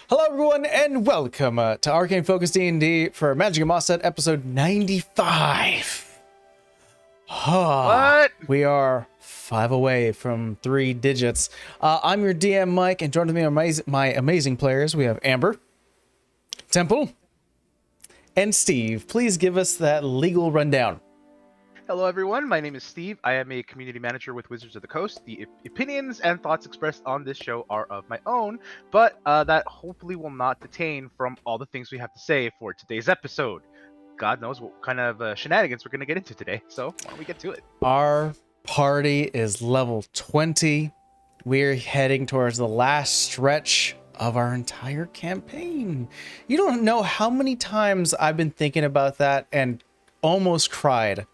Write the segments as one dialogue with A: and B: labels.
A: Hello everyone and welcome to Arcane Focus D&D for Magic and Mostead episode 95.
B: What?
A: We are 5 away from 3 digits. I'm your DM Mike, and joining me are my amazing players. We have Amber, Temple, and Steve. Please give us that legal rundown.
B: Hello, everyone. My name is Steve. I am a community manager with Wizards of the Coast. The opinions and thoughts expressed on this show are of my own, but that hopefully will not detain from all the things we have to say for today's episode. God knows what kind of shenanigans we're going to get into today, so why don't we get to it?
A: Our party is level 20. We're heading towards the last stretch of our entire campaign. You don't know how many times I've been thinking about that and almost cried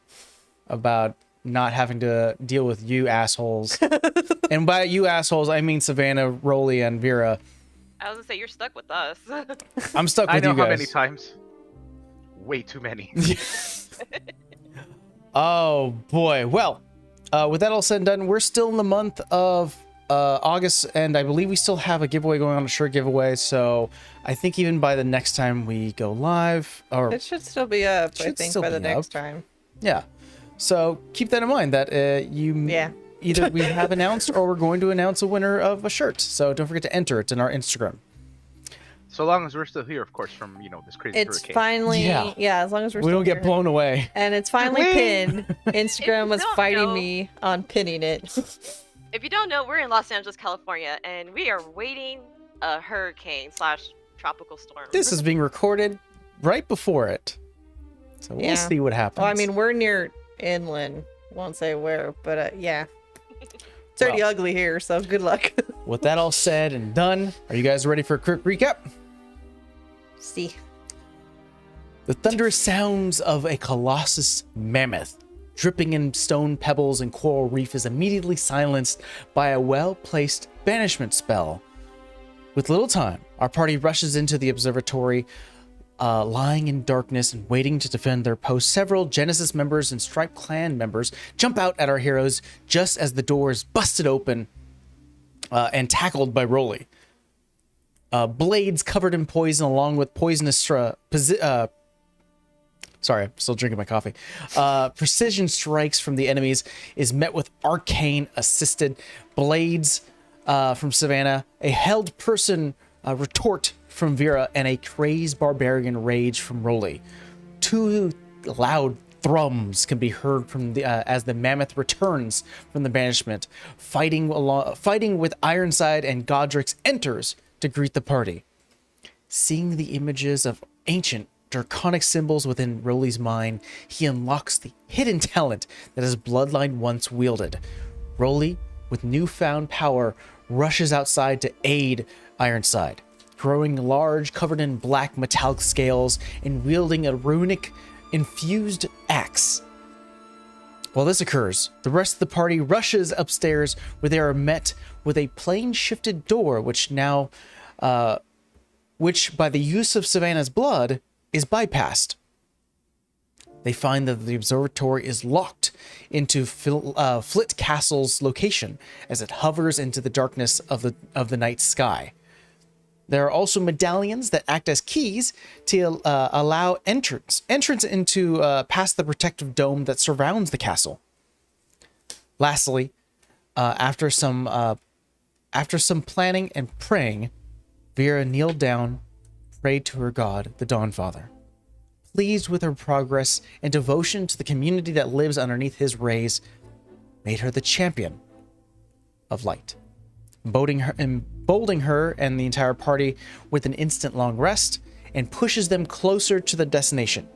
A: about not having to deal with you assholes. And by you assholes, I mean Savannah, Rolly, and Vera.
C: I was gonna say, you're stuck with us.
A: I'm stuck with you guys.
B: I know how many times. Way too many.
A: Oh boy. Well, with that all said and done, we're still in the month of August, and I believe we still have a giveaway going on, a shirt giveaway. So I think even by the next time we go live, or
D: it should still be up, I think, by the next time.
A: Yeah. So keep that in mind that either we have announced or we're going to announce a winner of a shirt. So don't forget to enter it in our Instagram.
B: So long as we're still here, of course, from this crazy
D: It's
B: hurricane.
D: finally, as long as
A: we don't get blown away.
D: And it's finally pinned. Instagram was fighting me on pinning it.
C: If you don't know, we're in Los Angeles, California, and we are waiting a hurricane / tropical storm.
A: This is being recorded right before it. So we'll see what happens.
D: Well, I mean, we're near inland. Won't say where, but yeah. It's already ugly here, so good luck.
A: With that all said and done, are you guys ready for a quick recap?
D: See.
A: The thunderous sounds of a colossus mammoth dripping in stone pebbles and coral reef is immediately silenced by a well-placed banishment spell. With little time, our party rushes into the observatory, lying in darkness and waiting to defend their post. Several Genesis members and Stripe clan members jump out at our heroes just as the door is busted open and tackled by Rolly. Blades covered in poison along with poisonous sorry, I'm still drinking my coffee. Precision strikes from the enemies is met with Arcane assisted blades from Savannah, a held person retort from Vera, and a crazed barbarian rage from Rolly. 2 loud thrums can be heard from as the mammoth returns from the banishment, fighting with Ironside, and Godrix enters to greet the party. Seeing the images of ancient draconic symbols within Rolly's mind, he unlocks the hidden talent that his bloodline once wielded. Rolly, with newfound power, rushes outside to aid Ironside, growing large, covered in black metallic scales, and wielding a runic infused axe. While this occurs, the rest of the party rushes upstairs, where they are met with a plane-shifted door, which by the use of Savannah's blood, is bypassed. They find that the observatory is locked into Flit Castle's location as it hovers into the darkness of the night sky. There are also medallions that act as keys to allow entrance into past the protective dome that surrounds the castle. Lastly, after some planning and praying, Vera kneeled down, prayed to her god, the Dawnfather. Pleased with her progress and devotion to the community that lives underneath his rays, made her the champion of light, emboldening her and the entire party with an instant long rest, and pushes them closer to the destination.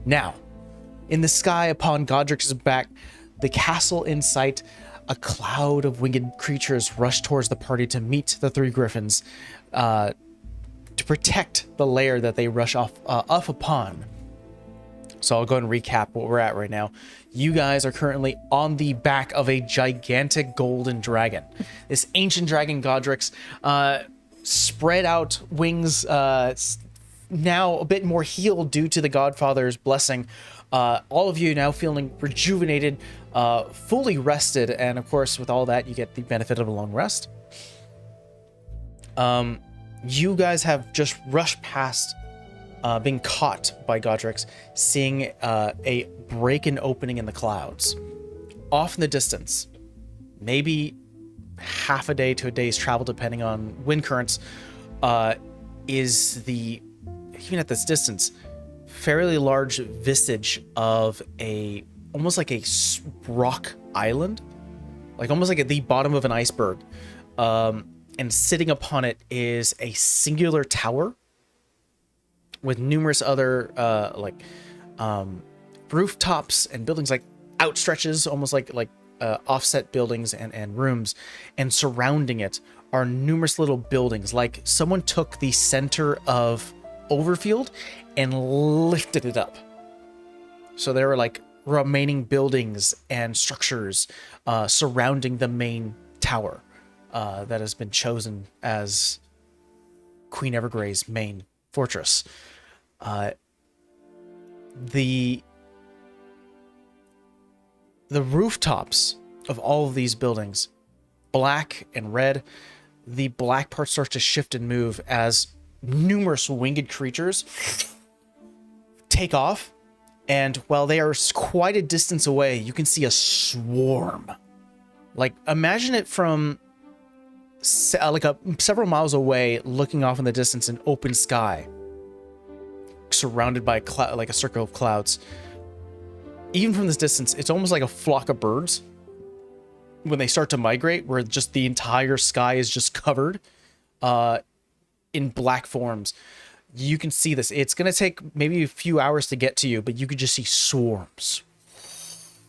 A: Now, in the sky upon Godrix's back, the castle in sight, a cloud of winged creatures rush towards the party to meet the 3 griffins, to protect the lair that they rush off upon. So I'll go ahead and recap what we're at right now. You guys are currently on the back of a gigantic golden dragon. This ancient dragon Godrix, spread out wings, now a bit more healed due to the Godfather's blessing. All of you now feeling rejuvenated, fully rested, and of course with all that you get the benefit of a long rest. you guys have just rushed past, being caught by Godrix, seeing a break and opening in the clouds. Off in the distance, maybe half a day to a day's travel, depending on wind currents, is the, even at this distance, fairly large visage of almost like a rock island, like almost like at the bottom of an iceberg. And sitting upon it is a singular tower with numerous other rooftops and buildings, like outstretches, almost like offset buildings and rooms. And surrounding it are numerous little buildings, like someone took the center of Overfield and lifted it up. So there were like remaining buildings and structures surrounding the main tower that has been chosen as Queen Evergrey's main fortress. The rooftops of all of these buildings, black and red. The black part starts to shift and move as numerous winged creatures take off. And while they are quite a distance away, you can see a swarm. Like, imagine it from several miles away, looking off in the distance, in open sky, surrounded by like a circle of clouds. Even from this distance, it's almost like a flock of birds when they start to migrate, where just the entire sky is just covered in black forms. You can see this. It's going to take maybe a few hours to get to you, but you could just see swarms.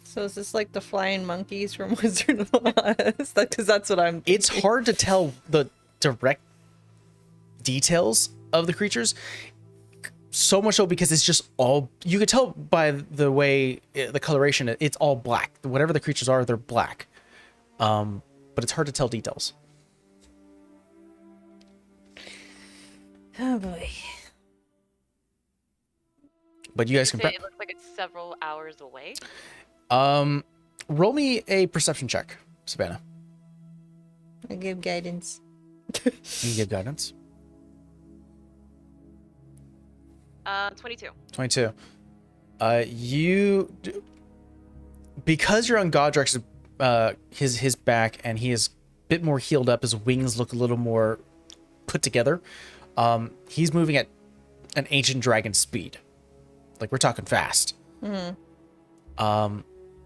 D: So is this like the flying monkeys from Wizard of Oz? Because that's what I'm thinking.
A: It's hard to tell the direct details of the creatures. So much so because it's just all, you could tell by the way, the coloration, it's all black. Whatever the creatures are, they're black. But it's hard to tell details.
D: Oh boy.
A: But you guys can
C: It looks like it's several hours away.
A: roll me a perception check, Savannah.
D: I give guidance.
A: You can give guidance.
C: 22.
A: 22. Because you're on Godrex's his back, and he is a bit more healed up, his wings look a little more put together. He's moving at an ancient dragon speed. Like, we're talking fast.
D: Mm-hmm.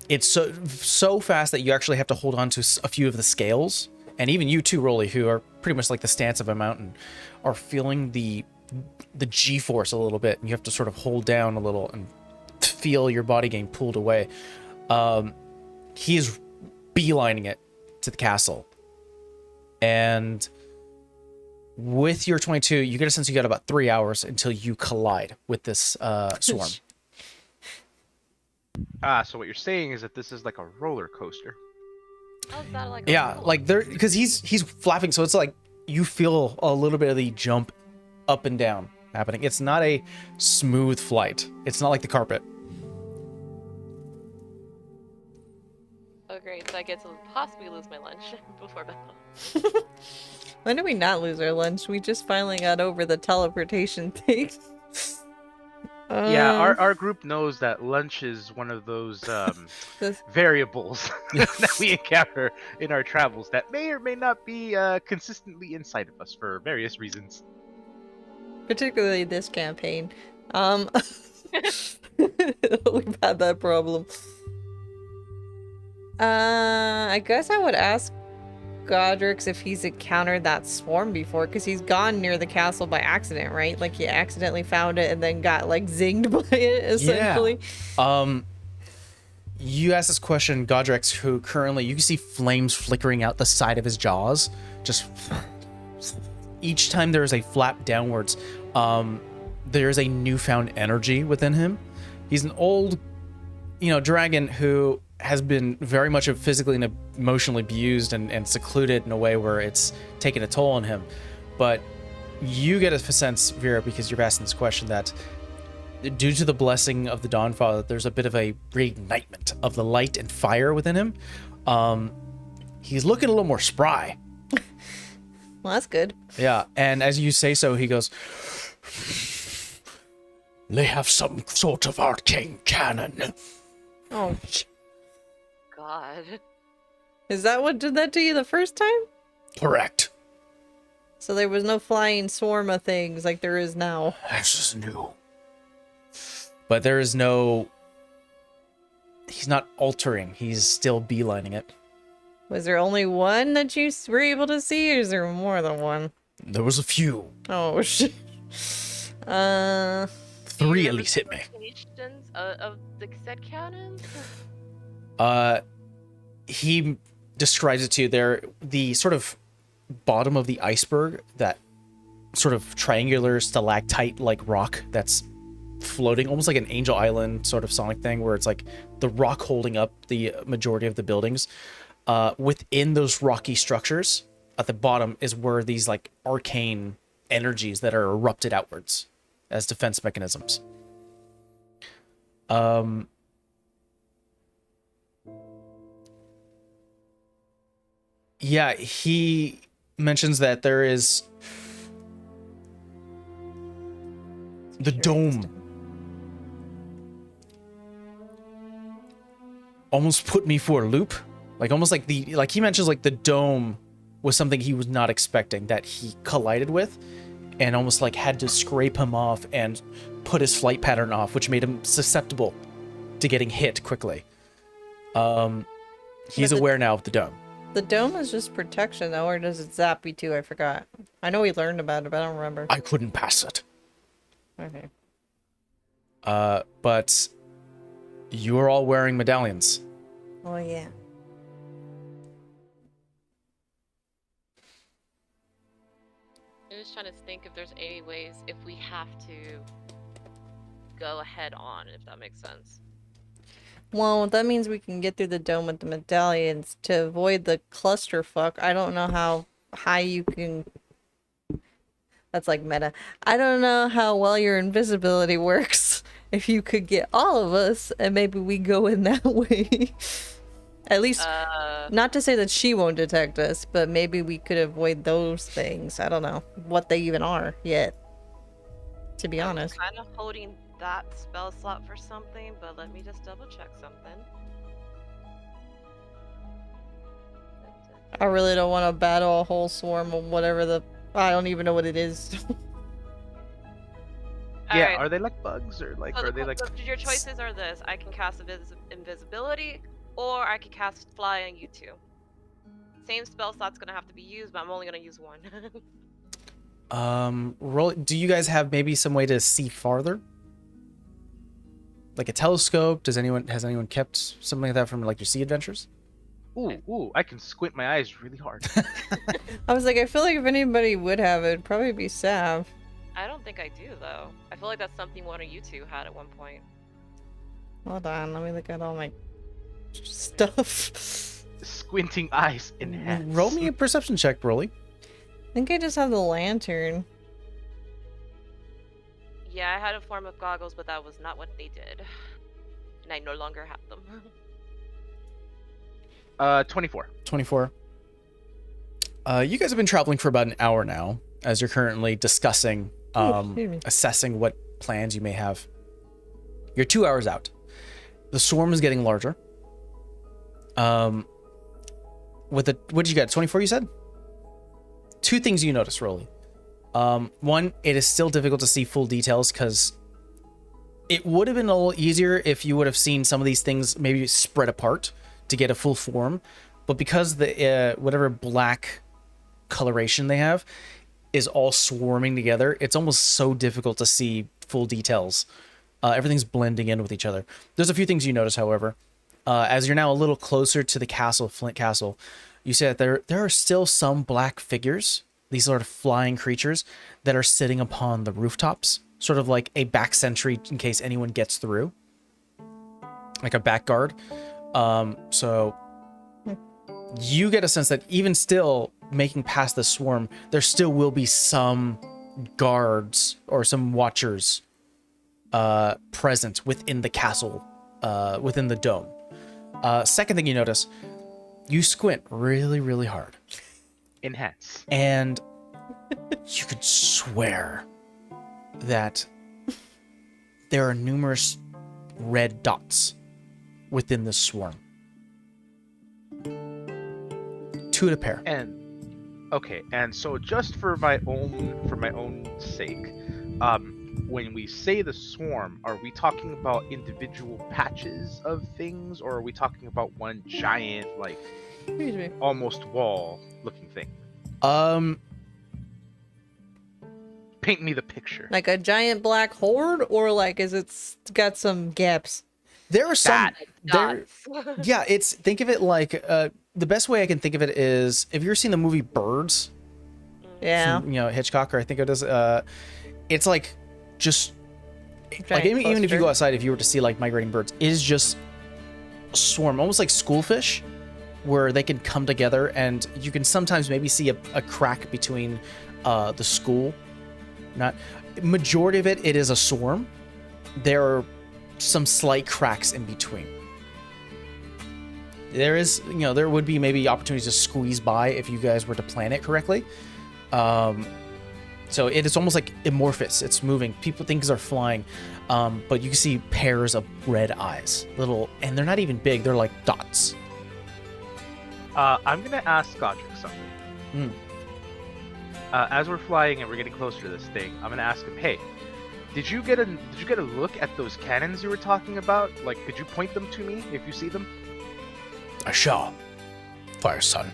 A: It's so fast that you actually have to hold on to a few of the scales. And even you too, Rolly, who are pretty much like the stance of a mountain, are feeling the G-force a little bit. And you have to sort of hold down a little and feel your body getting pulled away. He is beelining it to the castle. And with your 22, you get a sense you got about 3 hours until you collide with this swarm.
B: So what you're saying is that this is like a roller coaster.
C: How's that like?
A: Yeah, like there, because he's flapping, so it's like you feel a little bit of the jump up and down happening. It's not a smooth flight. It's not like the carpet.
C: Oh great, so I get to possibly lose my lunch before battle.
D: When did we not lose our lunch? We just finally got over the teleportation thing.
B: Yeah, our group knows that lunch is one of those variables that we encounter in our travels that may or may not be consistently inside of us for various reasons.
D: Particularly this campaign. We've had that problem. I guess I would ask Godrix if he's encountered that swarm before, because he's gone near the castle by accident, right? Like, he accidentally found it and then got like zinged by it, essentially.
A: Yeah. You asked this question, Godrix, who currently, you can see flames flickering out the side of his jaws. Just each time there is a flap downwards, there is a newfound energy within him. He's an old, dragon who has been very much physically and emotionally abused and secluded in a way where it's taken a toll on him. But you get a sense, Vera, because you're asking this question, that due to the blessing of the Dawnfather, there's a bit of a reignitement of the light and fire within him. He's looking a little more spry.
D: Well, that's good.
A: Yeah, and as you say so, he goes, they have some sort of arcane cannon.
D: Oh,
C: God.
D: is that what did that to you the first time?
A: Correct.
D: So there was no flying swarm of things like there is now.
A: This is new. But there is no... He's not altering. He's still beelining it.
D: Was there only one that you were able to see, or is there more than one?
A: There was a few.
D: Oh, shit.
A: 3 at least hit me.
C: Locations of the said cannons?
A: He describes it to you. They're the sort of bottom of the iceberg, that sort of triangular stalactite-like rock that's floating, almost like an Angel Island sort of Sonic thing, where it's like the rock holding up the majority of the buildings. Within those rocky structures, at the bottom is where these like arcane energies that are erupted outwards as defense mechanisms. Yeah, he mentions that there is the dome. Almost put me for a loop. Like almost like he mentions like the dome was something he was not expecting, that he collided with and almost like had to scrape him off and put his flight pattern off, which made him susceptible to getting hit quickly. He's aware now of the dome.
D: The dome is just protection, though, or does it zap you too? I forgot. I know we learned about it, but I don't remember.
A: I couldn't pass it.
D: Okay.
A: But you're all wearing medallions.
D: Oh, yeah.
C: I'm just trying to think if there's any ways if we have to go head on, if that makes sense.
D: Well, that means we can get through the dome with the medallions to avoid the clusterfuck. I don't know how high you can... That's like meta. I don't know how well your invisibility works. If you could get all of us, and maybe we go in that way. At least, not to say that she won't detect us, but maybe we could avoid those things. I don't know what they even are yet, to be honest.
C: I'm kind of holding that spell slot for something, but let me just double check something.
D: I really don't want to battle a whole swarm of whatever the... I don't even know what it is.
B: Yeah,
C: Alright.
B: are they like bugs or like
C: So
B: are they like?
C: your choices are this: I can cast invisibility, or I can cast fly on you two. Same spell slot's gonna have to be used, but I'm only gonna use one.
A: Roll. Do you guys have maybe some way to see farther? Like a telescope? Has anyone kept something like that from like your sea adventures?
B: Ooh, I can squint my eyes really hard.
D: I was like, I feel like if anybody would have it, it'd probably be Sav.
C: I don't think I do though. I feel like that's something one of you two had at one point.
D: Hold on, let me look at all my stuff.
B: Squinting eyes enhanced.
A: Roll me a perception check, Broly.
D: I think I just have the lantern.
C: Yeah, I had a form of goggles, but that was not what they did, and I no longer have them.
B: 24.
A: 24. You guys have been traveling for about an hour now, as you're currently discussing,
D: excuse me.
A: assessing what plans you may have. You're 2 hours out. The swarm is getting larger. What did you get? 24, you said? Two things you notice, Rolly. One, it is still difficult to see full details because it would have been a little easier if you would have seen some of these things maybe spread apart to get a full form. But because the whatever black coloration they have is all swarming together, it's almost so difficult to see full details. Everything's blending in with each other. There's a few things you notice, however. As you're now a little closer to the castle, Flint Castle, you see that there are still some black figures, these sort of flying creatures that are sitting upon the rooftops, sort of like a back sentry in case anyone gets through, like a back guard. So you get a sense that even still making past the swarm, there still will be some guards or some watchers present within the castle, within the dome. Second thing you notice, you squint really, really hard.
B: Enhance.
A: And You could swear that there are numerous red dots within this swarm. 2 at a pair.
B: And okay, and so just for my own sake, when we say the swarm, are we talking about individual patches of things, or are we talking about one giant, like, almost wall-looking thing? Paint me the picture.
D: Like a giant black horde, or like is it's got some gaps?
A: There are some. There,
C: Dots.
A: yeah, think of it like the best way I can think of it is if you've ever seen the movie Birds,
D: Yeah.
A: from, Hitchcock, or I think it is. It's like just
D: Giant
A: like even if you
D: cluster.
A: go outside, if you were to see like migrating birds, it is just a swarm, almost like schoolfish, where they can come together, and you can sometimes maybe see a crack between the school. Not majority of it is a swarm. There are some slight cracks in between. There is, there would be maybe opportunities to squeeze by if you guys were to plan it correctly. So it is almost like amorphous. It's moving. People think things are flying, but you can see pairs of red eyes, little, and they're not even big. They're like dots.
B: I'm gonna ask Godric something. As we're flying and we're getting closer to this thing, I'm gonna ask him, hey, did you get a look at those cannons you were talking about? Like, could you point them to me if you see them?
A: I shall, Fire Son.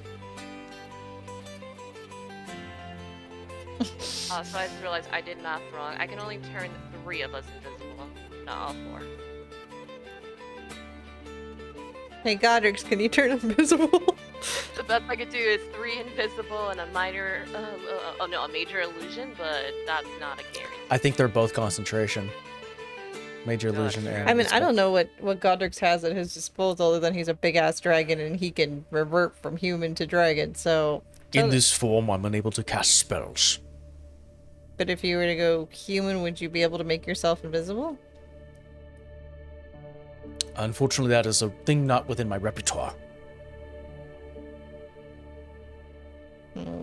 C: So I just realized I did math wrong. I can only turn 3 of us invisible, not all 4.
D: Hey, Godrix, can you turn invisible?
C: The best I could do is 3 invisible and a minor, a major illusion, but that's not a guarantee.
A: I think they're both concentration. Major illusion.
C: Gotcha.
A: And
D: I mean, I don't know what Godrix has at his disposal other than he's a big ass dragon and he can revert from human to dragon. So,
A: In this form, I'm unable to cast spells.
D: but if you were to go human, would you be able to make yourself invisible?
A: Unfortunately, that is a thing not within my repertoire.
D: Hmm.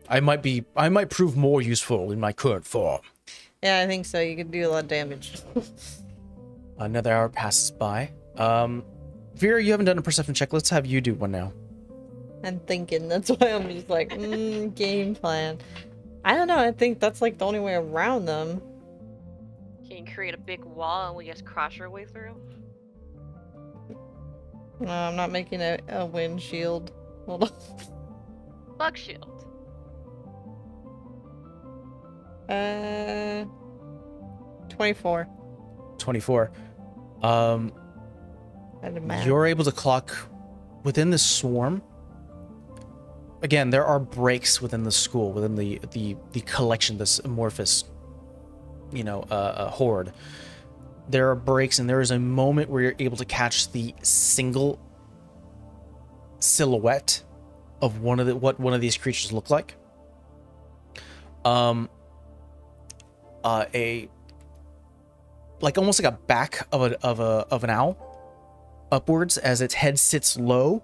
A: I might prove more useful in my current form.
D: Yeah, I think so. You could do a lot of damage.
A: Another hour passes by. Vera, you haven't done a perception check. Let's have you do one now.
D: I'm thinking. That's why I'm just like, game plan. I don't know. I think that's like the only way around them.
C: Can you create a big wall and we just crash our way through?
D: No, I'm not making a wind shield. Hold on.
C: Bug shield.
D: 24.
A: 24.
D: I did math.
A: You're able to clock within this swarm. Again, there are breaks within the school, within the collection, this amorphous, horde. There are breaks, and there is a moment where you're able to catch the single silhouette of what one of these creatures look like. Almost like a back of an owl upwards as its head sits low,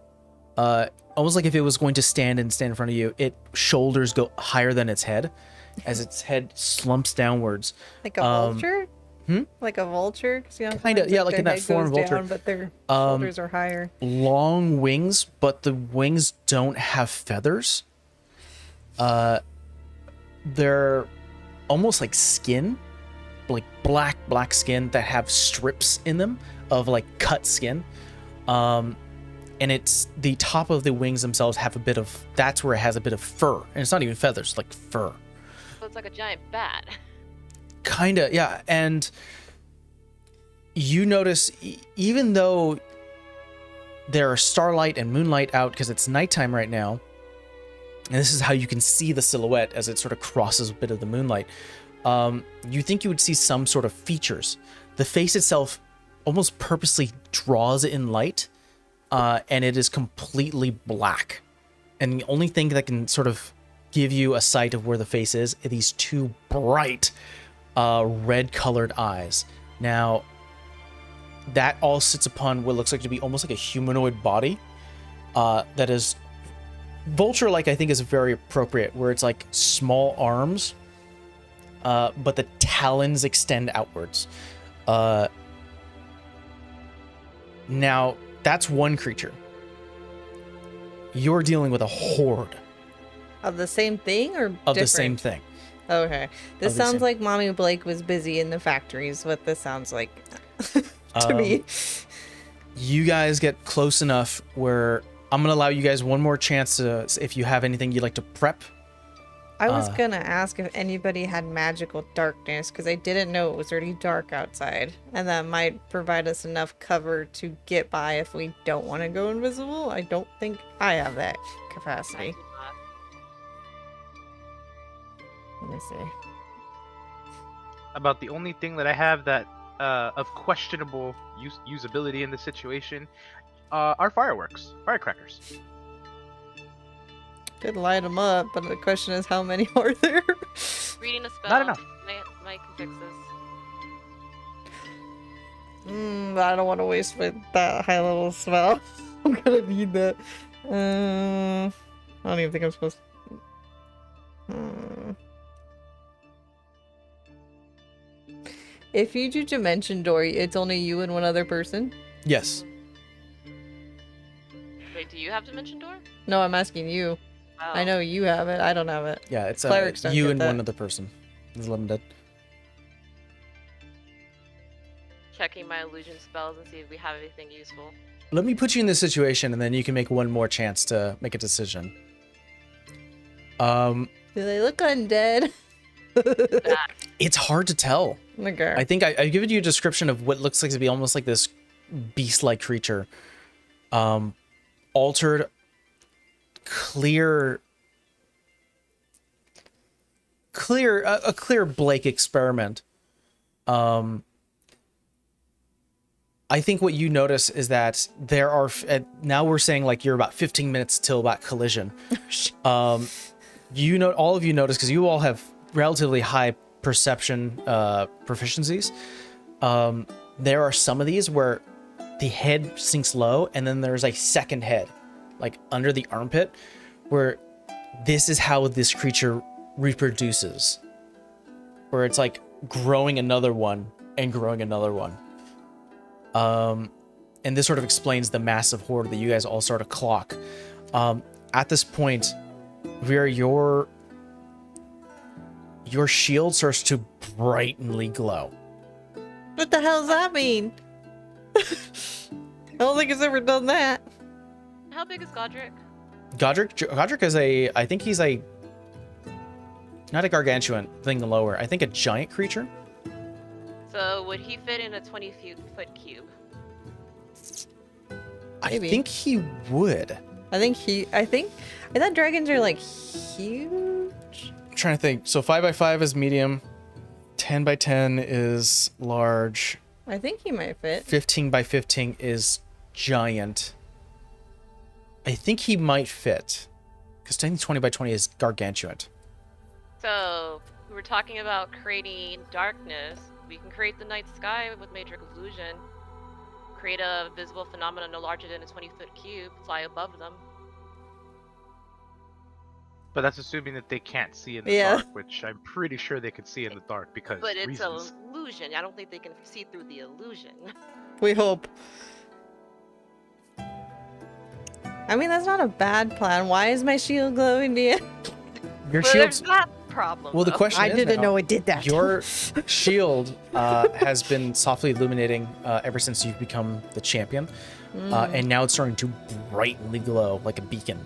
A: almost like if it was going to stand in front of you. Its shoulders go higher than its head as its head slumps downwards.
D: Like a vulture?
A: Hmm?
D: Like a vulture?
A: Kinda, yeah, like in that form, vulture.
D: Down, but their shoulders are higher.
A: Long wings, but the wings don't have feathers. They're almost like skin, like black skin that have strips in them of like cut skin. And it's the top of the wings themselves have that's where it has a bit of fur. And it's not even feathers, like fur.
C: So it's like a giant bat.
A: Kinda, yeah. And you notice, even though there are starlight and moonlight out because it's nighttime right now, and this is how you can see the silhouette as it sort of crosses a bit of the moonlight, you think you would see some sort of features. The face itself almost purposely draws it in light, and it is completely black. And the only thing that can sort of give you a sight of where the face is are these 2 bright red-colored eyes. Now, that all sits upon what looks like to be almost like a humanoid body that is vulture-like, I think, is very appropriate, where it's like small arms, but the talons extend outwards. Now, that's one creature. You're dealing with a horde
D: Of the same thing or
A: of
D: different?
A: the same thing.
D: Okay. This
A: Of the
D: sounds
A: same-
D: like Mommy Blake was busy in the factories. What this sounds like to me.
A: You guys get close enough where I'm going to allow you guys one more chance to, if you have anything you'd like to prep.
D: I was gonna ask if anybody had magical darkness because I didn't know it was already dark outside, and that might provide us enough cover to get by if we don't want to go invisible. I don't think I have that
C: I
D: capacity.
C: do not.
D: Let me see.
B: About the only thing that I have that of questionable usability in this situation are firecrackers.
D: Could light them up, but the question is how many are there?
C: Reading a spell.
B: Not enough.
C: Mike can fix this.
D: I don't want to waste that high level spell. I'm gonna need that. I don't even think I'm supposed to. If you do Dimension Door, it's only you and one other person?
A: Yes.
C: Wait, do you have Dimension Door?
D: No, I'm asking you.
C: Oh.
D: I know you have it. I don't have it.
A: Yeah, it's
D: Clerics don't
A: you
D: get
A: and
D: that.
A: one other person. It's limited.
C: Checking my illusion spells and see if we have anything useful.
A: Let me put you in this situation, and then you can make one more chance to make a decision.
D: Do they look undead?
C: That.
A: It's hard to tell.
D: Okay.
A: I think I've given you a description of what looks like to be almost like this beast-like creature. Altered, clear, a clear Blake experiment. I think what you notice is that there are, now we're saying like you're about 15 minutes till that collision. You know, all of you notice, because you all have relatively high perception proficiencies. There are some of these where the head sinks low, and then there's a second head, like under the armpit, where this is how this creature reproduces. Where it's like growing another one and growing another one. And this sort of explains the massive horde that you guys all sort of clock. At this point, Vera, your shield starts to brightly glow.
D: What the hell does that mean? I don't think it's ever done that.
C: How big is Godric?
A: Godric is I think he's a, not a gargantuan thing lower. I think a giant creature.
C: So would he fit in a 20-foot cube?
D: Maybe.
A: I think he would.
D: I thought dragons are like huge.
A: I'm trying to think. So 5x5 is medium. 10x10 is large.
D: I think he might fit.
A: 15x15 is giant. I think he might fit. Because 20x20 is gargantuan.
C: So we were talking about creating darkness. We can create the night sky with Matrix Illusion. Create a visible phenomenon no larger than a 20-foot cube. Fly above them.
B: But that's assuming that they can't see in the
D: Yeah.
B: dark, which I'm pretty sure they could see in the dark because
C: But it's
B: reasons.
C: an illusion. I don't think they can see through the illusion.
D: We hope. I mean, that's not a bad plan. Why is my shield glowing, Dia?
A: Your
C: But
A: shield's...
C: there's that problem.
A: Well, the
C: though.
A: question
D: I
A: is
D: didn't
A: now,
D: know it did that.
A: your shield has been softly illuminating ever since you've become the champion. And now it's starting to brightly glow like a beacon.
C: Does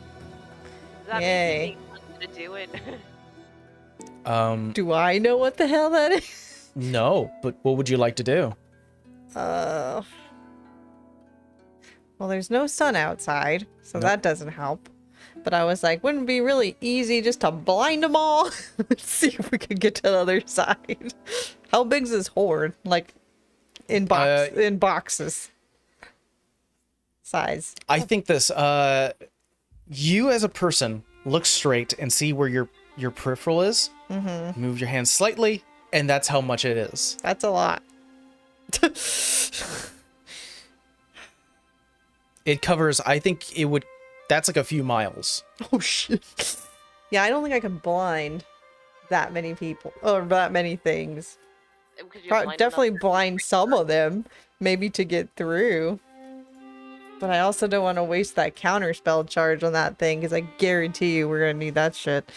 C: that
D: Yay.
C: mean you want to do it?
D: Do I know what the hell that is?
A: No, but what would you like to do?
D: Well, there's no sun outside, so
A: Nope.
D: that doesn't help. But I was like, wouldn't it be really easy just to blind them all? See if we could get to the other side. How big's this horde? Like, in boxes. Size.
A: I think this, you as a person look straight and see where your peripheral is. Mm-hmm. Move your hand slightly, and that's how much it is.
D: That's a lot.
A: It covers, I think it would that's like a few miles.
D: Oh shit. Yeah, I don't think I can blind that many people or that many things.
C: Because you're blind
D: Definitely
C: enough.
D: blind some of them, maybe to get through. But I also don't want to waste that counter spell charge on that thing, because I guarantee you we're gonna need that shit.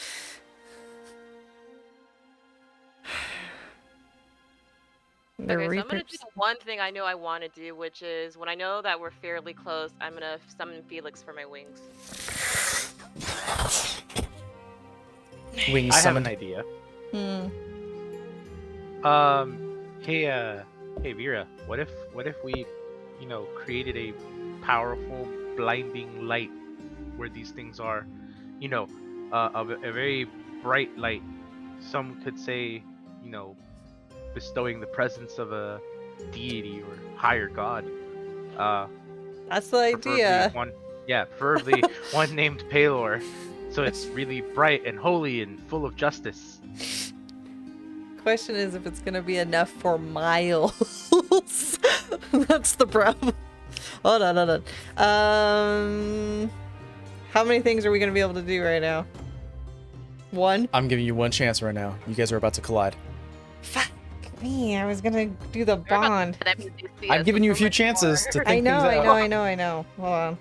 D: The
C: Okay, so I'm gonna
D: Reapers.
C: do the one thing I know I want to do, which is when I know that we're fairly close, I'm gonna summon Felix for my wings.
A: Wings
B: I have
A: summoned.
B: an idea.
D: Hmm.
B: Hey Vera, what if we, created a powerful blinding light where these things are, a very bright light. Some could say, bestowing the presence of a deity or higher god.
D: That's the idea.
B: Preferably one named Palor, so it's really bright and holy and full of justice.
D: Question is if it's gonna be enough for miles. That's the problem. Hold on. How many things are we gonna be able to do right now? One?
A: I'm giving you one chance right now. You guys are about to collide.
D: Fuck me, I was gonna do the bond.
C: That means they see
A: I'm
C: us
A: giving you a
C: so
A: few
C: much
A: chances
C: more.
A: to think
D: I
A: things
D: know.
A: out.
D: Hold on.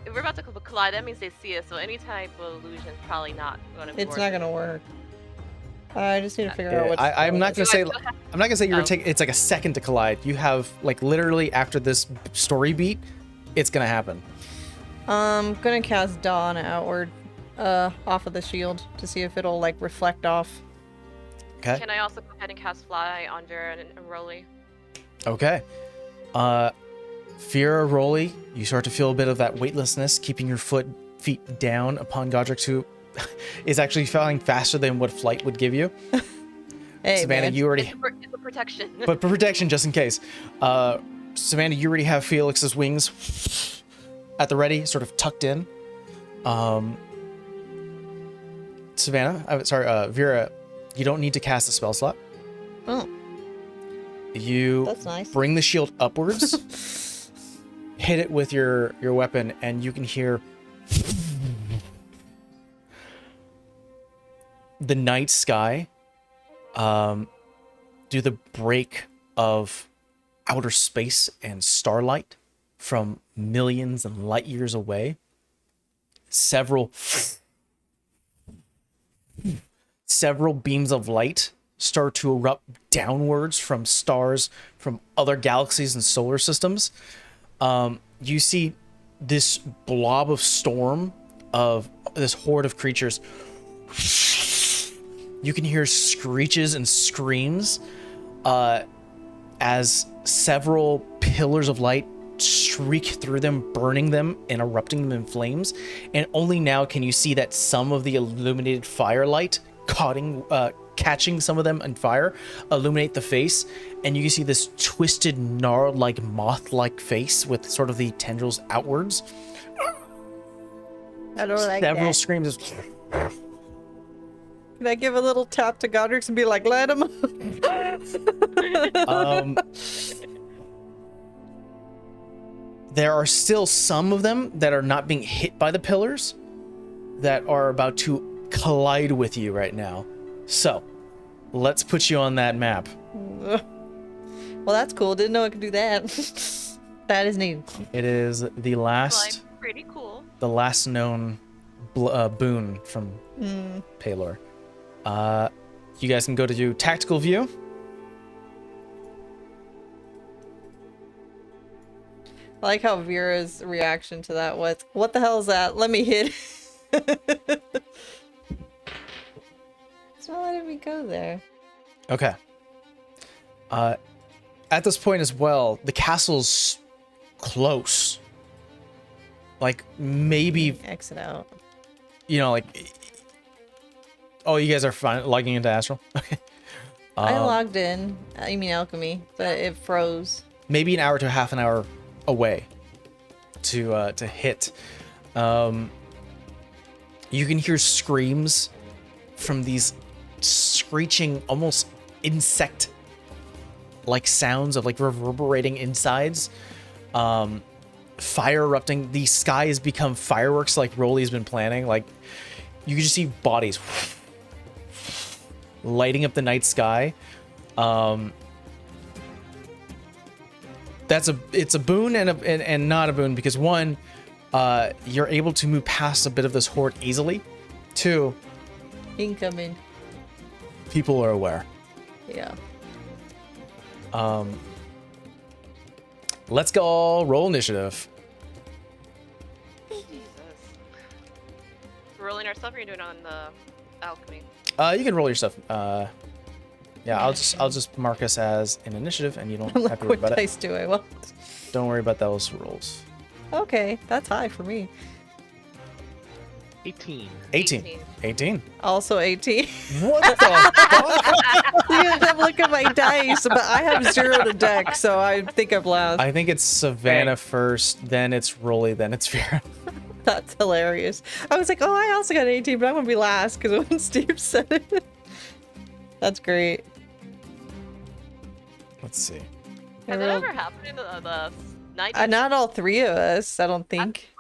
C: If we're about to collide, that means they see us. So any type of illusion is probably not gonna.
D: It's not gonna work. I just need to figure out what.
A: I'm not gonna say.
C: Do I still have-
A: I'm not gonna say you're gonna
C: Oh.
A: take. It's like a second to collide. You have like literally after this story beat, it's gonna happen.
D: Gonna cast Dawn outward, off of the shield to see if it'll like reflect off.
A: Okay.
C: Can I also go ahead and cast Fly on Vera and Rolly?
A: Okay. Fira, Rolly, you start to feel a bit of that weightlessness, keeping your feet down upon Godric's, who is actually flying faster than what flight would give you.
D: Hey,
A: Savannah,
D: man.
A: you already.
C: It's a protection.
A: But for protection, just in case. Savannah, you already have Felix's wings at the ready, sort of tucked in. Vera, you don't need to cast a spell slot.
D: Oh,
A: You
D: that's nice.
A: bring the shield upwards, hit it with your weapon, and you can hear the night sky do the break of outer space and starlight from millions and light years away. Several beams of light start to erupt downwards from stars from other galaxies and solar systems. You see this blob of storm of this horde of creatures. You can hear screeches and screams as several pillars of light shriek through them, burning them and erupting them in flames. And only now can you see that some of the illuminated firelight catching some of them on fire illuminate the face, and you can see this twisted, gnarled-like moth-like face with sort of the tendrils outwards.
D: I don't like
A: Several
D: that.
A: screams.
D: Can I give a little tap to Godric's and be like, let him?
A: There are still some of them that are not being hit by the pillars that are about to collide with you right now. So, let's put you on that map.
D: Well, that's cool. Didn't know I could do that. That is neat.
A: It is the
C: Well,
A: last
C: I'm pretty cool.
A: known boon from Palor. You guys can go to do tactical view.
D: I like how Vera's reaction to that was, what the hell is that? Let me hit. It's not letting me go there.
A: Okay. At this point as well, the castle's close. Like, maybe,
D: Exit out.
A: Oh, you guys are fine logging into Astral? Okay.
D: I logged in. I mean alchemy, but it froze.
A: Maybe an hour to half an hour away to hit. You can hear screams from these screeching, almost insect-like sounds of like reverberating insides. fire erupting. The sky has become fireworks like Rolly's been planning. Like, you can just see bodies lighting up the night sky. It's a boon and not a boon, because one, you're able to move past a bit of this horde easily. Two,
D: Incoming.
A: people are aware.
D: Yeah.
A: Let's go roll initiative.
C: Jesus. We're rolling our stuff, or are you doing it on the alchemy?
A: You can roll your stuff. Yeah, I'll just mark us as an initiative, and you don't have to worry
D: What
A: about it.
D: dice do I want?
A: Don't worry about those rolls.
D: Okay, that's high for me.
B: 18.
A: 18.
D: Also 18.
A: What the fuck?
D: Yeah, I'm looking at my dice, but I have 0 to deck, so I think I'm last.
A: I think it's Savannah first, then it's Rolly, then it's Vera.
D: That's hilarious. I was like, oh, I also got an 18, but I'm gonna be last because when Steve said it. That's great.
A: Let's see.
C: Has it ever happened in the 90s?
D: Not all 3 of us, I don't think.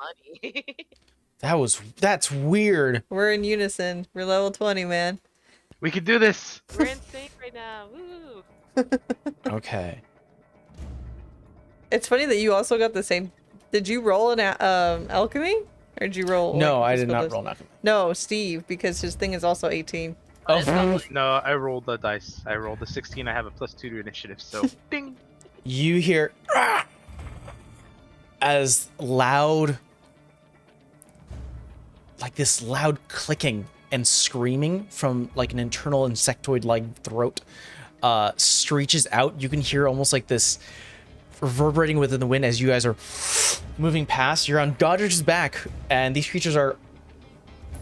C: That's funny.
A: That's weird.
D: We're in unison. We're level 20, man.
B: We can do this.
C: We're in sync right now. Woo!
A: Okay.
D: It's funny that you also got the same. Did you roll an alchemy? Or did you roll?
A: No,
D: like,
A: I did not
D: physical
A: roll
D: dis-
A: nothing.
D: No, Steve, because his thing is also 18.
A: Oh,
B: No, I rolled the dice. I rolled the 16. I have a +2 to initiative, so ding.
A: you hear "Ah!" as loud, like this loud clicking and screaming from like an internal insectoid-like throat screeches out. You can hear almost like this reverberating within the wind as you guys are moving past. You're on Godrich's back, and these creatures are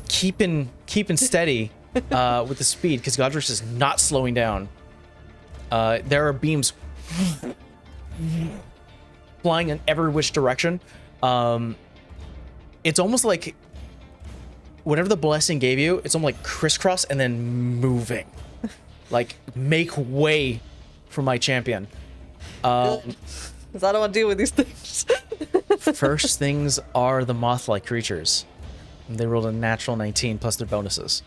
A: keeping steady with the speed, because Godrich is not slowing down. There are beams flying in every which direction. It's almost like whatever the blessing gave you, it's almost like crisscross and then moving. Like, make way for my champion.
D: Because I don't want to deal with these things.
A: First things are the moth-like creatures. They rolled a natural 19 plus their bonuses.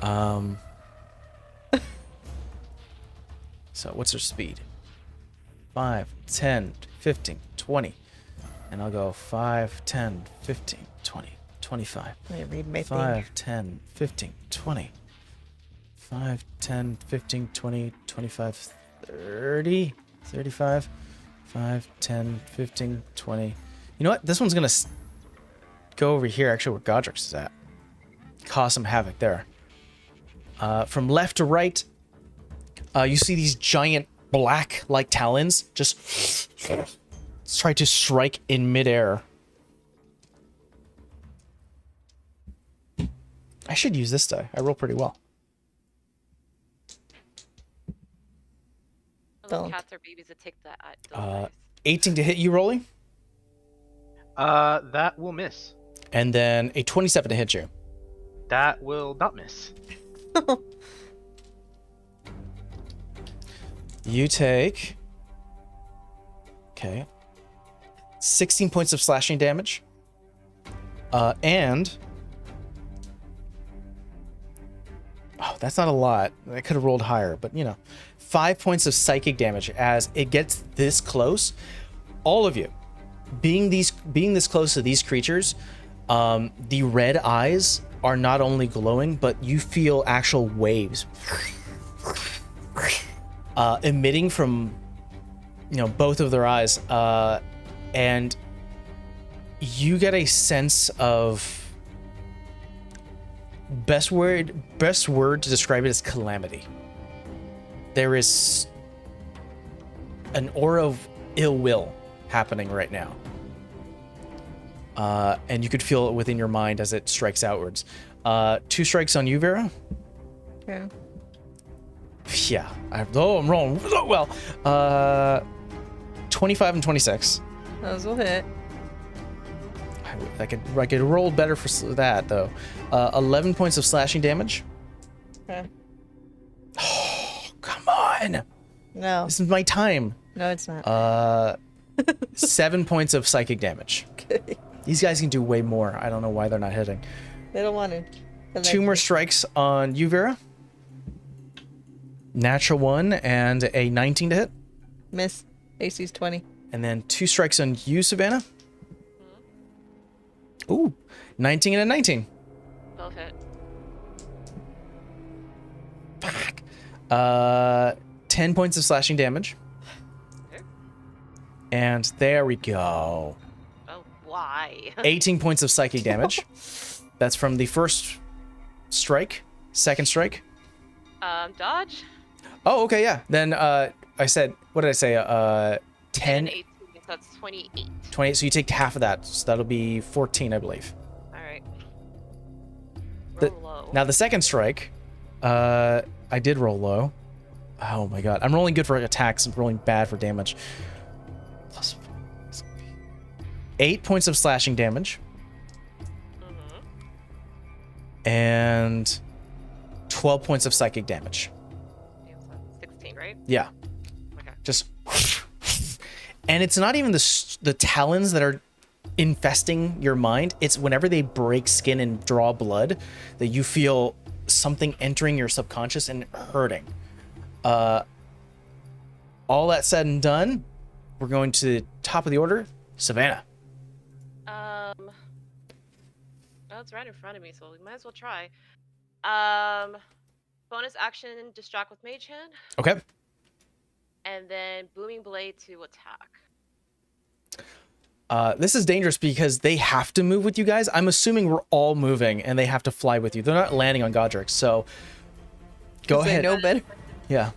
A: So what's their speed? 5, 10, 15, 20. And I'll go 5, 10, 15, 20, 25.
D: Let me read my
A: 5, 10, 15, 20. 5, 10, 15, 20, 25, 30, 35. 5, 10, 15, 20. You know what? This one's going to go over here, actually, where Godrix is at. Cause some havoc there. From left to right, you see these giant black-like talons just try to strike in midair. I should use this die. I roll pretty well.
C: Those
D: Don't.
C: cats are babies that take that. Those
A: 18 to hit you, Rolly.
B: That will miss.
A: And then a 27 to hit you.
B: That will not miss.
A: You take... Okay. 16 points of slashing damage. And... Oh, that's not a lot. I could have rolled higher, but you know. 5 points of psychic damage as it gets this close. All of you, being this close to these creatures, the red eyes are not only glowing, but you feel actual waves emitting from, you know, both of their eyes, and you get a sense of best word to describe it as calamity. There is an aura of ill will happening right now. And you could feel it within your mind as it strikes outwards. 2 strikes on you, Vera.
D: Yeah.
A: Yeah. I'm rolling so well. 25 and 26.
D: Those will hit.
A: I could roll better for that, though. 11 points of slashing damage.
D: Okay.
A: Oh, come on.
D: No.
A: This is my time.
D: No, it's not.
A: 7 points of psychic damage.
D: Okay.
A: These guys can do way more. I don't know why they're not hitting.
D: They don't want to.
A: 2 more strikes on you, Vera. Natural 1 and a 19 to hit.
D: Miss. AC's 20.
A: And then 2 strikes on you, Savannah. Ooh, 19 and a 19.
C: Both hit.
A: Fuck. 10 points of slashing damage.
C: Okay.
A: And there we go.
C: Oh, why?
A: 18 points of psychic damage. That's from the first strike. Second strike.
C: Dodge.
A: Oh, okay, yeah. Then I said, what did I say? 10,
C: And 18, so that's 28.
A: 20. So you take half of that. So that'll be 14, I believe.
C: All right.
A: The-
C: Roll low.
A: Now the second strike, I did roll low. Oh my god. I'm rolling good for attacks and rolling bad for damage. Plus 8 points of slashing damage. And 12 points of psychic damage.
C: Yeah, so that's 16, right?
A: Yeah.
C: Okay.
A: Just. And it's not even the talons that are infesting your mind. It's whenever they break skin and draw blood that you feel something entering your subconscious and hurting. All that said and done, we're going to the top of the order. Savannah.
C: Well, it's right in front of me, so we might as well try. Bonus action, distract with Mage Hand,
A: Okay.
C: and then Booming Blade to attack.
A: This is dangerous because they have to move with you guys. I'm assuming we're all moving and they have to fly with you. They're not landing on Godric, so go ahead.
D: They know better.
A: Yeah.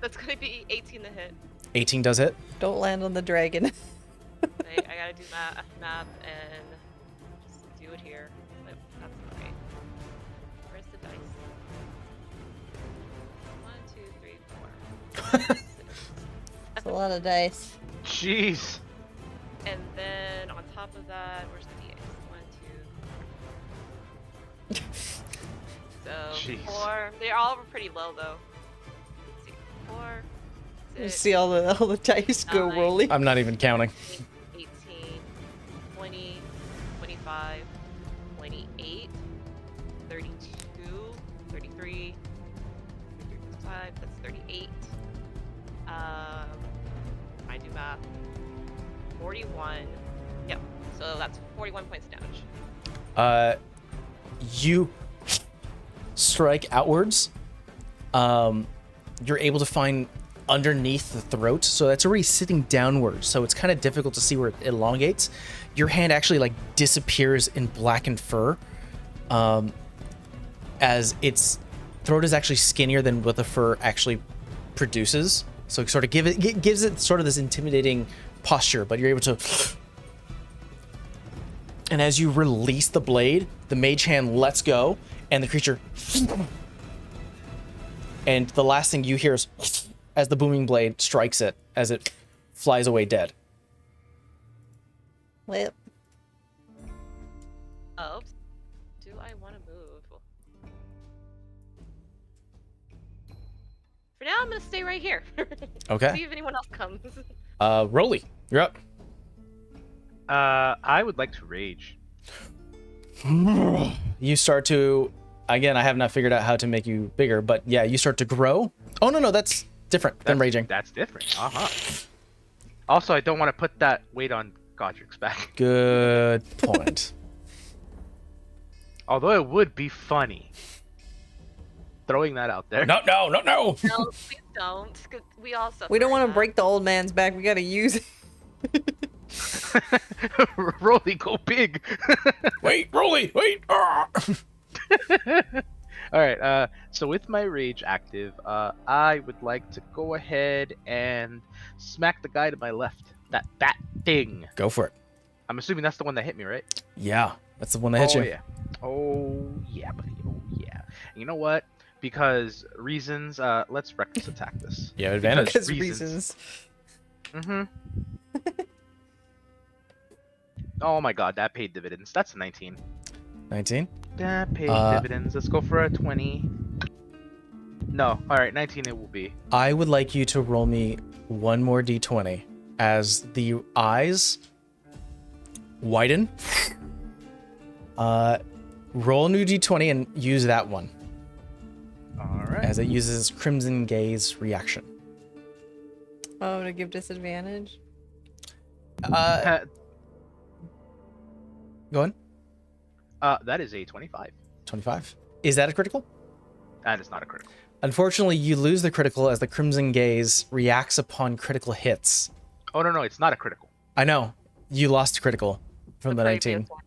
C: That's gonna be 18 to hit.
A: 18 does hit.
D: Don't land on the dragon.
C: I gotta do math and just do it here. But that's okay. Where's the dice? 1, 2, 3, 4.
D: It's a lot of dice.
B: Jeez.
C: And then on top of that, where's the d8? 1, 2. So
B: Jeez.
C: 4. They're all pretty low though. Let's see. 4,
D: You
C: 6,
D: see all the dice go
C: Nine.
D: rolling.
A: I'm not even counting.
C: 18, 20, 25, 28, 32, 33, 35, that's 38. I do math. 41. Yep. So that's 41 points of damage.
A: You strike outwards. You're able to find underneath the throat, so that's already sitting downwards, so it's kind of difficult to see where it elongates. Your hand actually like disappears in blackened fur, as its throat is actually skinnier than what the fur actually produces, so it sort of gives it sort of this intimidating posture, but you're able to. And as you release the blade, the mage hand lets go, and the creature. And the last thing you hear is as the booming blade strikes it, as it flies away dead.
D: Well,
C: Oh, do I want to move? For now, I'm gonna stay right here.
A: Okay.
C: See if anyone else comes.
A: Rolly, you're up.
B: I would like to rage.
A: You start to, again, I have not figured out how to make you bigger, but yeah, you start to grow. Oh, no, that's different than raging.
B: That's different. Also, I don't want to put that weight on Godric's back.
A: Good point.
B: Although it would be funny. Throwing that out there.
A: No.
C: No, please don't. 'Cause we all suffer.
D: we don't want to
C: that.
D: break the old man's back. We gotta use it.
B: Rolly, go big.
A: Wait, Rolly, wait. Ah.
B: All right. So with my rage active, I would like to go ahead and smack the guy to my left. That thing.
A: Go for it.
B: I'm assuming that's the one that hit me, right?
A: Yeah, that's the one that hit you.
B: Yeah. Oh yeah, buddy. Oh yeah. And you know what? Because reasons. Let's reckless attack this.
A: You have advantage.
D: Because
B: reasons.
D: reasons.
B: Oh my god, that paid dividends. That's a 19.
A: 19.
B: That paid dividends. Let's go for a 20. No. All right, 19 it will be.
A: I would like you to roll me one more d20. as the eyes widen. Roll a new d20 and use that one
B: All right.
A: as it uses Crimson Gaze reaction.
D: Oh, to give disadvantage?
B: Uh,
A: Go on.
B: that is a 25.
A: 25. Is that a critical?
B: That is not a critical.
A: Unfortunately, you lose the critical as the Crimson Gaze reacts upon critical hits.
B: Oh, no, it's not a critical.
A: I know. You lost a critical from the
C: previous
A: 19.
C: one.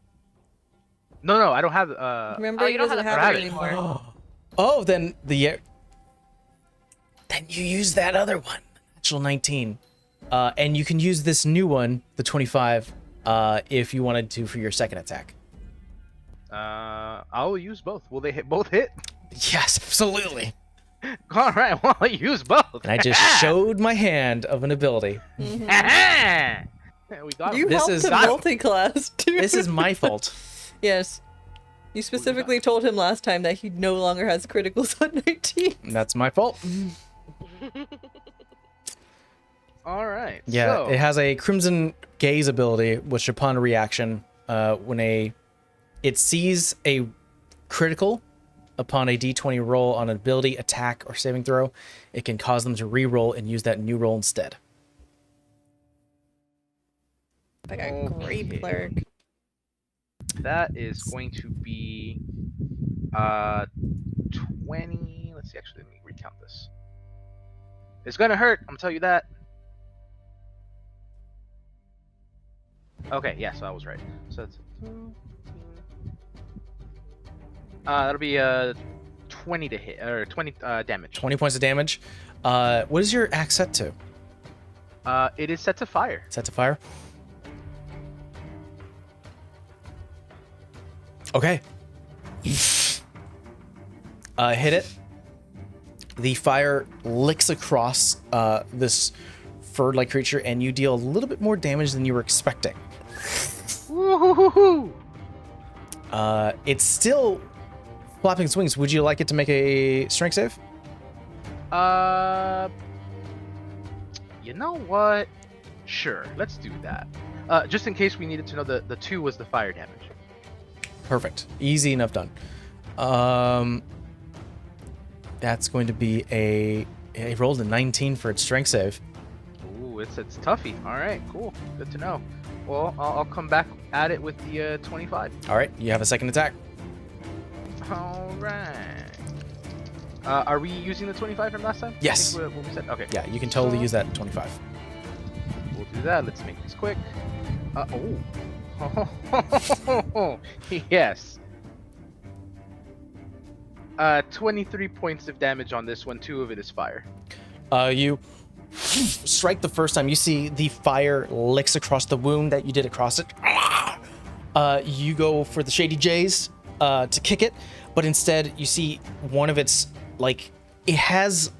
B: No, I don't have.
D: Remember,
C: Oh,
D: he
C: you don't
D: doesn't
C: have
D: have
C: the
D: it
C: critical
D: anymore.
A: Oh, then then you use that other one, natural 19, and you can use this new one, the 25, if you wanted to for your second attack.
B: I'll use both. Will they both hit?
A: Yes, absolutely.
B: All right, well, I'll use both.
A: And I just showed my hand of an ability.
B: We got
D: You
B: him.
A: This
D: helped
A: is-
D: him multi-class, too.
A: This is my fault.
D: Yes. You specifically told him last time that he no longer has criticals on 19.
A: That's my fault.
B: All right.
A: Yeah,
B: so,
A: it has a Crimson Gaze ability, which upon a reaction, when it sees a critical upon a d20 roll on an ability, attack, or saving throw, it can cause them to re-roll and use that new roll instead.
D: Like a great
B: Okay.
D: cleric.
B: that is going to be 20. Let's see. Actually, let me recount this. It's gonna hurt. I'm gonna tell you that. Okay, yeah, so I was right. So it's that'll be 20 to hit or 20 damage.
A: 20 points of damage. What is your axe set to?
B: It is set to fire.
A: Set to fire? Okay. Hit it. The fire licks across this fur-like creature, and you deal a little bit more damage than you were expecting.
B: Woo-hoo-hoo-hoo.
A: It's still flapping its wings. Would you like it to make a strength save?
B: You know what? Sure, let's do that. Just in case we needed to know, the 2 was the fire damage.
A: Perfect. Easy enough done. That's going to be it rolled a 19 for its strength save.
B: Ooh, it's toughy. All right, cool. Good to know. Well, I'll come back at it with the 25.
A: All right, you have a second attack.
B: All right. Are we using the 25 from last time? I
A: Yes.
B: think what we said. Okay.
A: Yeah, you can totally use that 25.
B: We'll do that. Let's make this quick. Oh. Yes. 23 points of damage on this one. 2 of it is fire.
A: You strike the first time. You see the fire licks across the wound that you did across it. You go for the Shady Jays to kick it, but instead you see one of its, it has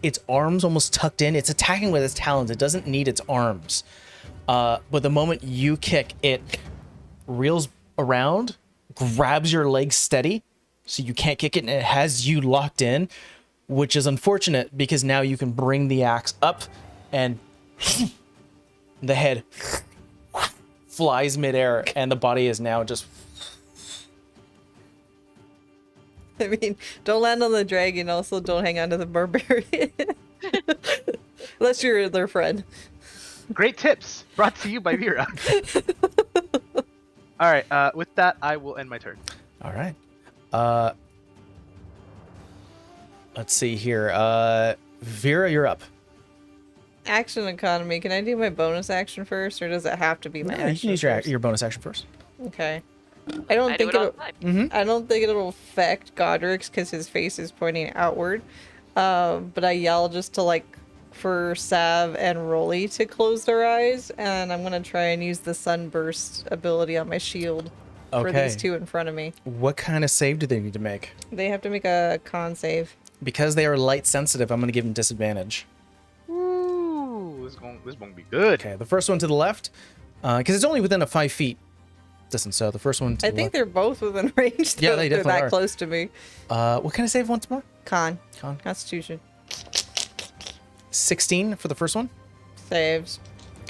A: its arms almost tucked in. It's attacking with its talons. It doesn't need its arms. But the moment you kick, it reels around, grabs your leg steady, so you can't kick it, and it has you locked in, which is unfortunate because now you can bring the axe up and the head flies midair and the body is now just...
D: I mean, don't land on the dragon, also don't hang on to the barbarian. Unless you're their friend.
B: Great tips brought to you by Vera. All right. With that, I will end my turn.
A: All right. Let's see here. Vera, you're up.
D: Action economy. Can I do my bonus action first, or does it have to be my
A: No,
D: action
A: you can use
D: first?
A: your bonus action first.
D: Okay. I don't
C: I do
D: think
C: it all
D: it'll.
C: the time.
D: I don't think it'll affect Godric's because his face is pointing outward. But I yell just to for Sav and Rolly to close their eyes, and I'm gonna try and use the sunburst ability on my shield for
A: Okay.
D: these two in front of me.
A: What kind of save do they need to make?
D: They have to make a con save.
A: Because they are light sensitive, I'm going to give them disadvantage.
B: Ooh, this is going to be good.
A: Okay, the first one to the left, because it's only within a 5 feet distance. So the first one to
D: I
A: the
D: think
A: left.
D: they're both within range.
A: Yeah,
D: though,
A: they
D: they're
A: definitely
D: that
A: are.
D: close to me.
A: What kind of save once more?
D: Con.
A: Con.
D: Constitution.
A: 16 for the first one.
D: Saves.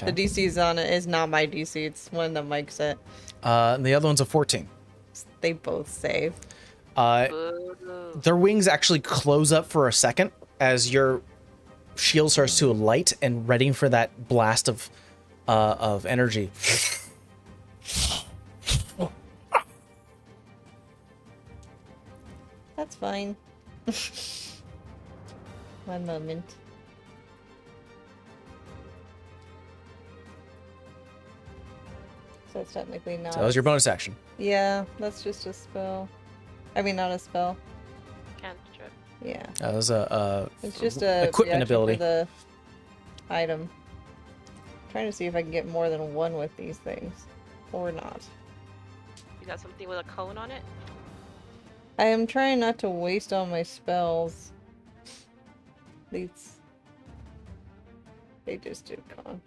D: The DC's on it is not my DC. It's one that Mike set.
A: And the other one's a 14.
D: They both save.
C: Boo.
A: Their wings actually close up for a second as your shield starts to light and ready for that blast of energy.
D: That's fine. One moment. So it's technically not.
A: So that was your bonus action.
D: Yeah, that's just a spell. I mean, not a spell.
C: Cantrip.
D: Yeah.
A: That was a
D: It's just a
A: equipment
D: reaction for
A: ability.
D: the item. Trying to see if I can get more than one with these things, or not.
C: You got something with a cone on it?
D: I am trying not to waste all my spells. They just did con.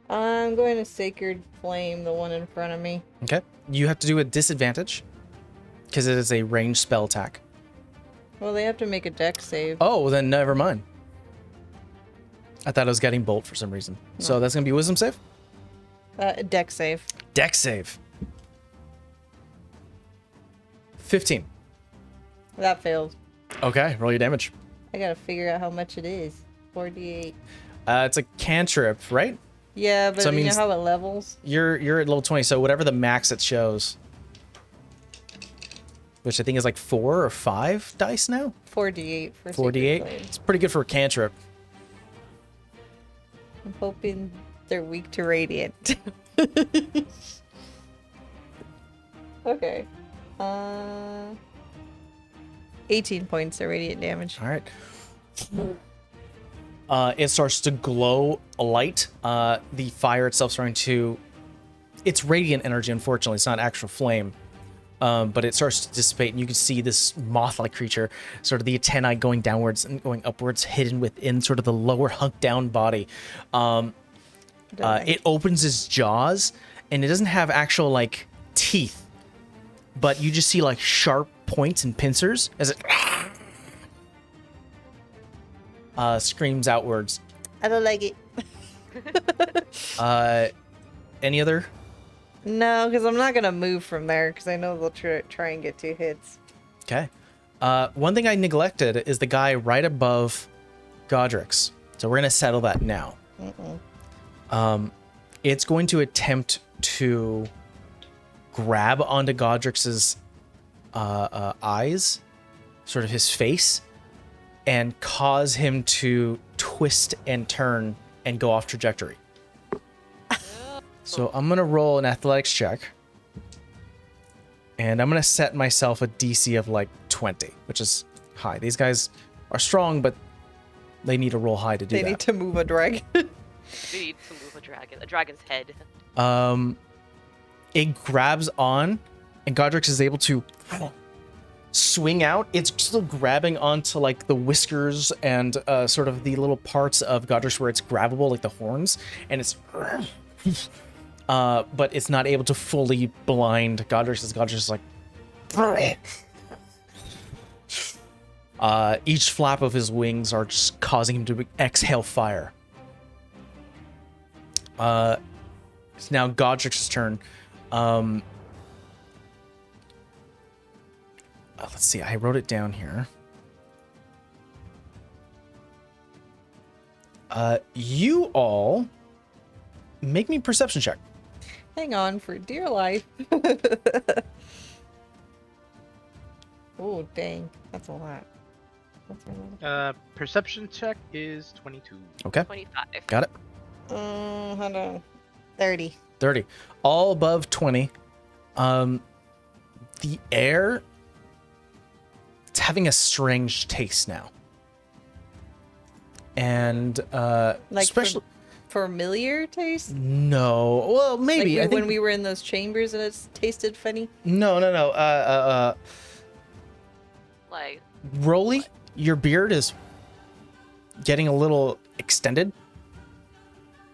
D: I'm going to Sacred Flame, the one in front of me.
A: Okay. You have to do a disadvantage because it is a ranged spell attack.
D: Well, they have to make a dex save.
A: Oh, well then never mind. I thought I was getting bolt for some reason. So that's going to be wisdom save?
D: Dex save.
A: Dex save. 15.
D: That failed.
A: Okay, roll your damage.
D: I gotta figure out how much it is. 48.
A: It's a cantrip, right?
D: Yeah, but
A: So it
D: you know
A: means-
D: how it levels?
A: You're at level 20, so whatever the max it shows. Which I think is like 4 or 5 dice now?
D: 48 for Sacred
A: 48.
D: Flame.
A: It's pretty good for a cantrip.
D: I'm hoping they're weak to radiant. Okay. 18 points of radiant damage.
A: All right. It starts to glow a light. The fire itself starting to... It's radiant energy, unfortunately. It's not actual flame. But it starts to dissipate, and you can see this moth-like creature, sort of the antennae going downwards and going upwards, hidden within sort of the lower hunked-down body. It opens its jaws, and it doesn't have actual, like, teeth. But you just see, like, sharp points and pincers as it screams outwards.
D: I don't like it.
A: Any other?
D: No, because I'm not going to move from there, because I know they'll try and get 2 hits.
A: Okay. One thing I neglected is the guy right above Godric's. So we're going to settle that now. It's going to attempt to grab onto Godric's eyes, sort of his face, and cause him to twist and turn and go off trajectory. So I'm going to roll an athletics check. And I'm going to set myself a DC of like 20, which is high. These guys are strong, but they need to roll high to do
D: They
A: that.
D: need to move a dragon.
C: We need to move a dragon's head.
A: It grabs on, and Godric's is able to swing out. It's still grabbing onto like the whiskers and sort of the little parts of Godric's where it's grabbable, like the horns, and it's but it's not able to fully blind Godric's as Godric's is like each flap of his wings are just causing him to exhale fire. It's now Godric's turn. Let's see. I wrote it down here. You all make me a perception check.
D: Hang on for dear life. Oh, dang. That's a lot. That's a lot.
B: Perception check is 22.
A: Okay,
C: 25.
A: got it.
D: Hold on. 30.
A: 30. All above 20. The air, it's having a strange taste now. And
D: Like
A: especially
D: familiar taste?
A: no. Well, maybe.
D: Like
A: I think
D: when we were in those chambers and it's tasted funny?
A: no.
C: Like,
A: Rolly, your beard is getting a little extended.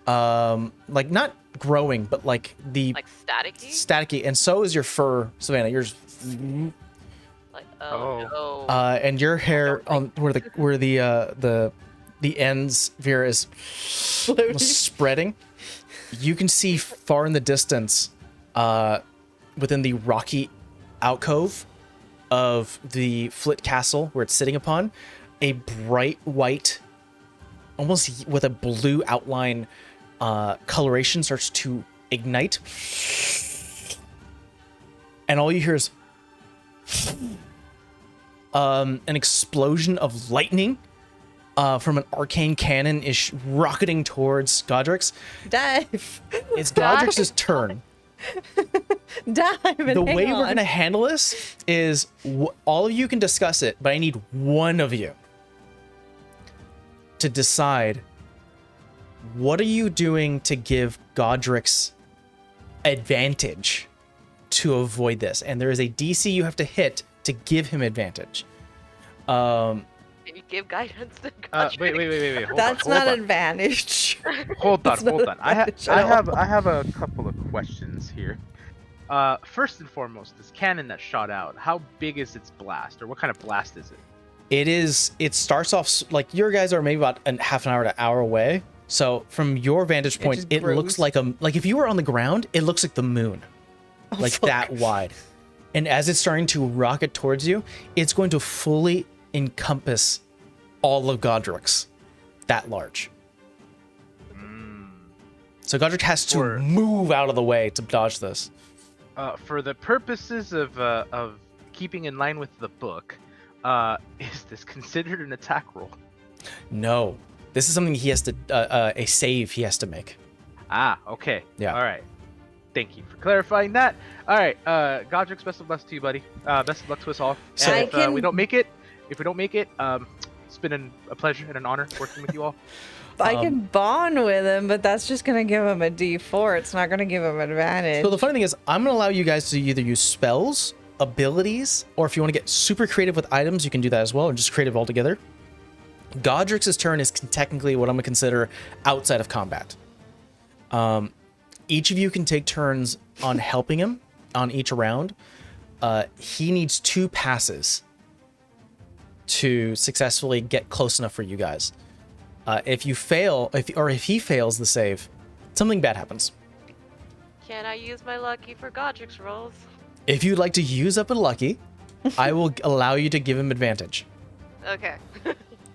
A: Like not growing, but like the
C: staticky?
A: staticky, and so is your fur, Savannah. Yours,
C: Like, oh, no.
A: and your hair on where the the ends, Vera, is almost spreading. You can see far in the distance, within the rocky alcove of the Flit Castle where it's sitting upon, a bright white, almost with a blue outline, coloration starts to ignite. And all you hear is an explosion of lightning from an arcane cannon is rocketing towards Godrix.
D: Dive.
A: It's Godrix's turn.
D: Dive. And
A: The
D: hang
A: way we're
D: on.
A: going to handle this is all of you can discuss it, but I need one of you to decide what are you doing to give Godrix advantage to avoid this. And there is a DC you have to hit to give him advantage.
C: Can you give guidance to
B: Wait.
D: That's
B: hold
D: not
B: on.
D: advantage.
B: Hold on,
D: That's not
B: hold on.
D: advantage at all.
B: I have a couple of questions here. First and foremost, this cannon that shot out, how big is its blast, or what kind of blast is it?
A: It starts off like your guys are maybe about half an hour to hour away. So from your vantage point,
D: just
A: it looks
D: grows.
A: like if you were on the ground, it looks like the moon, like
D: fuck.
A: that wide. And as it's starting to rocket towards you, it's going to fully encompass all of Godrix, that large. So Godrix has to
B: Or-
A: move out of the way to dodge this.
B: For the purposes of keeping in line with the book, is this considered an attack roll?
A: No, this is something he has to a save he has to make.
B: Ah, okay.
A: Yeah.
B: All right. Thank you for clarifying that. All right, Godrix, best of luck to you, buddy. Best of luck to us all.
A: So-
B: And if
D: I
B: we
D: can-
B: don't make it, it's been a pleasure and an honor working with you all.
D: I can bond with him, but that's just gonna give him a D4. It's not gonna give him advantage.
A: So the funny thing is, I'm going to allow you guys to either use spells, abilities, or if you want to get super creative with items, you can do that as well, or just creative altogether. Godrix's turn is technically what I'm going to consider outside of combat. Each of you can take turns on helping him on each round. He needs 2 passes to successfully get close enough for you guys. If you fail, if he fails the save, something bad happens.
C: Can I use my lucky for Godrix rolls?
A: If you'd like to use up a lucky, I will allow you to give him advantage.
C: Okay,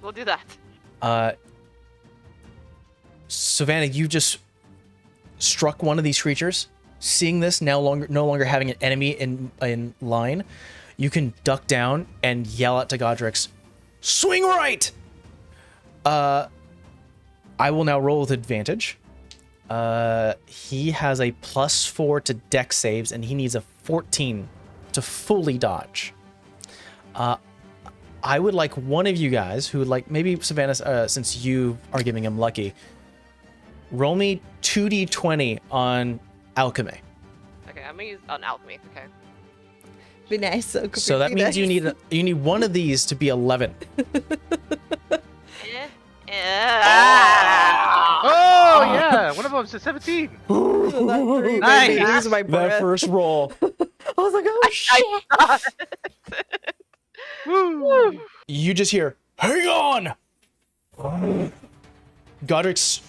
C: we'll do that.
A: Savannah, you just struck one of these creatures. Seeing this, no longer having an enemy in line, you can duck down and yell out to Godrix, "Swing right!" I will now roll with advantage. He has a +4 to dex saves, and he needs a 14 to fully dodge. I would like one of you guys who would like, maybe Savannah, since you are giving him lucky, roll me 2d20 on alchemy.
C: Okay, I'm gonna use on alchemy. Okay.
D: Be nice.
A: So that means you need one of these to be 11.
B: Oh yeah, one of them's a 17.
D: Nice. Use my
A: That
D: breath.
A: first roll,
D: I was like, oh shit.
B: Woo!
A: you just hear, "Hang on!" Godrix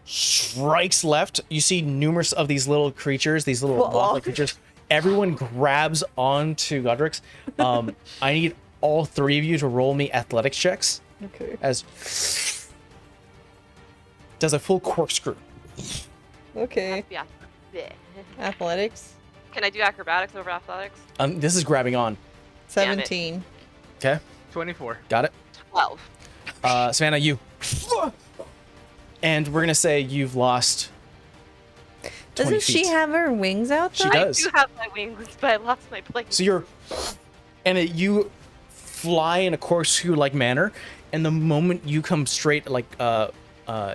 A: strikes left. You see numerous of these little creatures, these little moth-like creatures. Everyone grabs onto Godrix. I need all 3 of you to roll me athletics checks
D: Okay.
A: as does a full corkscrew.
D: Okay.
C: Yeah. Bleh.
D: Athletics.
C: Can I do acrobatics over athletics?
A: This is grabbing on.
C: Damn it.
D: 17.
A: Okay,
B: 24.
A: got it.
C: 12.
A: Savannah, you. And we're gonna say you've lost 20
D: Doesn't she
A: feet.
D: have her wings out
A: She
D: though?
A: does.
C: I do have my wings, but I lost my plane.
A: So you fly in a corkscrew-like manner, and the moment you come straight, like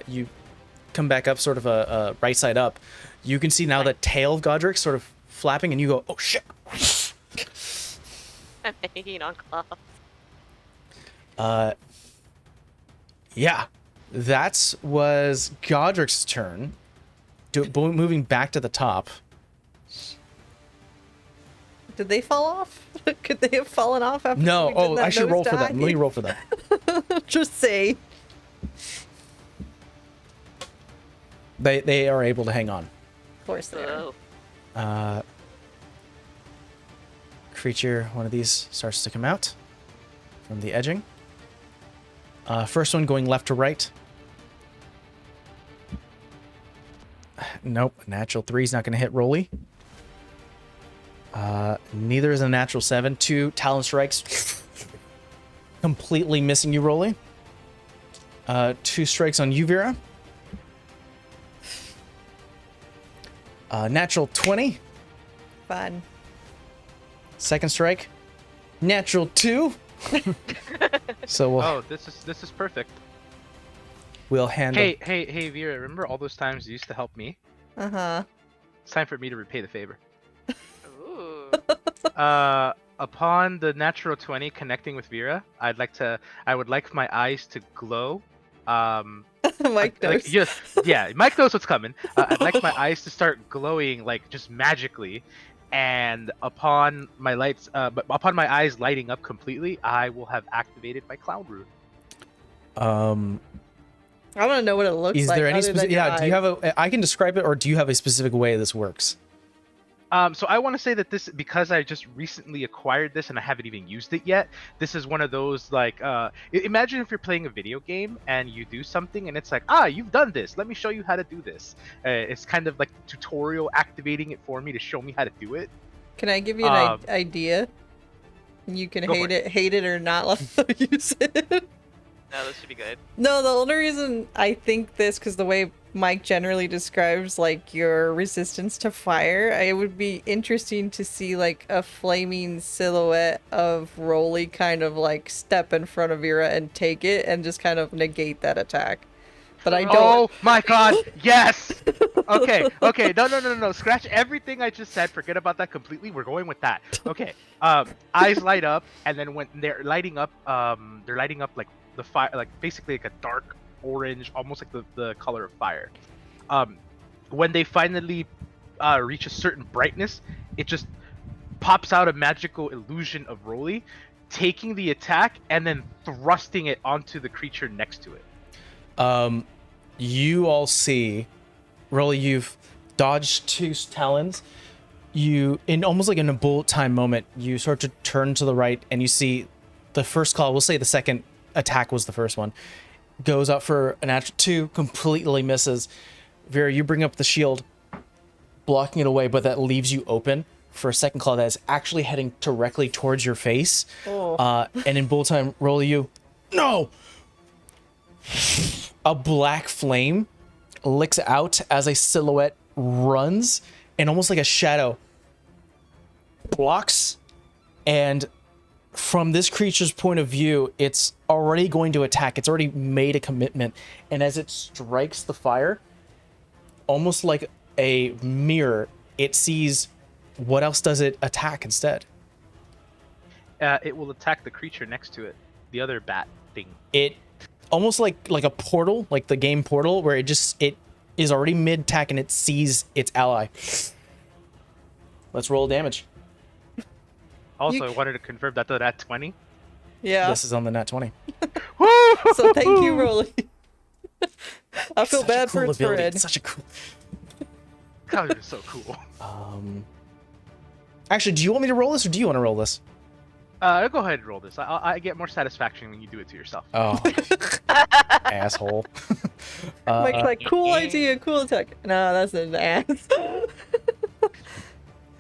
A: you come back up, sort of a right side up, you can see now the tail of Godrix sort of flapping, and you go, "Oh shit!"
C: I'm hanging on claws.
A: Yeah, that was Godrix's turn. Moving back to the top.
D: Did they fall off? Could they have fallen off after
A: No,
D: we did that
A: I should roll for that.
D: nosedive?
A: Let me roll for that.
D: Just say.
A: They are able to hang on.
D: Of course they are.
C: Oh.
A: Creature, one of these starts to come out from the edging. First one going left to right. Nope, natural 3 is not going to hit Rolly. Neither is a natural 7. 2 Talon Strikes. Completely missing you, Rolly. 2 strikes on you, Vera. Natural 20.
D: Fun.
A: Second strike. Natural 2. So
B: Oh, this is perfect.
A: we'll handle.
B: Hey, Vera, remember all those times you used to help me?
D: Uh-huh.
B: It's time for me to repay the favor.
C: Ooh.
B: Upon the natural 20 connecting with Vera, I would like my eyes to glow.
D: Mike knows.
B: Yeah, Mike knows what's coming. I'd like my eyes to start glowing like just magically, and upon my eyes lighting up completely, I will have activated my cloud rune.
D: I want to know what it looks
A: Is
D: like.
A: there any
D: other than
A: specific?
D: your
A: Yeah, do you
D: eyes.
A: have a? I can describe it, or do you have a specific way this works?
B: So I want to say that this, because I just recently acquired this and I haven't even used it yet, this is one of those like, imagine if you're playing a video game and you do something and it's like, you've done this, let me show you how to do this. It's kind of like tutorial activating it for me to show me how to do it.
D: Can I give you an idea? You can
B: Go for
D: hate it or not let them use it.
C: No, this should be good.
D: No, the only reason I think this, because the way Mike generally describes like your resistance to fire, it would be interesting to see like a flaming silhouette of Rolly kind of like step in front of Vera and take it and just kind of negate that attack. But I don't.
B: Oh my god, yes! Okay, no. Scratch everything I just said. Forget about that completely. We're going with that. Okay. Eyes light up, and then when they're lighting up like the fire, like basically like a dark orange, almost like the color of fire. When they finally reach a certain brightness, it just pops out a magical illusion of Rolly, taking the attack and then thrusting it onto the creature next to it.
A: You all see, Rolly, you've dodged 2 talons. You, in almost like in a bullet time moment, you start to turn to the right and you see the first call. We'll say the second attack was the first one. Goes up for a natural 2, completely misses. Vera, you bring up the shield, blocking it away, but that leaves you open for a second claw that is actually heading directly towards your face.
D: Oh.
A: And in bullet time, Rolly, no! A black flame licks out as a silhouette runs, and almost like a shadow blocks. And from this creature's point of view, it's already going to attack. It's already made a commitment. And as it strikes the fire, almost like a mirror, it sees what else does it attack instead.
B: It will attack the creature next to it, the other bat thing.
A: It almost like a portal, like the game Portal, where it is already mid-attack and it sees its ally. Let's roll damage.
B: Also, I wanted to confirm that at 20.
D: Yeah.
A: This is on the nat 20.
D: So thank you, Rolly. I feel
A: Such a
D: bad
A: cool
D: for its
A: ability.
D: friend.
A: It's such a cool.
B: God, it's so cool.
A: Actually, do you want me to roll this or do you want to roll this?
B: Go ahead and roll this. I get more satisfaction when you do it to yourself.
A: Oh, asshole.
D: Mike's like, cool idea, cool attack. No, that's an ass.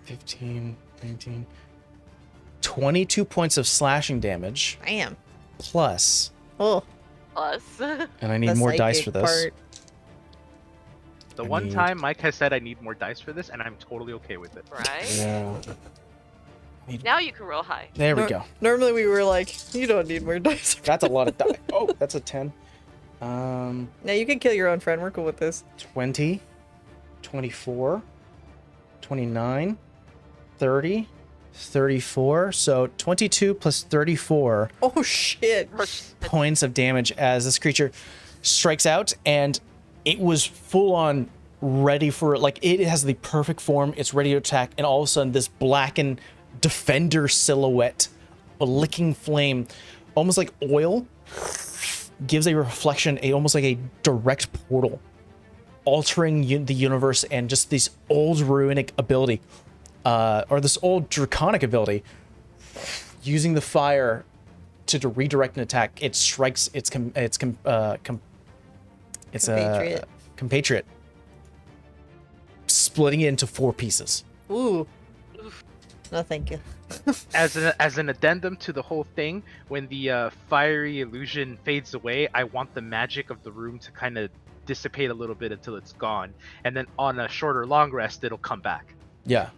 A: 15, 19, 22 points of slashing damage
D: Bam.
A: plus,
D: Oh,
C: Plus.
A: and I need
D: the
A: more dice
D: psychic
A: for this.
D: part.
B: The
A: I
B: one
A: need-
B: time Mike has said I need more dice for this, and I'm totally okay with it.
C: Right?
A: Yeah.
C: Now you can roll high.
A: There we go.
D: Normally we were like, you don't need more dice.
A: That's a lot of die. Oh, that's a 10.
D: Now you can kill your own friend. We're cool with this.
A: 20, 24, 29, 30, 34. So 22 plus 34
D: Oh shit.
A: points of damage as this creature strikes out, and it was full on ready for, like, it has the perfect form. It's ready to attack, and all of a sudden this blackened defender silhouette, a licking flame, almost like oil, gives a reflection, almost like a direct portal, altering the universe, and just this old runic ability, or this old draconic ability, using the fire to redirect an attack. It strikes its compatriot, splitting it into 4 pieces.
D: Ooh. No, thank you.
B: As an addendum to the whole thing, when the fiery illusion fades away, I want the magic of the room to kind of dissipate a little bit until it's gone, and then on a shorter long rest, it'll come back.
A: Yeah.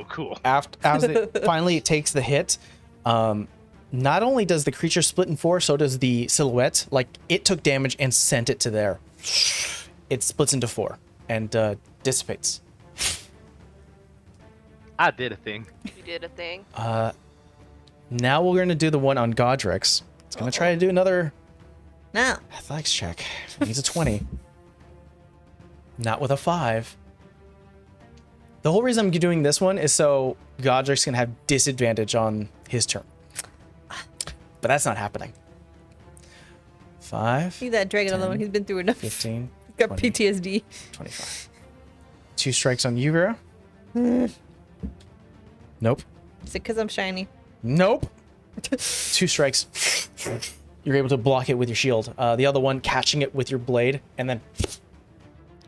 B: Cool.
A: As it finally takes the hit, not only does the creature split in 4, so does the silhouette. Like, it took damage and sent it to there. It splits into 4 and dissipates.
B: I did a thing.
C: You did a thing.
A: Now we're going to do the one on Godrix. It's going to try to do another
D: No.
A: athletics check. It needs a 20. Not with a 5. The whole reason I'm doing this one is so Godrix can have disadvantage on his turn. But that's not happening. 5.
D: See that dragon on the one. He's been through enough.
A: 15.
D: Got
A: 20,
D: PTSD.
A: 25. 2 strikes on you, Vera. Nope.
D: Is it because I'm shiny?
A: Nope. 2 strikes. You're able to block it with your shield. The other one catching it with your blade and then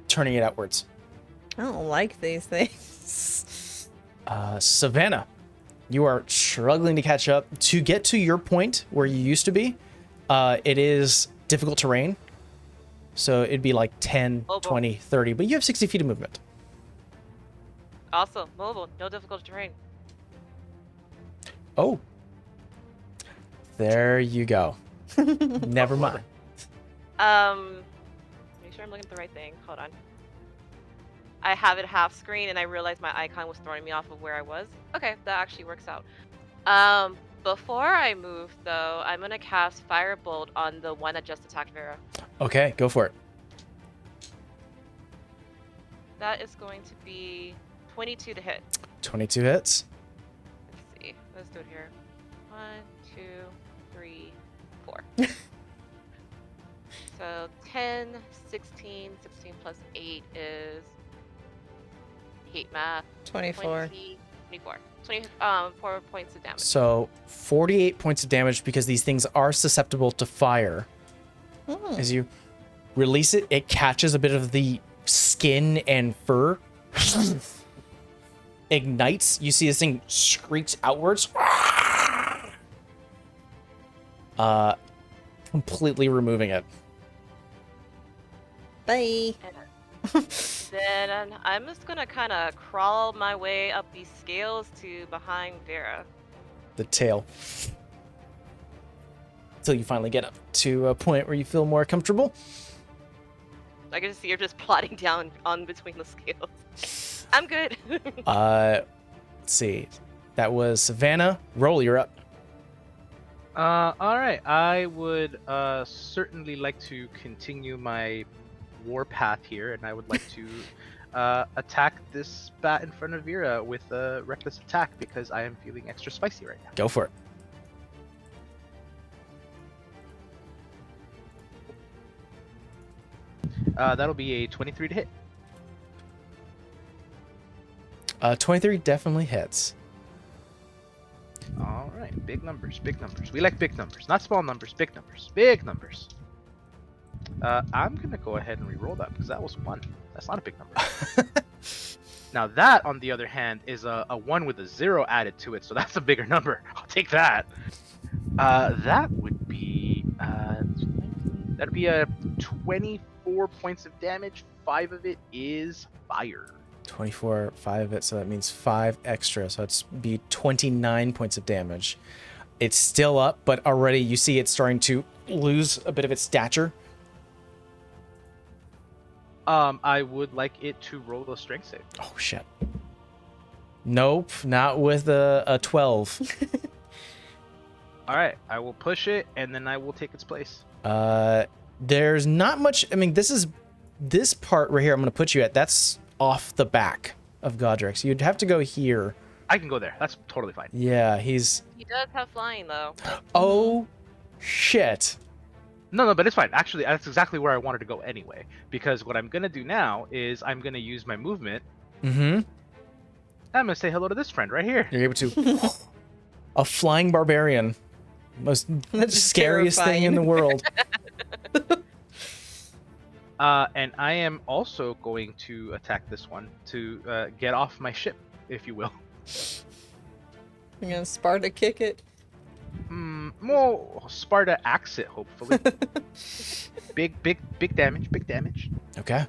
A: turning it outwards.
D: I don't like these things.
A: Savannah, you are struggling to catch up. To get to your point where you used to be, it is difficult terrain. So it'd be like 10, 20, 30, but you have 60 feet of movement.
C: Also, mobile, no difficult terrain.
A: Oh. There you go. Never mind.
C: Make sure I'm looking at the right thing. Hold on. I have it half screen and I realized my icon was throwing me off of where I was. Okay, that actually works out. Before I move though, I'm gonna cast Firebolt on the one that just attacked Vera.
A: Okay, go for it.
C: That is going to be 22 to hit.
A: 22 hits.
C: Let's see. Let's do it here. 1, 2, 3, 4. So 10, 16, 16 plus 8 is hate math.
D: 24.
C: 24. 4 points of damage.
A: So 48 points of damage because these things are susceptible to fire.
D: Oh.
A: As you release it, it catches a bit of the skin and fur. Ignites. You see this thing screech outwards. Completely removing it.
D: Bye.
C: Then I'm just gonna kind of crawl my way up these scales to behind Vera.
A: The tail. Until you finally get up to a point where you feel more comfortable.
C: I can just see her just plodding down on between the scales. I'm good.
A: Let's see. That was Savannah. Roll, you're up.
B: All right. I would certainly like to continue my war path here, and I would like to attack this bat in front of Vera with a reckless attack because I am feeling extra spicy right now.
A: Go for it.
B: That'll be a 23 to hit.
A: 23 definitely hits.
B: All right, big numbers, big numbers. We like big numbers, not small numbers, big numbers, big numbers. I'm gonna go ahead and re-roll that because that was 1. That's not a big number. Now that, on the other hand, is a 1 with a 0 added to it, so that's a bigger number. I'll take that. That would be that'd be a 24 points of damage. 5 of it is fire.
A: 24, 5 of it, so that means 5 extra, so it's be 29 points of damage. It's still up, but already you see it's starting to lose a bit of its stature.
B: I would like it to roll a strength save.
A: Oh shit. Nope, not with a 12.
B: All right, I will push it, and then I will take its place.
A: There's not much. I mean, this part right here. I'm gonna put you at. That's off the back of Godrix. You'd have to go here.
B: I can go there. That's totally fine.
A: Yeah,
C: He does have flying though.
A: Oh, shit. shit.
B: No, but it's fine. Actually, that's exactly where I wanted to go anyway. Because what I'm gonna do now is I'm gonna use my movement.
A: Mm-hmm.
B: I'm gonna say hello to this friend right here.
A: You're able to. A flying barbarian. Most
D: That's
A: scariest thing in the world.
B: And I am also going to attack this one to get off my ship, if you will.
D: I'm gonna Sparta kick it.
B: More Sparta axe it, hopefully. big damage, big damage.
A: Okay.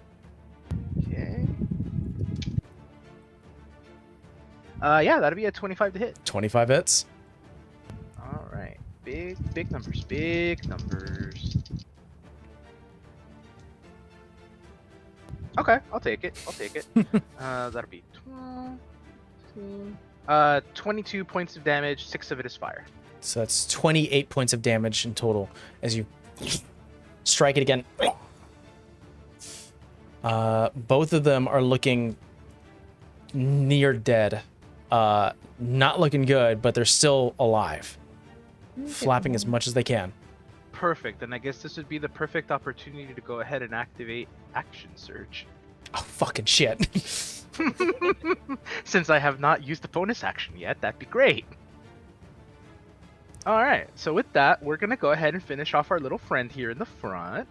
B: Okay. Yeah, that'll be a 25 to hit.
A: 25 hits.
B: All right, big numbers, big numbers. Okay, I'll take it. That'll be 22 points of damage. 6 of it is fire.
A: So that's 28 points of damage in total as you strike it again. Both of them are looking near dead. Not looking good, but they're still alive. Flapping as much as they can.
B: Perfect. And I guess this would be the perfect opportunity to go ahead and activate Action Surge.
A: Oh, fucking shit.
B: Since I have not used the bonus action yet, that'd be great. All right. So with that, we're going to go ahead and finish off our little friend here in the front.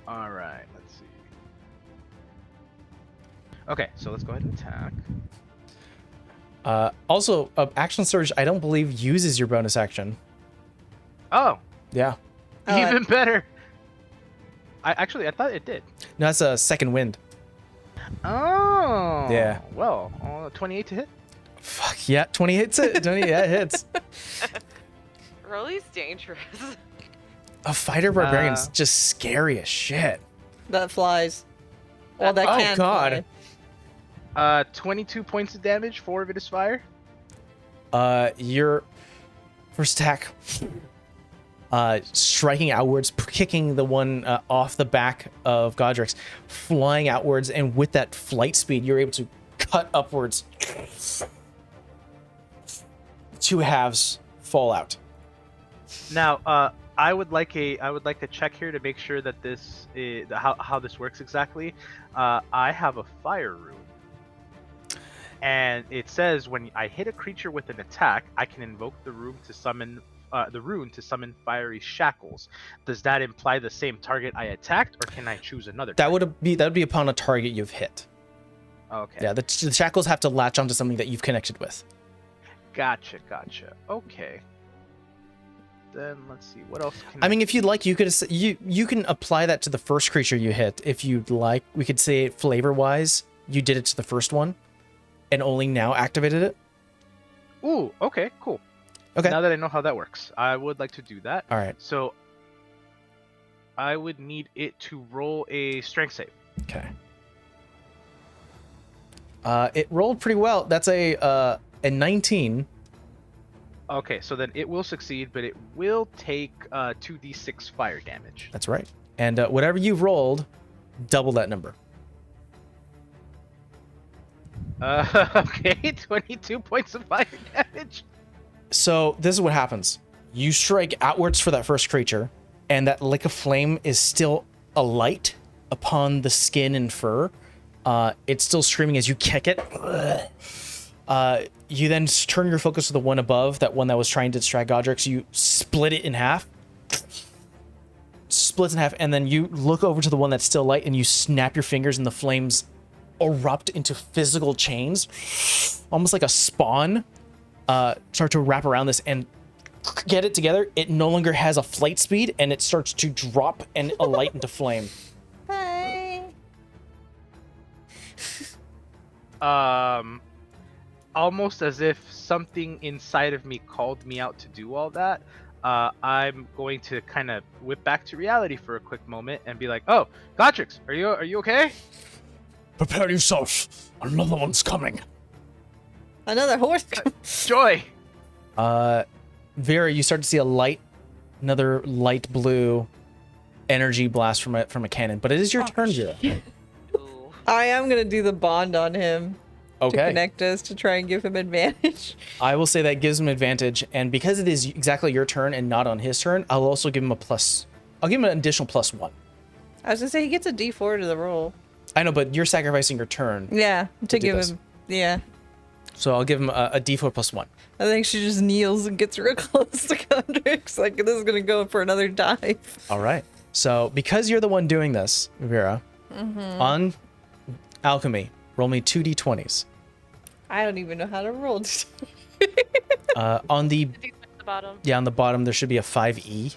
B: All right. Let's see. Okay. So let's go ahead and attack.
A: Also, Action Surge, I don't believe uses your bonus action.
B: Oh,
A: Yeah.
B: even better. I thought it did.
A: No, that's a second wind.
B: Oh.
A: Yeah.
B: Well, 28 to hit.
A: Fuck yeah, 28 hits. 20, yeah, it hits.
C: Rolly's dangerous.
A: A fighter barbarian's just scary as shit.
D: That flies. Well, that
A: Oh,
D: can
A: God.
D: fly.
B: 22 points of damage. 4 of it is fire.
A: Your first attack, striking outwards, kicking the one off the back of Godric's, flying outwards, and with that flight speed, you're able to cut upwards. 2 halves fall out.
B: Now, I would like to check here to make sure that this is, how this works exactly. I have a fire rune, and it says when I hit a creature with an attack, I can invoke the rune to summon fiery shackles. Does that imply the same target I attacked, or can I choose another?
A: That would be upon a target you've hit.
B: Okay.
A: Yeah, the shackles have to latch onto something that you've connected with.
B: Gotcha. Okay. Then let's see what else.
A: I mean, if you'd like, you can apply that to the first creature you hit. If you'd like, we could say flavor-wise, you did it to the first one, and only now activated it.
B: Ooh. Okay. Cool.
A: Okay.
B: Now that I know how that works, I would like to do that.
A: All right.
B: So I would need it to roll a strength save.
A: Okay. It rolled pretty well. That's a 19.
B: Okay, so then it will succeed, but it will take 2d6 fire damage.
A: That's right. And whatever you've rolled, double that number.
B: Okay, 22 points of fire damage.
A: So this is what happens. You strike outwards for that first creature, and that lick of flame is still alight upon the skin and fur. It's still screaming as you kick it. You then turn your focus to the one above, that one that was trying to distract Godric. So you split it in half. Splits in half, and then you look over to the one that's still light, and you snap your fingers, and the flames erupt into physical chains, almost like a spawn. Start to wrap around this and get it together. It no longer has a flight speed, and it starts to drop and alight into flame.
D: Hi.
B: Almost as if something inside of me called me out to do all that. I'm going to kind of whip back to reality for a quick moment and be like, "Oh, Godrix, are you okay?"
A: Prepare yourself. Another one's coming.
D: Another horse.
B: Joy.
A: Vera, you start to see another light blue energy blast from a cannon. But it is your turn, Vera.
C: Ooh.
D: I am gonna do the bond on him.
A: Okay.
D: connect us to try and give him advantage.
A: I will say that gives him advantage, and because it is exactly your turn and not on his turn, I'll also give him a plus. I'll give him an additional +1.
D: I was gonna say he gets a D4 to the roll.
A: I know, but you're sacrificing your turn.
D: Yeah, to
A: do
D: give
A: this.
D: him. Yeah,
A: So I'll give him a D4 +1.
D: I think she just kneels and gets real close to Condrix. Like this is gonna go for another dive.
A: All right. So because you're the one doing this, Vera, on alchemy, roll me 2d20s.
D: I don't even know how to roll.
A: On the
C: At the bottom.
A: on the bottom there should be a 5e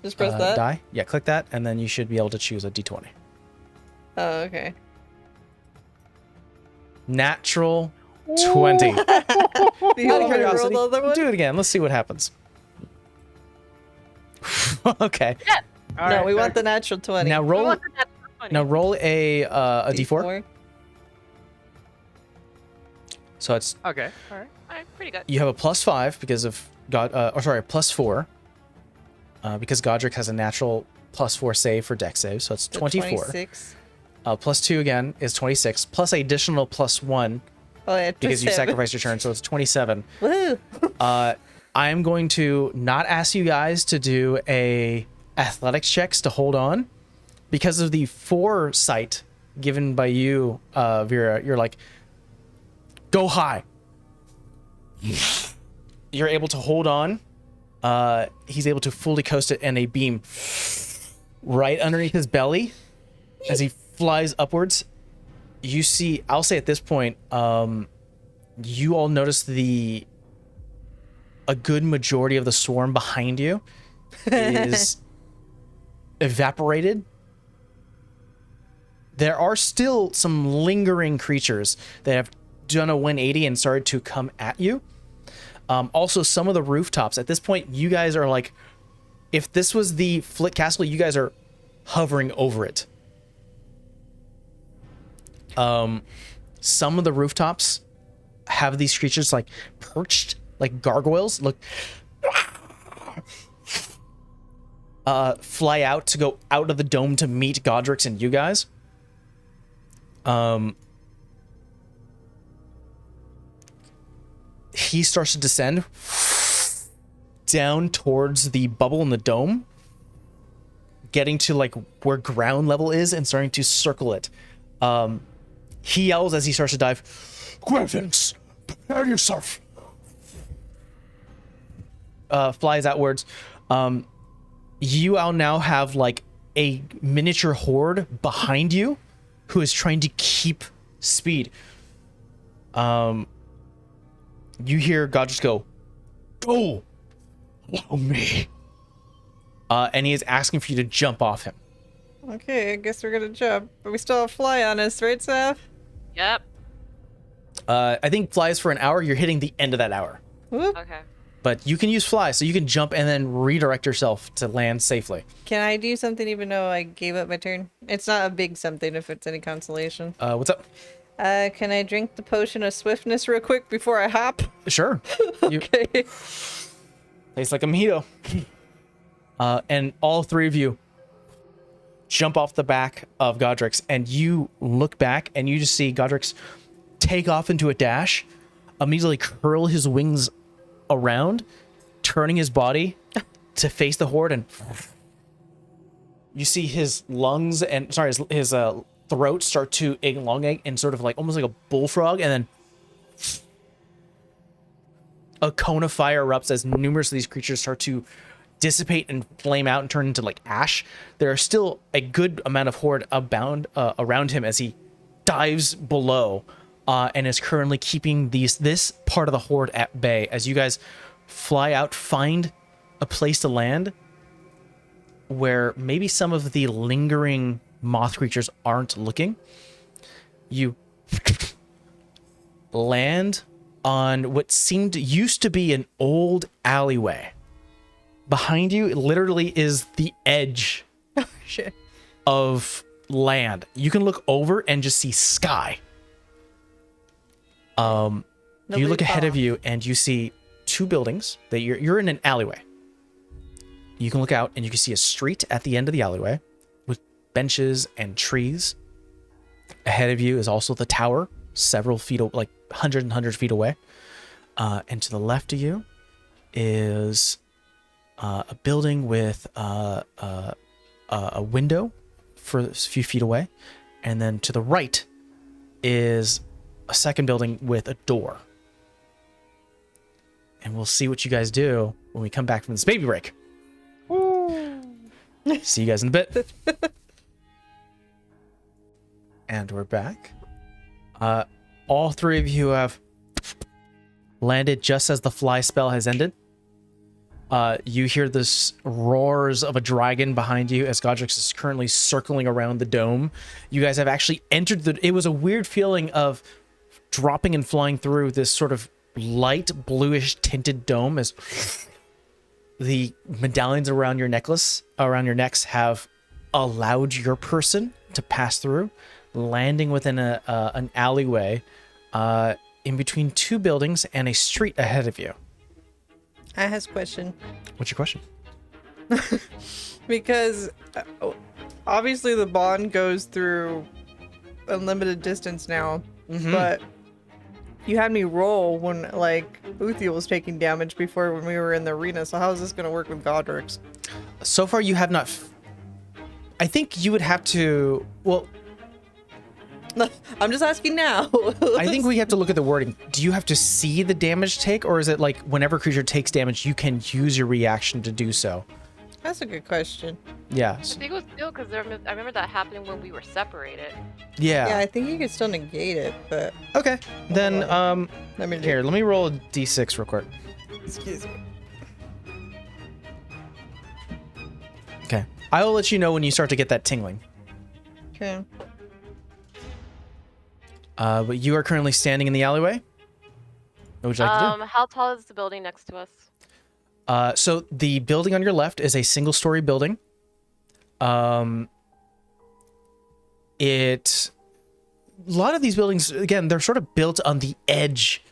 D: Just press that.
A: die. Yeah, click that, and then you should be able to choose a d20.
D: Oh, okay.
A: Natural 20.
D: Do you
A: Out of
D: want me to roll
A: curiosity,
D: the other one?
A: do it again. Let's see what happens. Okay.
B: All
D: No,
B: right,
D: we want the
B: okay.
D: natural 20.
A: Now
C: We
A: roll.
C: want the natural 20.
A: Now roll a d4. So it's
B: Okay. All right.
C: Alright, pretty good.
A: you have a +5 because of God. Or sorry, a +4. Because Godric has a natural +4 save for dex save, so it's 24.
D: 26.
A: +2 again is 26, plus additional +1
D: Oh, yeah,
A: because you
D: 27.
A: sacrificed your turn, so it's 27.
D: Woo!
A: I am going to not ask you guys to do a athletics checks to hold on because of the foresight given by you, Vera. You're like, go high. You're able to hold on. He's able to fully coast it, and a beam right underneath his belly as he flies upwards. You see, I'll say at this point, you all notice a good majority of the swarm behind you is evaporated. There are still some lingering creatures that have done a 180 and started to come at you. Also, some of the rooftops. At this point, you guys are like, if this was the Flit Castle, you guys are hovering over it. Some of the rooftops have these creatures like perched like gargoyles. Look, fly out to go out of the dome to meet Godrix and you guys. He starts to descend down towards the bubble in the dome, getting to like where ground level is and starting to circle it. He yells as he starts to dive, "Griffins, prepare yourself!" Flies outwards. You all now have like a miniature horde behind you who is trying to keep speed. You hear God just go, "Go! Allow me." And he is asking for you to jump off him.
D: Okay, I guess we're gonna jump. But we still have fly on us, right, Saf?
C: Yep.
A: I think flies for an hour. You're hitting the end of that hour.
D: Whoop.
C: Okay.
A: But you can use fly, so you can jump and then redirect yourself to land safely.
D: Can I do something even though I gave up my turn? It's not a big something if it's any consolation.
A: What's up?
D: Can I drink the potion of swiftness real quick before I hop?
A: Sure. You
D: Okay.
A: tastes like a mojito. And all three of you jump off the back of Godrix, and you look back and you just see Godrix take off into a dash, immediately curl his wings around, turning his body to face the horde, and you see his lungs and his throat start to elongate and sort of like almost like a bullfrog, and then a cone of fire erupts as numerous of these creatures start to dissipate and flame out and turn into like ash. There are still a good amount of horde around him as he dives below and is currently keeping this part of the horde at bay. As you guys fly out, find a place to land where maybe some of the lingering moth creatures aren't looking. You land on what used to be an old alleyway. Behind you literally is the edge
D: Shit.
A: of land. You can look over and just see sky. You look ahead of you and you see two buildings that you're in an alleyway. You can look out and you can see a street at the end of the alleyway with benches and trees. Ahead of you is also the tower several feet, like 100 feet away. And to the left of you is a building with a window for a few feet away. And then to the right is a second building with a door. And we'll see what you guys do when we come back from this baby break. See you guys in a bit. And we're back. All three of you have landed just as the fly spell has ended. You hear this roars of a dragon behind you as Godrix is currently circling around the dome. You guys have actually entered it was a weird feeling of dropping and flying through this sort of light bluish tinted dome as the medallions around your necks have allowed your person to pass through, landing within an alleyway in between two buildings and a street ahead of you.
D: I has a question.
A: What's your question?
D: Because obviously the bond goes through unlimited distance now, but you had me roll when like Uthiel was taking damage before when we were in the arena, so how is this going to work with Godrix?
A: So far you have not... I think you would have to... Well...
D: I'm just asking now.
A: I think we have to look at the wording. Do you have to see the damage take, or is it like whenever creature takes damage, you can use your reaction to do so?
D: That's a good question.
A: Yeah.
C: I think it was still because I remember that happening when we were separated.
A: Yeah.
D: Yeah, I think you could still negate it, but
A: Okay. Then,
D: let me
A: here, let me roll a d6 real quick.
D: Excuse me.
A: Okay. I will let you know when you start to get that tingling.
D: Okay.
A: But you are currently standing in the alleyway. What would you like to do?
C: How tall is the building next to us?
A: So the building on your left is a single-story building. A lot of these buildings, again, they're sort of built on the edge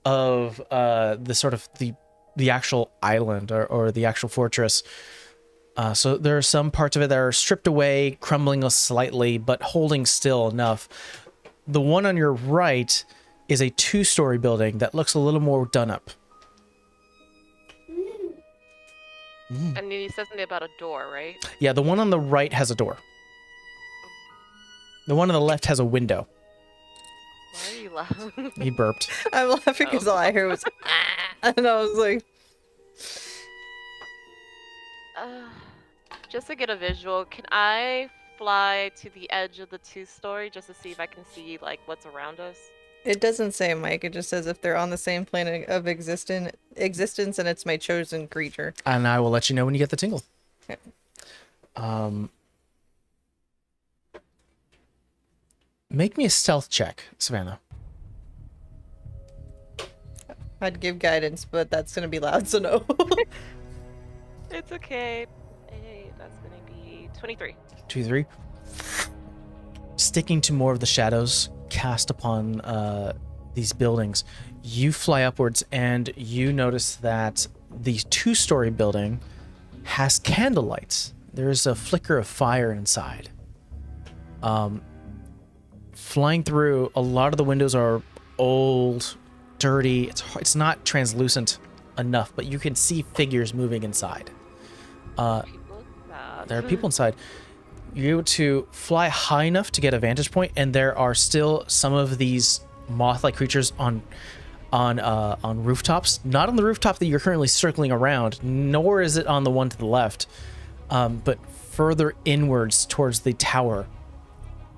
A: of the actual island or the actual fortress. So there are some parts of it that are stripped away, crumbling slightly, but holding still enough. The one on your right is a two-story building that looks a little more done up.
C: And you said something about a door, right?
A: Yeah, the one on the right has a door. The one on the left has a window.
C: Why are you laughing?
A: He burped.
D: I'm laughing because all I heard was and I was like,
C: Just to get a visual, can I fly to the edge of the two-story just to see if I can see like what's around us?
D: it doesn't say Mike, it just says if they're on the same plane of existence and it's my chosen creature.
A: And I will let you know when you get the tingle.
D: Okay.
A: Make me a stealth check, Savannah.
D: I'd give guidance, but that's gonna be loud, so no.
C: It's okay. Hey, that's gonna be 23.
A: 2, 3. Sticking to more of the shadows cast upon these buildings, you fly upwards and you notice that the two-story building has candle lights. There's a flicker of fire inside. Flying through, a lot of the windows are old, dirty. It's not translucent enough, but you can see figures moving inside. There are people inside. You're able to fly high enough to get a vantage point, and there are still some of these moth-like creatures on rooftops. Not on the rooftop that you're currently circling around, nor is it on the one to the left, but further inwards towards the tower.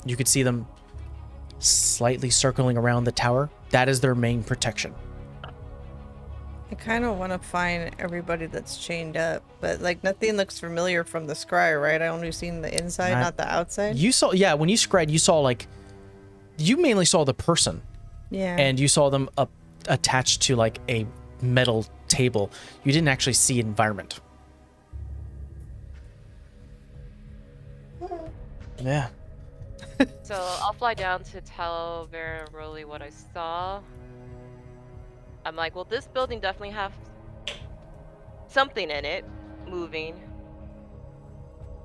A: You could see them slightly circling around the tower. That is their main protection.
D: I kind of want to find everybody that's chained up, but like nothing looks familiar from the scry, right? I only seen the inside, not the outside.
A: You saw, yeah, when you scried, you saw you mainly saw the person.
D: Yeah.
A: And you saw them up attached to like a metal table. You didn't actually see environment. Yeah.
C: So I'll fly down to tell Vera Rowley what I saw. I'm like, well, this building definitely have something in it moving.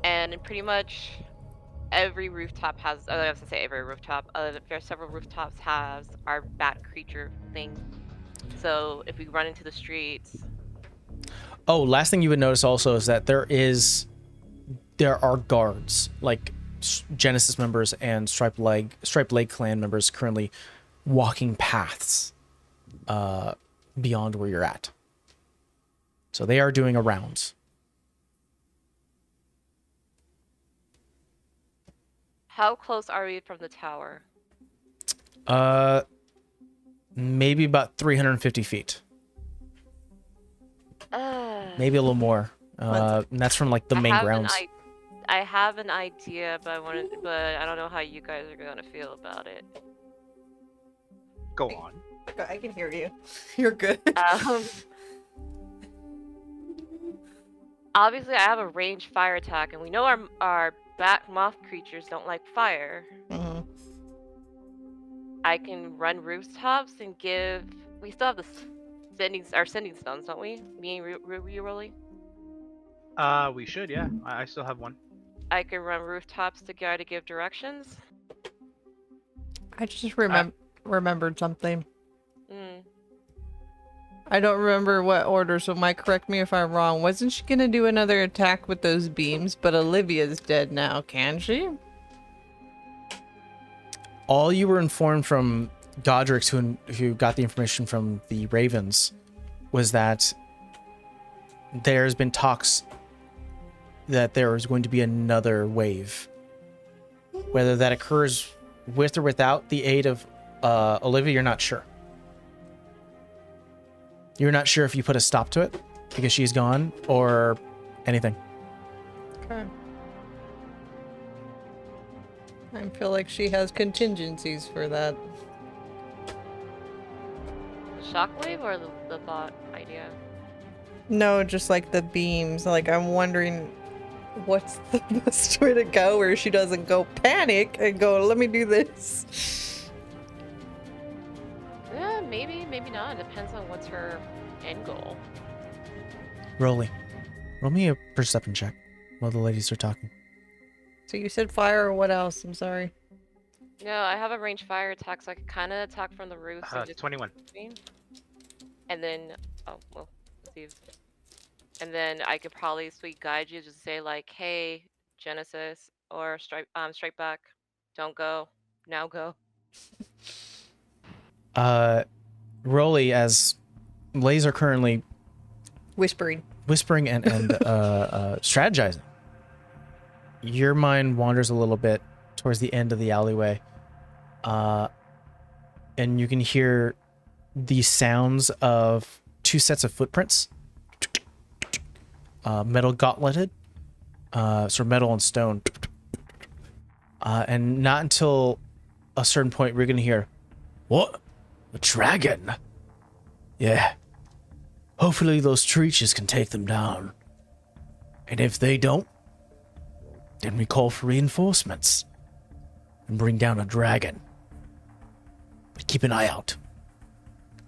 C: And pretty much every rooftop has. I was gonna say every rooftop. There are several rooftops has our bat creature thing. So if we run into the streets,
A: Oh, last thing you would notice also is that there are guards, like Genesis members and Striped Leg clan members currently walking paths beyond where you're at. So they are doing a rounds.
C: how close are we from the tower?
A: Maybe about 350 feet. Maybe a little more. And that's from like the main grounds.
C: I have an idea, but I don't know how you guys are gonna feel about it.
B: Go on.
D: I can hear you. You're good.
C: Obviously, I have a ranged fire attack, and we know our bat moth creatures don't like fire.
D: Mhm.
C: I can run rooftops and give. We still have our sending stones, don't we? Me and Rolly.
B: We should, yeah. I still have one.
C: I can run rooftops to give directions.
D: I just remembered something.
C: Mm.
D: I don't remember what order, so Mike, correct me if I'm wrong. Wasn't she gonna do another attack with those beams? But Olivia's dead now, can she?
A: All you were informed from Godrix, who got the information from the Ravens, was that there's been talks that there is going to be another wave. Whether that occurs with or without the aid of Olivia, you're not sure. You're not sure if you put a stop to it because she's gone or anything.
D: Okay. I feel like she has contingencies for that.
C: Shockwave or the bot idea?
D: No, just like the beams. Like, I'm wondering what's the best way to go where she doesn't go panic and go, let me do this.
C: Yeah, maybe not. It depends on what's her end goal.
A: Roll me a perception check while the ladies are talking.
D: So you said fire or what else? I'm sorry.
C: No, I have a ranged fire attack, so I can kind of attack from the roofs. And just
B: 21.
C: And then, oh, well, let's see. And then I could probably sweet guide you, just say like, hey, Genesis or strike back, don't go, now go.
A: Rolly, as ladies are currently
D: Whispering
A: and strategizing. Your mind wanders a little bit towards the end of the alleyway, and you can hear the sounds of two sets of footprints, metal gauntleted, sort of metal and stone, and not until a certain point we're going to hear, "What? A dragon? Yeah. Hopefully those creatures can take them down. And if they don't, then we call for reinforcements and bring down a dragon. But keep an eye out.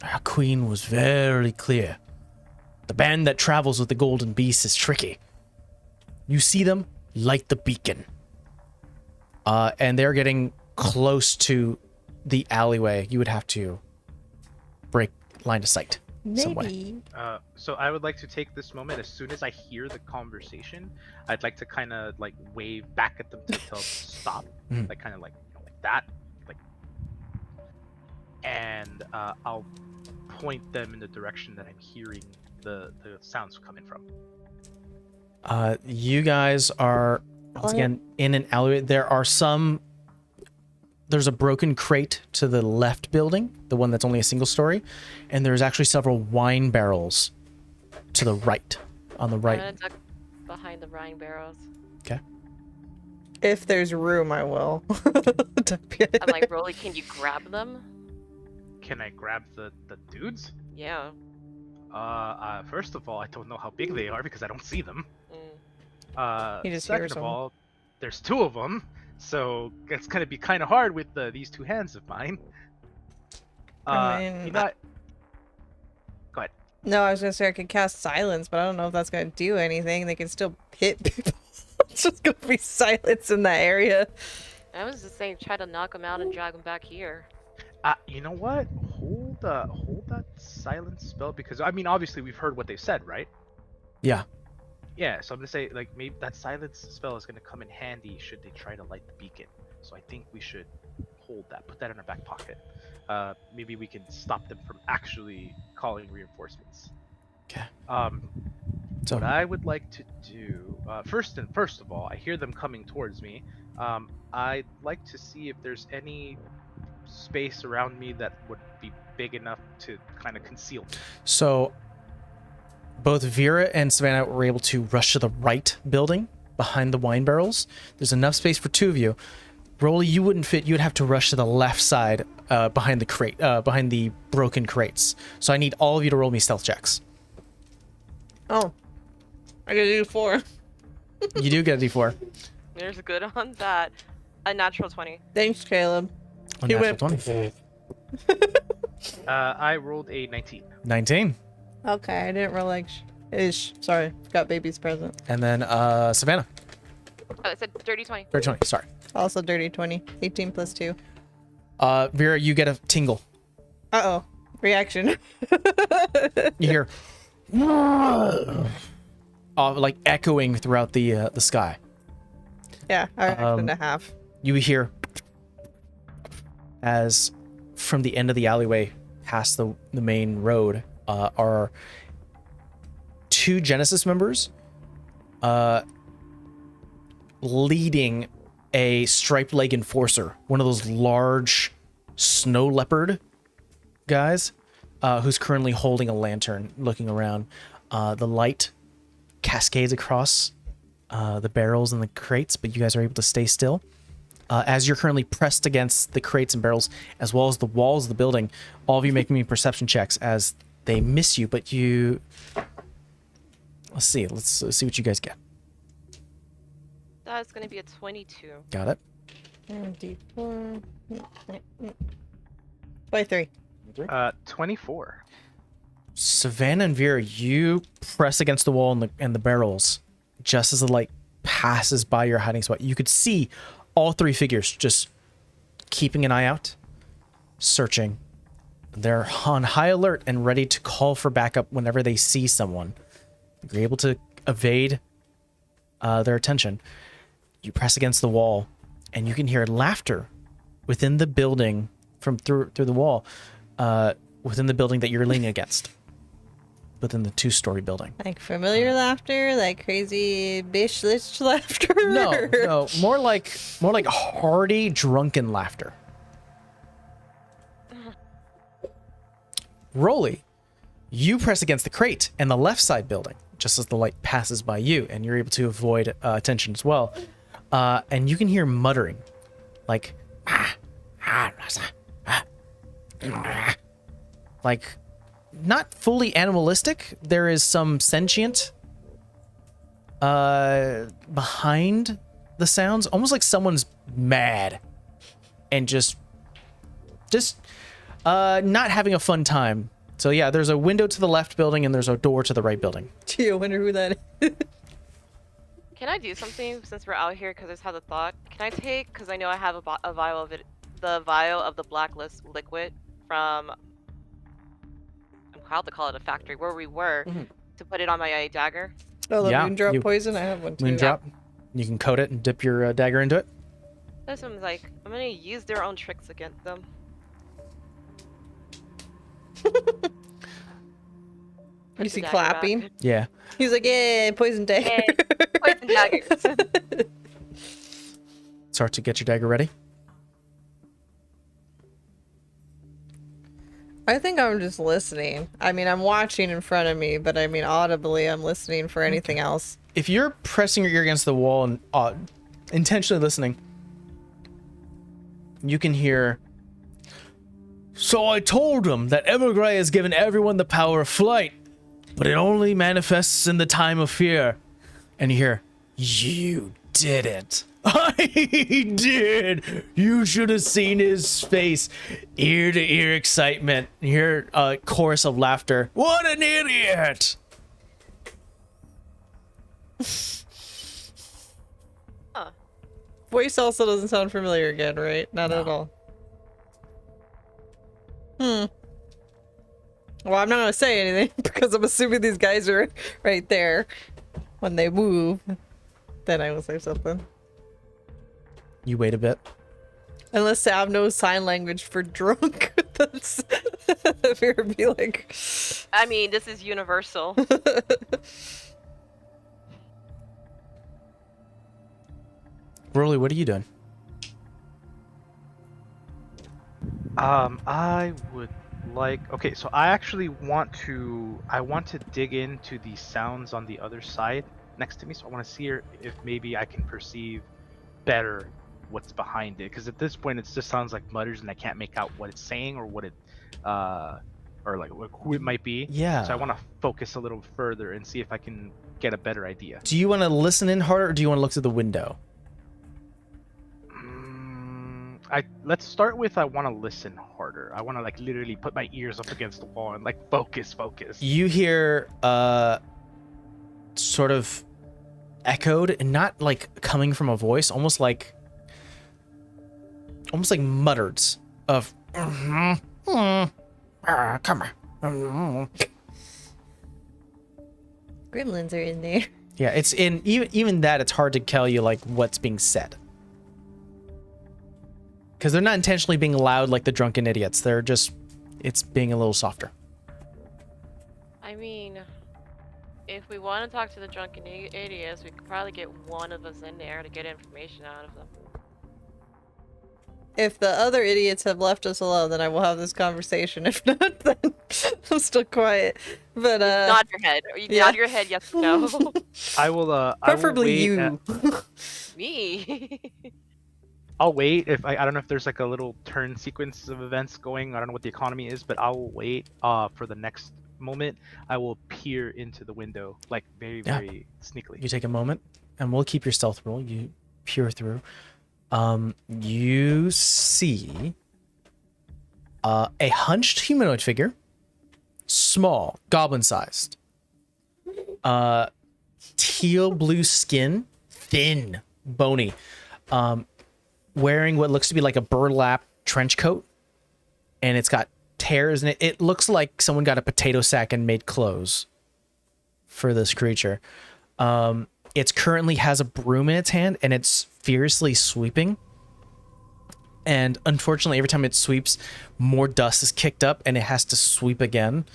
A: Our queen was very clear. The band that travels with the golden beast is tricky. You see them, light the beacon." And they're getting close to the alleyway. You would have to break line of sight some way.
D: maybe.
B: So I would like to take this moment. As soon as I hear the conversation, I'd like to kind of like wave back at them to tell them to stop,
A: Mhm.
B: like kind of like like that, like, and I'll point them in the direction that I'm hearing the sounds coming from.
A: You guys are once again in an alleyway. There's a broken crate to the left building, the one that's only a single story, and there's actually several wine barrels to the right, on the
C: I'm
A: right.
C: gonna duck behind the wine barrels.
A: Okay.
D: If there's room, I will.
C: I'm like, Rolly, can you grab them?
B: Can I grab the dudes?
C: Yeah.
B: First of all, I don't know how big they are because I don't see them.
C: Mm.
D: He just
B: Second
D: hears
B: of
D: them.
B: all, there's two of them, so it's gonna be kind of hard with these two hands of mine.
D: I mean,
B: you know, go ahead.
D: No, I was gonna say I could cast silence, but I don't know if that's gonna do anything. They can still hit people. It's just gonna be silence in that area.
C: I was just saying, try to knock him out and drag him back here.
B: You know what? Hold that silence spell, because I mean, obviously we've heard what they've said, right?
A: Yeah.
B: Yeah, so I'm gonna say, like, maybe that silence spell is gonna come in handy should they try to light the beacon. So I think we should hold that, put that in our back pocket. Maybe we can stop them from actually calling reinforcements.
A: Okay.
B: What I would like to do, first of all, I hear them coming towards me. I'd like to see if there's any space around me that would be big enough to kind of conceal me.
A: So both Vera and Savannah were able to rush to the right building behind the wine barrels. There's enough space for two of you. Rolly, you wouldn't fit. You'd have to rush to the left side behind the crate, behind the broken crates. So I need all of you to roll me stealth checks.
D: Oh. I gotta do 4.
A: You do get a d4.
C: There's good on that. A natural 20.
D: Thanks, Caleb.
A: A
D: You
A: natural
D: went-
A: 20.
B: I rolled a 19.
A: 19.
D: Okay, I didn't roll like ish. Sorry, got baby's present.
A: And then Savannah.
C: Oh, I said dirty 20.
A: Or 20, sorry.
D: Also dirty 20. 18 plus 2.
A: Vera, you get a tingle.
D: Uh-oh. Reaction.
A: You hear like echoing throughout the sky.
D: Yeah, I reacted to half.
A: You hear as from the end of the alleyway past the main road are 2 Genesis members leading a striped leg enforcer, one of those large snow leopard guys who's currently holding a lantern looking around. The light cascades across the barrels and the crates, but you guys are able to stay still. As you're currently pressed against the crates and barrels, as well as the walls of the building, all of you making me perception checks as they miss you, but you... Let's see what you guys get.
C: That's gonna be a 22.
A: Got it.
D: D4. By 3.
B: 24.
A: Savannah and Vera, you press against the wall and the barrels just as the light passes by your hiding spot. You could see all 3 figures just keeping an eye out, searching. They're on high alert and ready to call for backup whenever they see someone. You're able to evade their attention. You press against the wall, and you can hear laughter within the building from through the wall, within the building that you're leaning against, within the 2-story building.
D: Like familiar laughter, like crazy bitch laughter.
A: No, more like hearty, drunken laughter. Rolly, you press against the crate in the left side building, just as the light passes by you, and you're able to avoid attention as well. And you can hear muttering, like, like, not fully animalistic. There is some sentient behind the sounds, almost like someone's mad and just not having a fun time. So yeah, there's a window to the left building and there's a door to the right building.
D: Gee, I wonder who that is.
C: Can I do something since we're out here? Because I just had a thought. Can I take? Because I know I have a vial of it, the vial of the blacklist liquid from. I'm proud to call it a factory where we were, to put it on my dagger.
D: Oh, the
A: Yeah,
D: moondrop
A: you-
D: poison? I have one too.
A: Moondrop. You can coat it and dip your dagger into it.
C: That's what I'm like. I'm gonna use their own tricks against them.
D: You see
C: Dagger
D: clapping?
C: back.
A: Yeah.
D: He's like, yeah, poison dagger.
C: Yay, poison daggers.
A: Start to get your dagger ready.
D: I think I'm just listening. I mean, I'm watching in front of me, but I mean, audibly, I'm listening for anything else.
A: If you're pressing your ear against the wall and intentionally listening, you can hear. So I told him that Evergrey has given everyone the power of flight, but it only manifests in the time of fear. And you hear, you didn't. I did. You should have seen his face. Ear to ear excitement. You hear a chorus of laughter. What an idiot.
D: voice also doesn't sound familiar again, right? Not at all. Well, I'm not gonna say anything because I'm assuming these guys are right there. When they move, then I will say something.
A: You wait a bit.
D: Unless Sav knows sign language for drunk. That's fear would be like.
C: I mean, this is universal.
A: Broly, what are you doing?
B: I would like. Okay, so I actually want to. I want to dig into the sounds on the other side next to me. So I want to see if maybe I can perceive better what's behind it. Because at this point, it just sounds like mutters, and I can't make out what it's saying or what it, or like who it might be.
A: Yeah.
B: So I want to focus a little further and see if I can get a better idea.
A: Do you want to listen in harder, or do you want to look through the window?
B: Let's start with I want to listen harder. I want to like literally put my ears up against the wall and like focus.
A: You hear sort of echoed and not like coming from a voice, almost like muttereds of come on.
D: Gremlins are in there.
A: Yeah, it's in even that it's hard to tell you like what's being said. Because they're not intentionally being loud like the drunken idiots. They're just, it's being a little softer.
C: I mean, if we want to talk to the drunken idiots, we could probably get one of us in there to get information out of them.
D: If the other idiots have left us alone, then I will have this conversation. If not, then I'm still quiet. But
C: Nod your head. Or you can nod your head, yes or no.
B: I will.
D: Preferably
B: I will wait
D: you.
C: Me.
B: I'll wait if I don't know if there's like a little turn sequence of events going. I don't know what the economy is, but I'll wait for the next moment. I will peer into the window like very sneakily.
A: You take a moment, and we'll keep your stealth roll. You peer through. You see a hunched humanoid figure, small, goblin-sized, teal blue skin, thin, bony, wearing what looks to be like a burlap trench coat, and it's got tears in it. It looks like someone got a potato sack and made clothes for this creature. It currently has a broom in its hand, and it's fiercely sweeping. And unfortunately, every time it sweeps, more dust is kicked up, and it has to sweep again.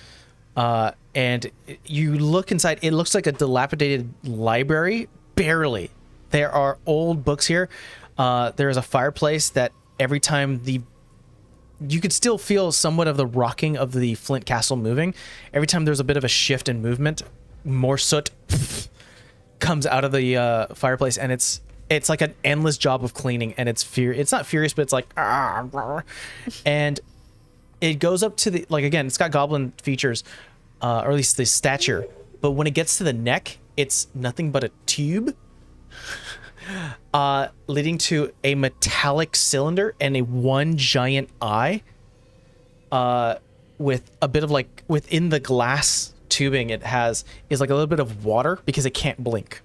A: And you look inside, it looks like a dilapidated library, barely. There are old books here. There is a fireplace that every time you could still feel somewhat of the rocking of the Flint Castle moving. Every time there's a bit of a shift in movement, more soot comes out of the fireplace, and it's like an endless job of cleaning, and it's not furious, but it's like and it goes up to the, like, again, it's got goblin features, or at least the stature, but when it gets to the neck, it's nothing but a tube leading to a metallic cylinder and a one giant eye, with a bit of like within the glass tubing is like a little bit of water because it can't blink.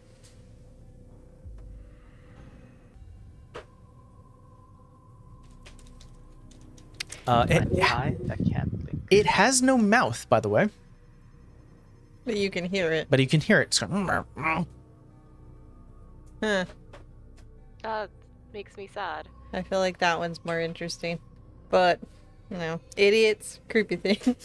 B: Eye that can't blink.
A: It has no mouth, by the way,
D: But you can hear it.
A: but you can hear it. It's going,
D: Huh.
C: That makes me sad.
D: I feel like that one's more interesting. But, you know, idiots, creepy thing.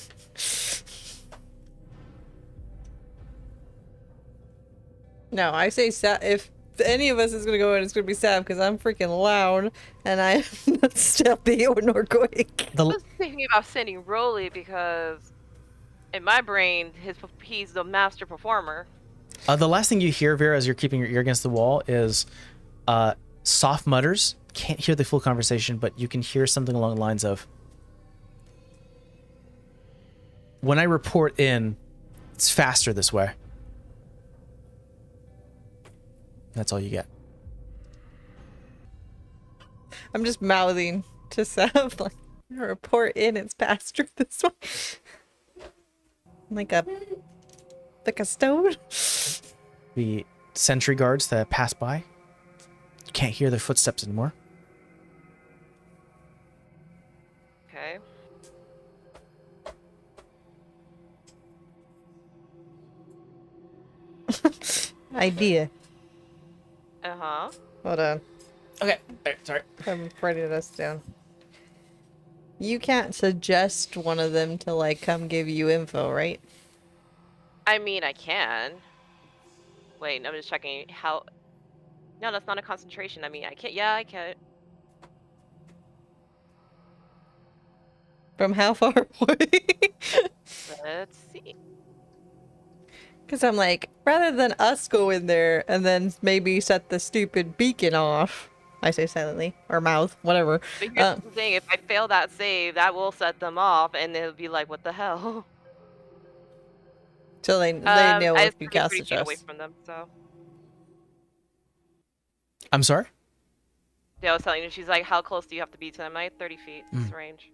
D: No, I say if any of us is gonna go in, it's gonna be Sav because I'm freaking loud and I'm not stealthy nor quick.
C: I was thinking about sending Rolly because, in my brain, he's the master performer.
A: The last thing you hear, Vera, as you're keeping your ear against the wall is soft mutters. Can't hear the full conversation, but you can hear something along the lines of, when I report in, it's faster this way. That's all you get.
D: I'm just mouthing to Sav, like, report in, it's faster this way. Like a stone.
A: The sentry guards that pass by, you can't hear the footsteps anymore.
C: Okay.
D: Idea.
C: Uh-huh.
D: Hold on.
A: Okay, sorry.
D: I'm writing this down. You can't suggest one of them to, like, come give you info, right?
C: I mean, I can. Wait, I'm just checking how... No, that's not a concentration. I mean, I can't... Yeah, I can.
D: From how far away?
C: Let's see.
D: Because I'm like, rather than us go in there and then maybe set the stupid beacon off, I say silently, or mouth, whatever.
C: But here's the thing, if I fail that save, that will set them off, and they'll be like, what the hell?
D: So they know
C: I
D: if
C: just
D: you
C: put me
D: cast
C: 30 feet away
D: suggest.
C: from them, so...
A: I'm sorry?
C: Yeah, I was telling you, she's like, how close do you have to be to them? I had 30 feet, this range.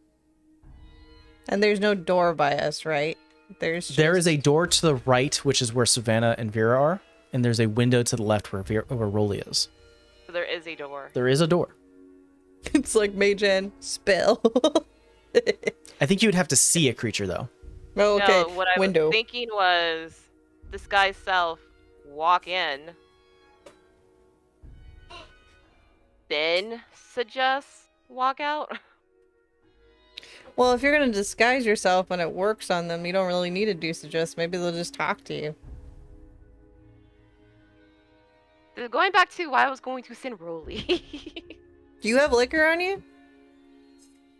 D: And there's no door by us, right?
A: There is a door to the right, which is where Savannah and Vera are, and there's a window to the left where Rolly is.
C: So there is a door.
A: There is a door.
D: It's like Mage Hand spell.
A: I think you would have to see a creature, though.
D: Oh, okay.
C: No, what I
D: Window.
C: was thinking was, disguise self, walk in, then suggest walk out.
D: Well, if you're gonna disguise yourself and it works on them, you don't really need to do suggest. Maybe they'll just talk to you.
C: Going back to why I was going to send Rolly.
D: Do you have liquor on you?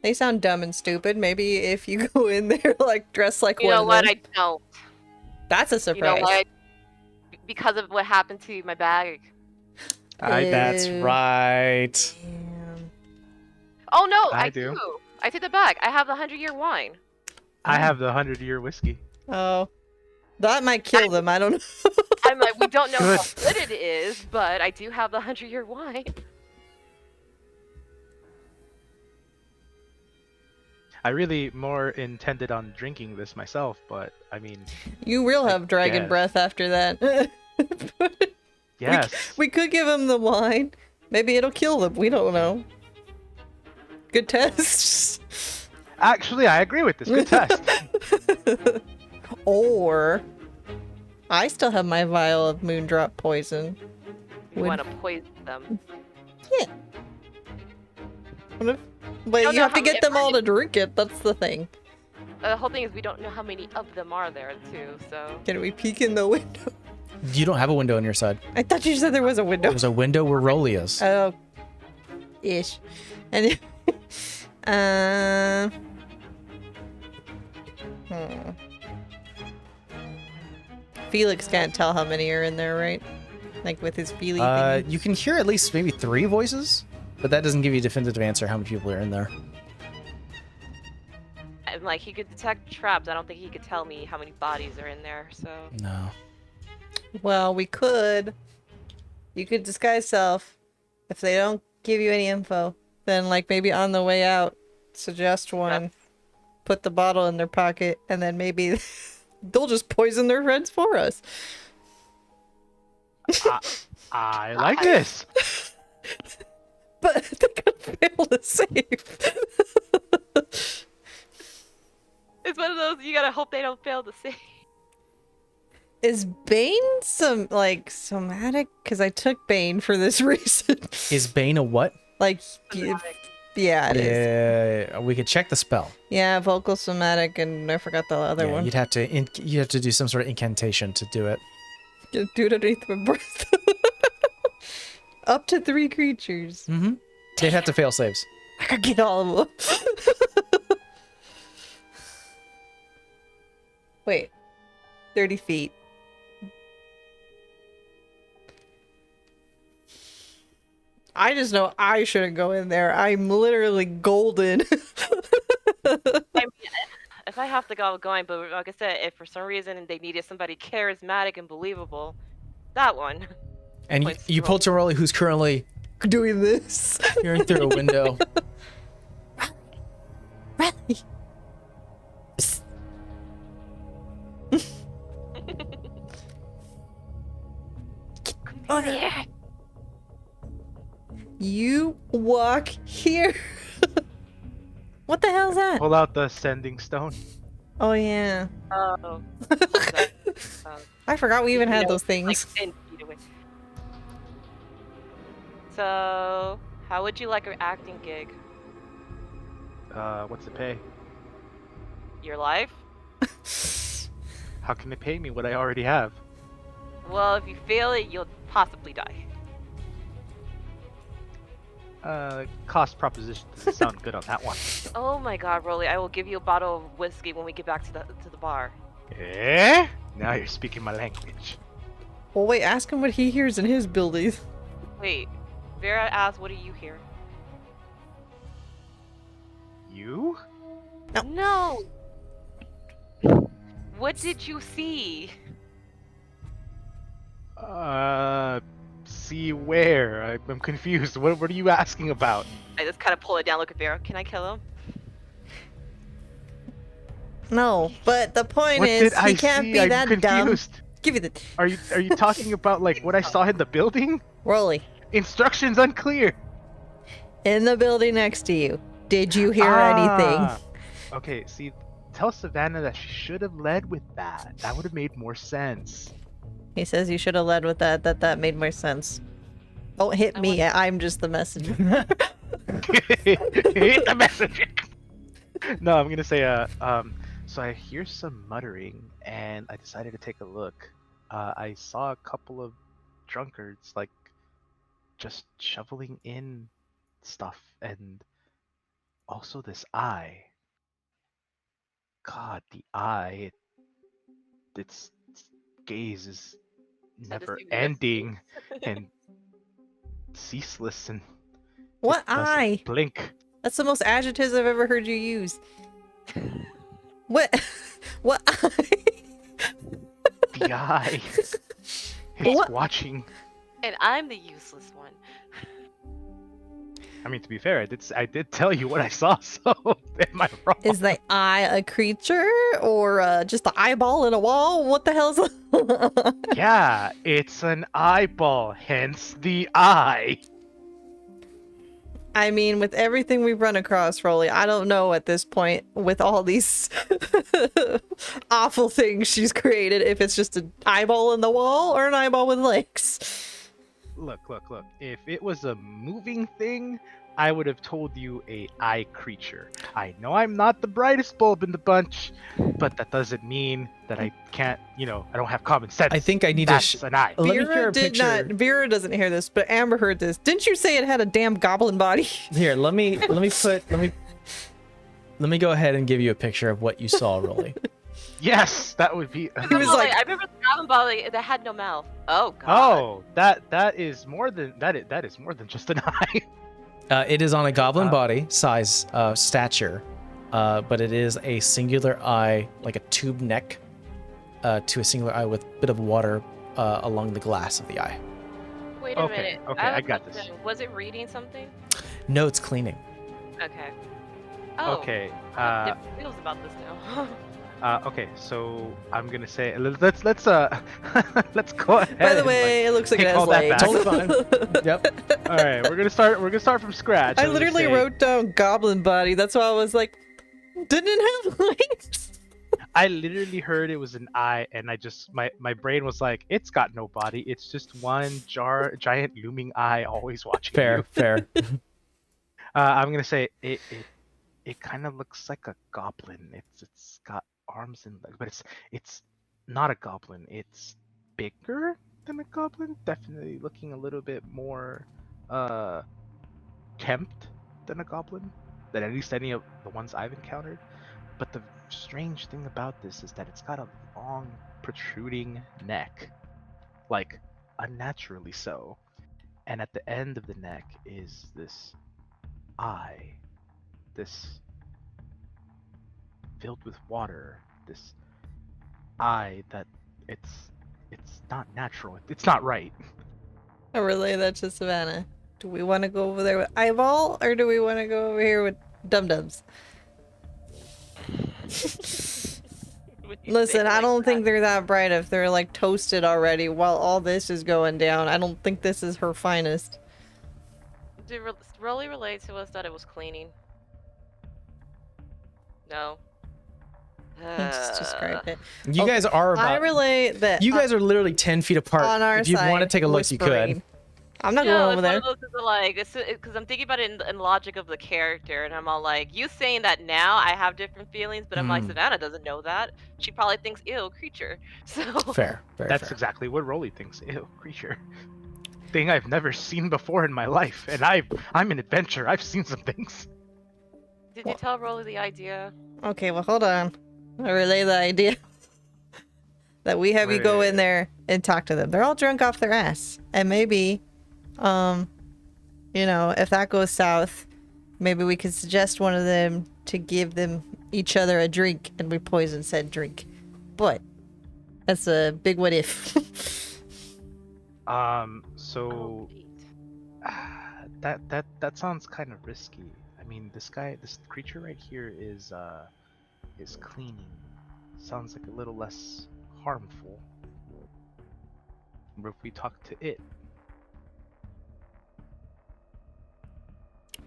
D: They sound dumb and stupid. Maybe if you go in there like dressed like
C: You
D: one
C: know
D: of
C: what?
D: them.
C: I don't.
D: That's a
C: You
D: surprise.
C: know what? Because of what happened to my bag.
A: That's
D: Ew.
A: right.
D: Damn.
C: Oh no,
B: I
C: I
B: do.
C: do. I take the bag. I have the 100-year wine.
B: I have the 100-year whiskey.
D: Oh. That might kill them. I don't know.
C: I'm like, we don't know how
B: Good.
C: good it is, but I do have the 100-year wine.
B: I really more intended on drinking this myself, but I mean,
D: You will
B: I
D: have dragon
B: guess.
D: breath after that.
B: yes.
D: We could give them the wine. Maybe it'll kill them. We don't know. Good test.
B: Actually, I agree with this. Good test.
D: Or I still have my vial of moondrop poison.
C: We
D: Would-
C: want to poison them.
D: What if... But
C: don't
D: you
C: know
D: have to
C: how
D: get
C: many
D: them all to drink it. That's the thing.
C: The whole thing is we don't know how many of them are there too, so...
D: Can we peek in the window?
A: You don't have a window on your side.
D: I thought you said there was a window.
A: There's a window where Rolly is.
D: Oh, ish. And Felix can't tell how many are in there, right? Like with his feely thingy.
A: You can hear at least maybe 3 voices, but that doesn't give you a definitive answer how many people are in there.
C: And like, he could detect traps. I don't think he could tell me how many bodies are in there, so...
A: No.
D: Well, we could. You could disguise self. If they don't give you any info, then like maybe on the way out, suggest one, put the bottle in their pocket, and then maybe they'll just poison their friends for us.
B: I like this.
D: But they're gonna fail to save.
C: It's one of those, you gotta hope they don't fail to save.
D: Is Bane some like somatic? Because I took Bane for this reason.
A: Is Bane a what?
D: Like, yeah, it is.
A: Yeah, we could check the spell.
D: Yeah, vocal somatic, and I forgot the other
A: Yeah,
D: one.
A: you'd have to do some sort of incantation to do it.
D: Just do it underneath my breath. Up to 3 creatures.
A: Mm-hmm. They'd have to fail saves.
D: I could get all of them. Wait. 30 feet. I just know I shouldn't go in there. I'm literally golden.
C: I mean, if I have to go, I'm going, but like I said, if for some reason they needed somebody charismatic and believable, that one.
A: And
C: Points
A: you
C: to
A: pull to Rolly, who's currently
D: Doing this.
A: peering through a window.
D: Rally.
C: Oh yeah.
D: You walk here. What the hell's that?
B: Pull out the sending stone.
D: Oh yeah.
C: Oh. Okay.
D: I forgot we even had
C: know,
D: those things.
C: Like 10 feet away. So, how would you like an acting gig?
B: What's it pay?
C: Your life?
B: How can it pay me what I already have?
C: Well, if you fail it, you'll possibly die.
B: Cost proposition doesn't sound good on that one.
C: Oh my god, Rolly, I will give you a bottle of whiskey when we get back to the bar.
B: Eh? Now you're speaking my language.
D: Well, wait, ask him what he hears in his building.
C: Wait, Vera asked, what do you hear?
B: You?
C: No! What did you see?
B: See where? I'm confused. What are you asking about?
C: I just kind of pull it down, look at Vera. Can I kill him?
D: No, but the point
B: What
D: is,
B: did I
D: he can't
B: see?
D: be
B: I'm
D: that
B: confused.
D: dumb. Give you the
B: Are you talking about like what I saw in the building?
D: Rolly
B: Instructions unclear.
D: in the building next to you. Did you hear anything?
B: Okay, see, tell Savannah that she should have led with that. That would have made more sense.
D: He says you should have led with that. That made more sense. Don't hit me. I'm just the messenger.
B: Hit the messenger. No, I'm gonna say so I hear some muttering and I decided to take a look. I saw a couple of drunkards like just shoveling in stuff and also this eye. God, the eye, its gaze is
C: I just
B: never
C: see the
B: ending and ceaseless and
D: What
B: it doesn't
D: eye?
B: blink.
D: That's the most adjectives I've ever heard you use. What? What eye?
B: The eye is
D: What?
B: watching.
C: And I'm the useless one.
B: I mean, to be fair, I did tell you what I saw, so am I wrong?
D: Is the eye a creature or just an eyeball in a wall? What the hell's
B: Yeah, it's an eyeball, hence the eye.
D: I mean, with everything we've run across, Rolly, I don't know at this point with all these awful things she's created if it's just an eyeball in the wall or an eyeball with legs.
B: Look. If it was a moving thing, I would have told you a eye creature. I know I'm not the brightest bulb in the bunch, but that doesn't mean that I can't, I don't have common sense.
A: I think I need
B: That's
A: to.
B: an eye.
A: Let me hear
D: Vera
A: a
D: did
A: picture.
D: not. Vera doesn't hear this, but Amber heard this. Didn't you say it had a damn goblin body?
A: Here, let me go ahead and give you a picture of what you saw, Rolly.
B: Yes, that would be.
D: He was like-
C: I remember the goblin body that had no mouth. Oh god.
B: Oh, that is more than that. That is more than just an eye.
A: It is on a goblin body size stature, but it is a singular eye, like a tube neck, to a singular eye with a bit of water along the glass of the eye.
C: Wait a
B: Okay,
C: minute.
B: okay,
C: have
B: I
C: a
B: got this.
C: question. Was it reading something?
A: No, it's cleaning.
C: Okay. Oh.
B: Okay.
C: I have different feels about this now.
B: Okay. So I'm gonna say let's let's go ahead.
D: By the
B: and,
D: way, it looks like it
B: take
D: has
B: all that
D: legs.
B: back.
A: Totally fine. Yep.
B: all right, we're gonna start from scratch.
D: I
B: I'm gonna
D: literally
B: say-
D: wrote down goblin body. That's why I was like, didn't it have legs?
B: I literally heard it was an eye, and I just my brain was like, it's got no body. It's just one giant looming eye, always watching you.
A: Fair.
B: I'm gonna say it kind of looks like a goblin. It's got arms and legs, but it's not a goblin. It's bigger than a goblin. Definitely looking a little bit more kempt than a goblin, than at least any of the ones I've encountered. But the strange thing about this is that it's got a long protruding neck, like unnaturally so. And at the end of the neck is this eye, this filled with water, this eye that it's not natural. It's not right.
D: I relay that to Savannah. Do we want to go over there with eyeball or do we want to go over here with dum-dums? Listen, I don't think they're that bright if they're like toasted already while all this is going down. I don't think this is her finest.
C: Did Rolly relate to us that it was cleaning? No.
D: Let's describe it.
A: You
D: Oh,
A: guys are
D: I
A: about.
D: relate that
A: You guys are literally 10 feet apart.
D: on our
A: If you
D: side.
A: want to take a look, you could.
D: whispering. I'm not
C: No,
D: going
C: it's
D: over
C: one
D: there.
C: of those that like, because I'm thinking about it in logic of the character, and I'm all like, you saying that now, I have different feelings, but I'm like,
A: Hmm.
C: Savannah doesn't know that. She probably thinks, ew, creature. So.
A: Fair. Very
B: That's
A: fair.
B: exactly what Rolly thinks. Ew, creature. Thing I've never seen before in my life, and I'm an adventurer. I've seen some things.
C: Did you tell Rolly the idea?
D: Okay, well, hold on. I relay the idea that we have you go in there and talk to them. They're all drunk off their ass, and maybe, if that goes south, maybe we could suggest one of them to give them each other a drink, and we poison said drink. But that's a big what if.
B: So
C: Pete.
B: that sounds kind of risky. I mean, this creature right here is cleaning. Sounds like a little less harmful. But if we talk to it,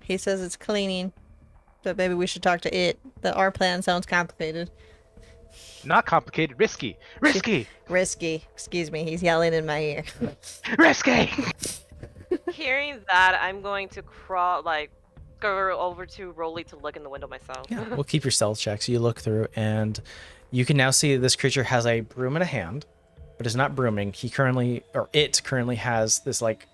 D: He says it's cleaning, but maybe we should talk to it. Our plan sounds complicated.
B: not complicated, risky,
D: Risky. Excuse me, he's yelling in my ear.
B: risky.
C: Hearing that, I'm going to go over to Rolly to look in the window myself.
A: Yeah, we'll keep your stealth checks. You look through, and you can now see this creature has a broom in a hand, but is not brooming. It currently has this like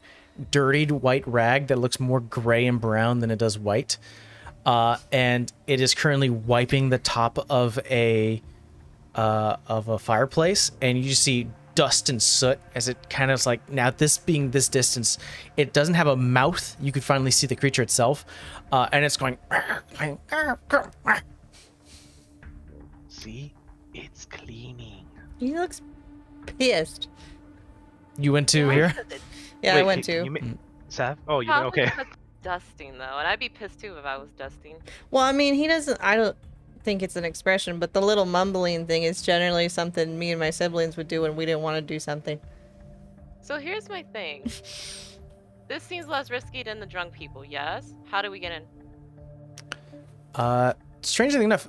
A: dirtied white rag that looks more gray and brown than it does white, and it is currently wiping the top of a fireplace, and you just see dust and soot as it kind of like, now this being this distance, it doesn't have a mouth. You could finally see the creature itself, and it's going.
B: See, it's cleaning.
D: He looks pissed.
A: You went to here?
D: Yeah,
B: Wait,
D: I went
B: can
D: to.
B: you Sav? Oh, you went, okay.
C: Dusting though, and I'd be pissed too if I was dusting.
D: Well, I mean, he doesn't. I don't think it's an expression, but the little mumbling thing is generally something me and my siblings would do when we didn't want to do something.
C: So here's my thing. This seems less risky than the drunk people, yes? How do we get in?
A: Strangely enough,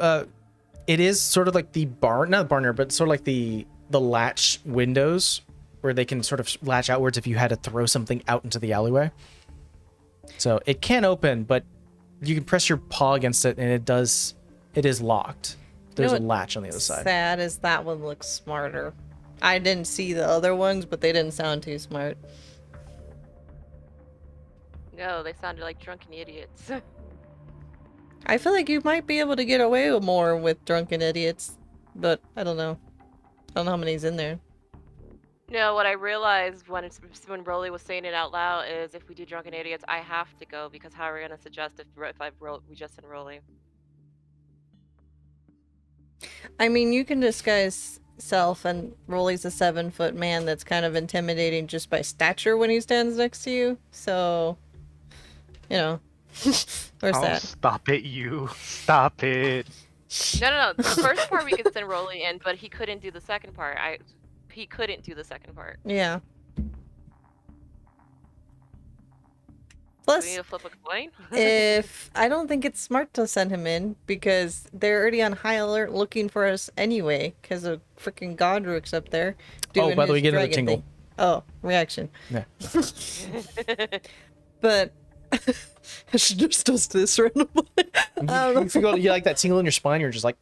A: it is sort of like the barn, not the barn, but sort of like the latch windows where they can sort of latch outwards if you had to throw something out into the alleyway. So it can open, but you can press your paw against it and it is locked. There's a latch on the other side.
D: Sad is that one looks smarter. I didn't see the other ones, but they didn't sound too smart.
C: No, they sounded like drunken idiots.
D: I feel like you might be able to get away with more with drunken idiots, but I don't know. I don't know how many's in there.
C: No, what I realized when Rolly was saying it out loud is if we do drunken idiots, I have to go because how are we gonna suggest if we just send Rolly?
D: I mean, you can disguise self, and Rolly's a 7-foot man that's kind of intimidating just by stature when he stands next to you. So, where's that?
B: Stop it, you. Stop it.
C: No. The first part we could send Rolly in, but he couldn't do the second part. He couldn't do the second part.
D: Yeah.
C: We
D: Plus,
C: need to flip a coin.
D: if I don't think it's smart to send him in because they're already on high alert looking for us anyway because of freaking Godric's up there.
A: Oh, by the way,
D: his
A: get another
D: dragon
A: tingle.
D: thing. Oh, reaction.
A: Yeah.
D: But I should just does this randomly.
A: You like that tingle in your spine, you're just like,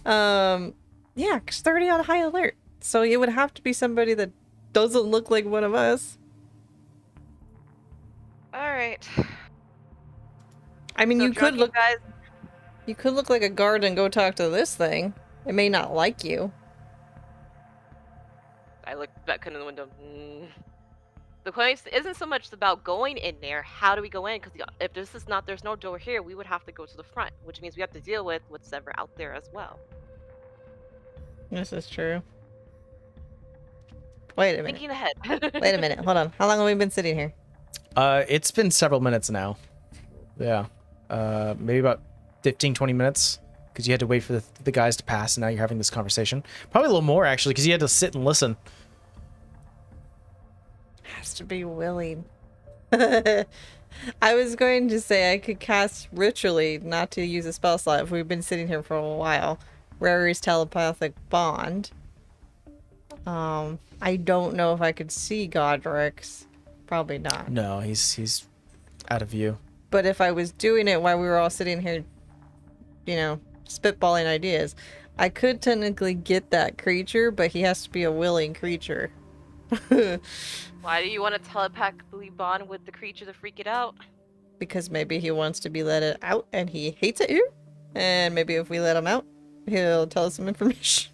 D: Yeah, because they're already on high alert. So it would have to be somebody that doesn't look like one of us.
C: All right.
D: I mean,
C: So
D: you could
C: drunken
D: look.
C: guys.
D: You could look like a guard and go talk to this thing. It may not like you.
C: I looked back in the window. The question isn't so much about going in there. How do we go in? Because if there's no door here, we would have to go to the front, which means we have to deal with what's ever out there as well.
D: This is true. Wait a minute.
C: Thinking ahead.
D: Wait a minute. Hold on. How long have we been sitting here?
A: it's been several minutes now. Yeah. Maybe about 15, 20 minutes. Because you had to wait for the guys to pass, and now you're having this conversation. Probably a little more, actually, because you had to sit and listen.
D: Has to be willing. I was going to say I could cast ritually, not to use a spell slot if we've been sitting here for a while. Rary's telepathic bond. I don't know if I could see Godric's. Probably not.
A: No, he's out of view.
D: But if I was doing it while we were all sitting here, you know, spitballing ideas, I could technically get that creature, but he has to be a willing creature.
C: Why do you want to telepathically bond with the creature to freak it out?
D: Because maybe he wants to be let it out and he hates it here. And maybe if we let him out, he'll tell us some information.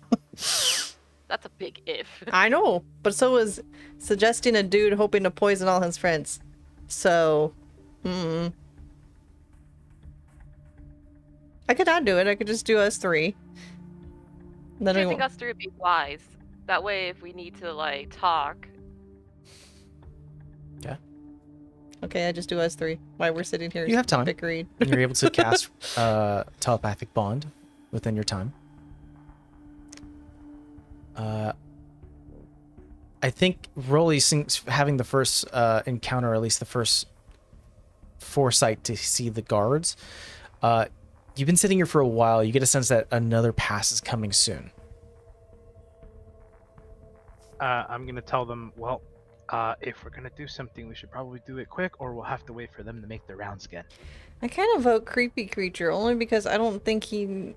C: That's a big if.
D: I know, but so was suggesting a dude hoping to poison all his friends. So, I could not do it. I could just do us three. Then
C: I
D: we
C: think
D: won't.
C: us three would be wise. That way, if we need to like talk,
A: Yeah.
D: Okay, I just do us three. While we're sitting here,
A: You have time.
D: bickering.
A: And you're able to cast telepathic bond within your time. I think Rolly having the first encounter, or at least the first foresight to see the guards. You've been sitting here for a while. You get a sense that another pass is coming soon.
B: I'm gonna tell them, well, if we're gonna do something, we should probably do it quick, or we'll have to wait for them to make their rounds again.
D: I kind of vote creepy creature only because I don't think he.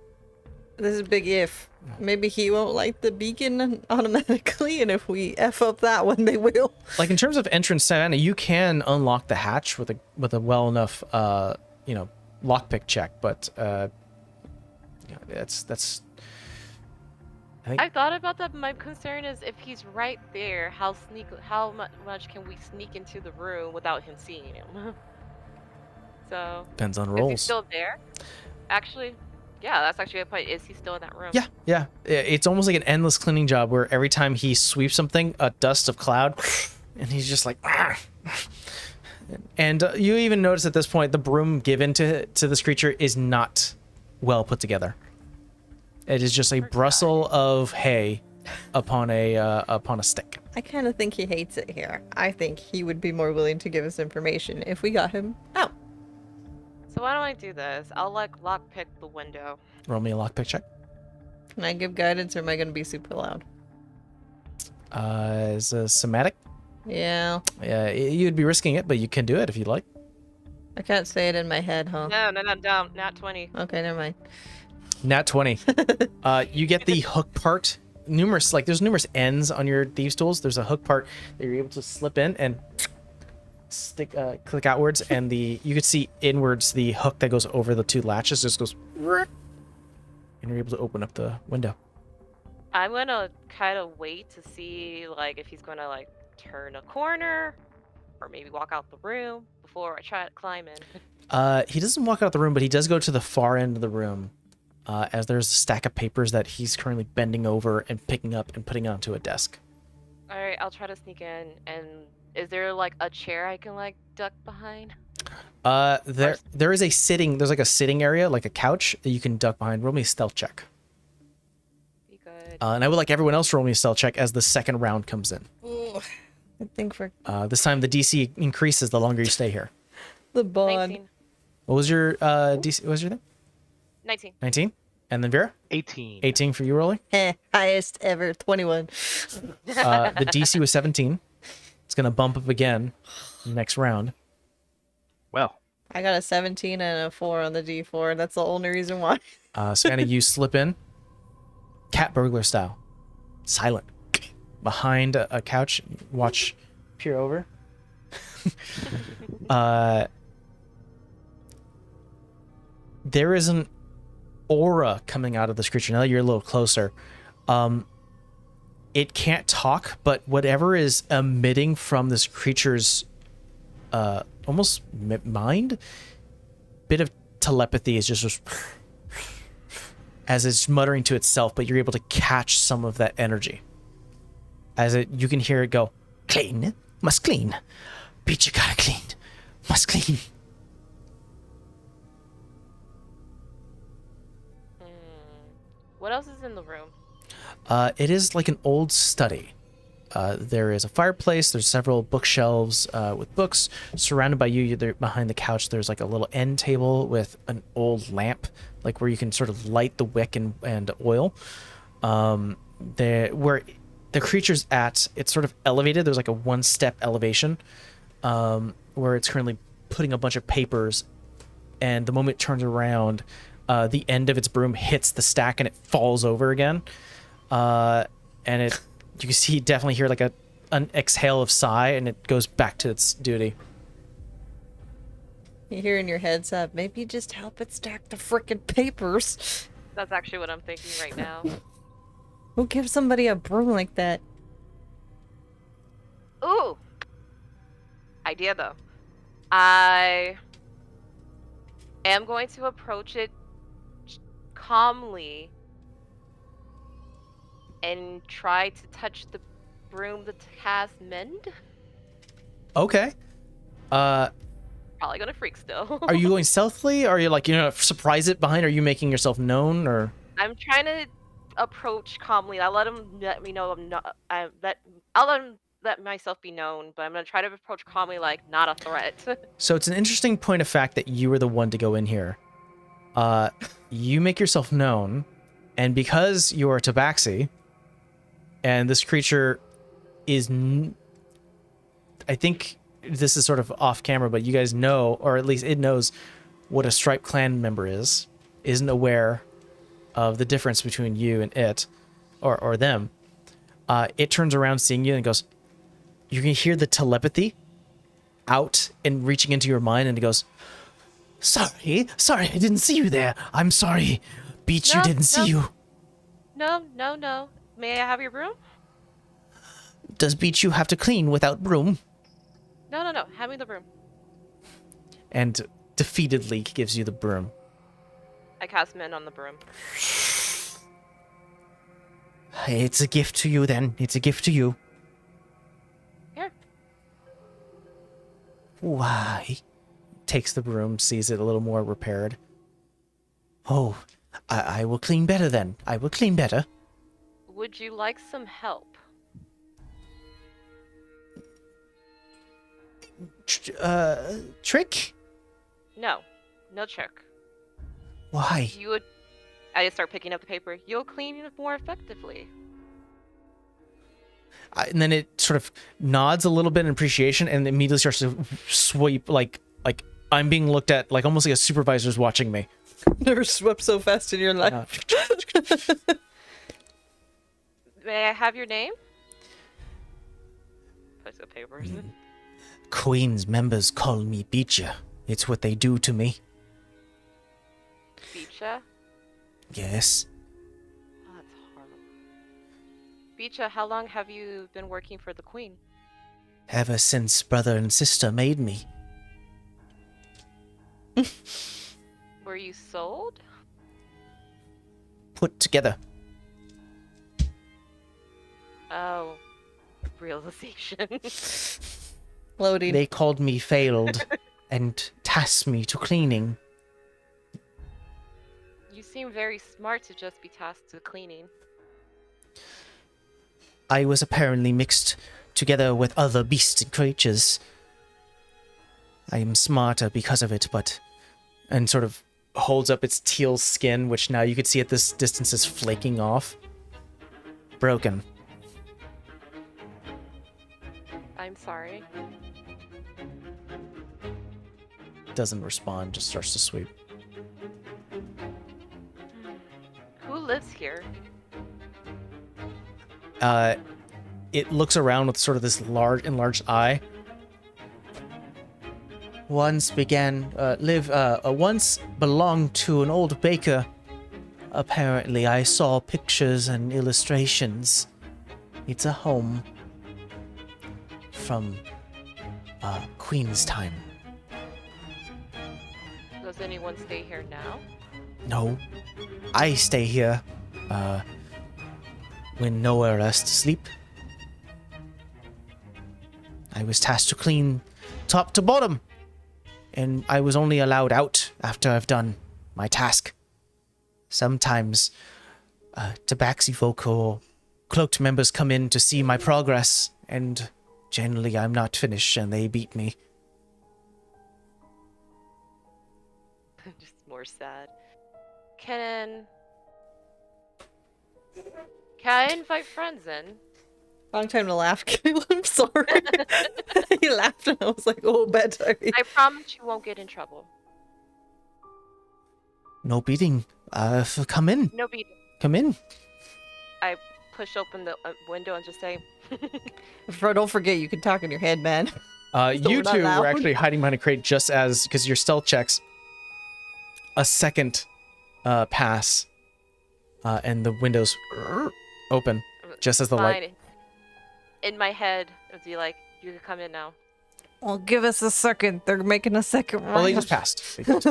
D: This is a big if. Maybe he won't light the beacon automatically, and if we f up that one, they will.
A: Like in terms of entrance, Savannah, you can unlock the hatch with a well enough lockpick check, but that's.
C: I thought about that. But my concern is if he's right there, how much can we sneak into the room without him seeing him? So
A: Depends on
C: is he
A: rolls.
C: still there? Actually, yeah, that's actually a point. Is he still in that room?
A: Yeah. It's almost like an endless cleaning job where every time he sweeps something, a dust of cloud, and he's just like. "Argh." And you even notice at this point the broom given to this creature is not well put together. It is just a bristle of hay upon a stick.
D: I kind of think he hates it here. I think he would be more willing to give us information if we got him out.
C: So why don't I do this? I'll like lockpick the window.
A: Roll me a lockpick check.
D: Can I give guidance, or am I going to be super loud?
A: Is a somatic.
D: Yeah.
A: You'd be risking it, but you can do it if you'd like.
D: I can't say it in my head, huh?
C: No, not 20.
D: Okay, never mind.
A: Nat 20. You get the hook part. There's numerous ends on your thieves tools. There's a hook part that you're able to slip in and click outwards, and you could see inwards the hook that goes over the two latches just goes, and you're able to open up the window.
C: I'm gonna kind of wait to see like if he's gonna like turn a corner or maybe walk out the room before I try to climb in.
A: He doesn't walk out the room, but he does go to the far end of the room, as there's a stack of papers that he's currently bending over and picking up and putting onto a desk.
C: All right, I'll try to sneak in. And is there like a chair I can like duck behind?
A: There's like a sitting area, like a couch that you can duck behind. Roll me a stealth check.
C: Be good.
A: And I would like everyone else to roll me a stealth check as the second round comes in.
D: Ooh, I think for
A: This time the DC increases the longer you stay here.
D: the bond.
C: 19.
A: What was your DC? What was your thing?
C: 19.
A: 19. And then Vera?
B: 18.
A: 18 for you, Rolly.
D: Highest ever, 21.
A: The DC was 17. It's gonna bump up again next round.
B: Well,
D: I got a 17 and a 4 on the D4. That's the only reason why.
A: Savannah, you slip in, cat burglar style, silent, behind a couch. Watch, peer over. There is an aura coming out of this creature. Now that you're a little closer, it can't talk, but whatever is emitting from this creature's almost mind, bit of telepathy is just as it's muttering to itself, but you're able to catch some of that energy. You can hear it go, clean, must clean, bitch, you gotta clean, must clean.
C: What else is in the room?
A: It is like an old study. There is a fireplace. There's several bookshelves with books surrounded by you. Behind the couch, there's like a little end table with an old lamp, like where you can sort of light the wick and oil. Where the creature's at, it's sort of elevated. There's like a 1-step elevation where it's currently putting a bunch of papers, and the moment it turns around, the end of its broom hits the stack and it falls over again. And you can see, definitely hear like an exhale of sigh, and it goes back to its duty.
D: You hear in your heads up, maybe just help it stack the frickin' papers.
C: That's actually what I'm thinking right now.
D: Who gives somebody a broom like that?
C: Ooh! Idea though. I am going to approach it calmly and try to touch the broom the task mend.
A: Okay.
C: Probably gonna freak still.
A: Are you going stealthily? Are you surprise it behind? Are you making yourself known, or?
C: I'm trying to approach calmly. I let him let me know I'm not. I'll let him let myself be known, but I'm gonna try to approach calmly, like not a threat.
A: So it's an interesting point of fact that you were the one to go in here. You make yourself known, and because you're a tabaxi, and this creature is, I think this is sort of off camera, but you guys know, or at least it knows, what a Stripe clan member isn't aware of the difference between you and it, or them. It turns around seeing you and goes, you can hear the telepathy out and reaching into your mind, and it goes, sorry, I didn't see you there. I'm sorry. Beach, you didn't see you.
C: No. May I have your broom?
A: Does Beach you have to clean without broom?
C: No. Hand me the broom.
A: And defeatedly gives you the broom.
C: I cast Mend on the broom.
A: It's a gift to you then. It's a gift to you.
C: Here.
A: Why? Takes the broom, sees it a little more repaired. Oh, I will clean better then. I will clean better.
C: Would you like some help?
A: Trick?
C: No trick.
A: Why?
C: You would. I just start picking up the paper. You'll clean it more effectively.
A: And then it sort of nods a little bit in appreciation, and immediately starts to sweep like I'm being looked at, like almost like a supervisor's watching me.
D: Never swept so fast in your life.
C: May I have your name? Puts the papers.
A: Queen's members call me Beecher. It's what they do to me.
C: Beecha?
A: Yes.
C: Oh, that's horrible. Beecha, how long have you been working for the Queen?
A: Ever since brother and sister made me.
C: Were you sold?
A: Put together.
C: Oh, realization.
D: Loading.
A: They called me failed and tasked me to cleaning.
C: You seem very smart to just be tasked to cleaning.
A: I was apparently mixed together with other beast creatures. I am smarter because of it, but... And sort of holds up its teal skin, which now you could see at this distance is flaking off. Broken.
C: I'm sorry.
A: Doesn't respond, just starts to sweep.
C: Who lives here?
A: It looks around with sort of this enlarged eye. Once belonged to an old baker. Apparently, I saw pictures and illustrations. It's a home from Queen's time.
C: Does anyone stay here now?
A: No, I stay here when nowhere else to sleep. I was tasked to clean top to bottom, and I was only allowed out after I've done my task. Sometimes tabaxi folk will cloaked members come in to see my progress, and generally I'm not finished and they beat me.
C: Just more sad. Can I invite friends in?
D: Wrong time to laugh, Caleb. I'm sorry. He laughed and I was like, oh, bad timing.
C: I promise you won't get in trouble.
A: No beating. Come in.
C: No beating.
A: Come in.
C: I push open the window and just say,
D: Don't forget, you can talk in your head, man.
A: You
D: we're not
A: two
D: loud.
A: were actually hiding behind a crate just as, because your stealth checks, a second pass, and the windows open just as the light.
C: fine. In my head, it would be like, you can come in now.
D: Well, give us a second. They're making a second round.
A: Well, they just passed. They just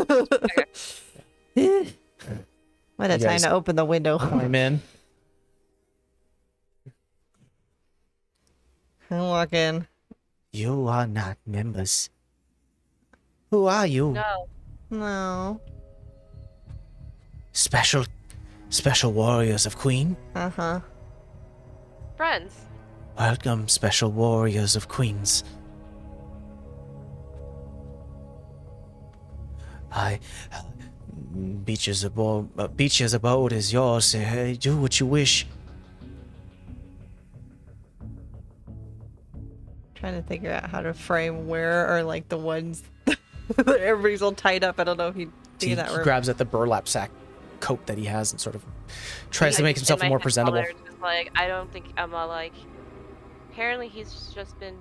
D: What a
A: You
D: time
A: guys-
D: to open the window.
A: climb in.
D: I walk in.
A: You are not members. Who are you?
C: No.
D: No.
A: Special warriors of Queen.
D: Uh-huh.
C: Friends.
A: Welcome, special warriors of Queens. Beach's abode is yours. Do what you wish.
D: Trying to figure out how to frame where are like the ones that everybody's all tied up. I don't know if you see
A: He
D: that room.
A: grabs at the burlap sack coat that he has and sort of tries to
C: I
A: make
C: just-
A: himself
C: in my
A: more
C: head,
A: presentable.
C: Color, just like, I don't think Emma, like, apparently he's just been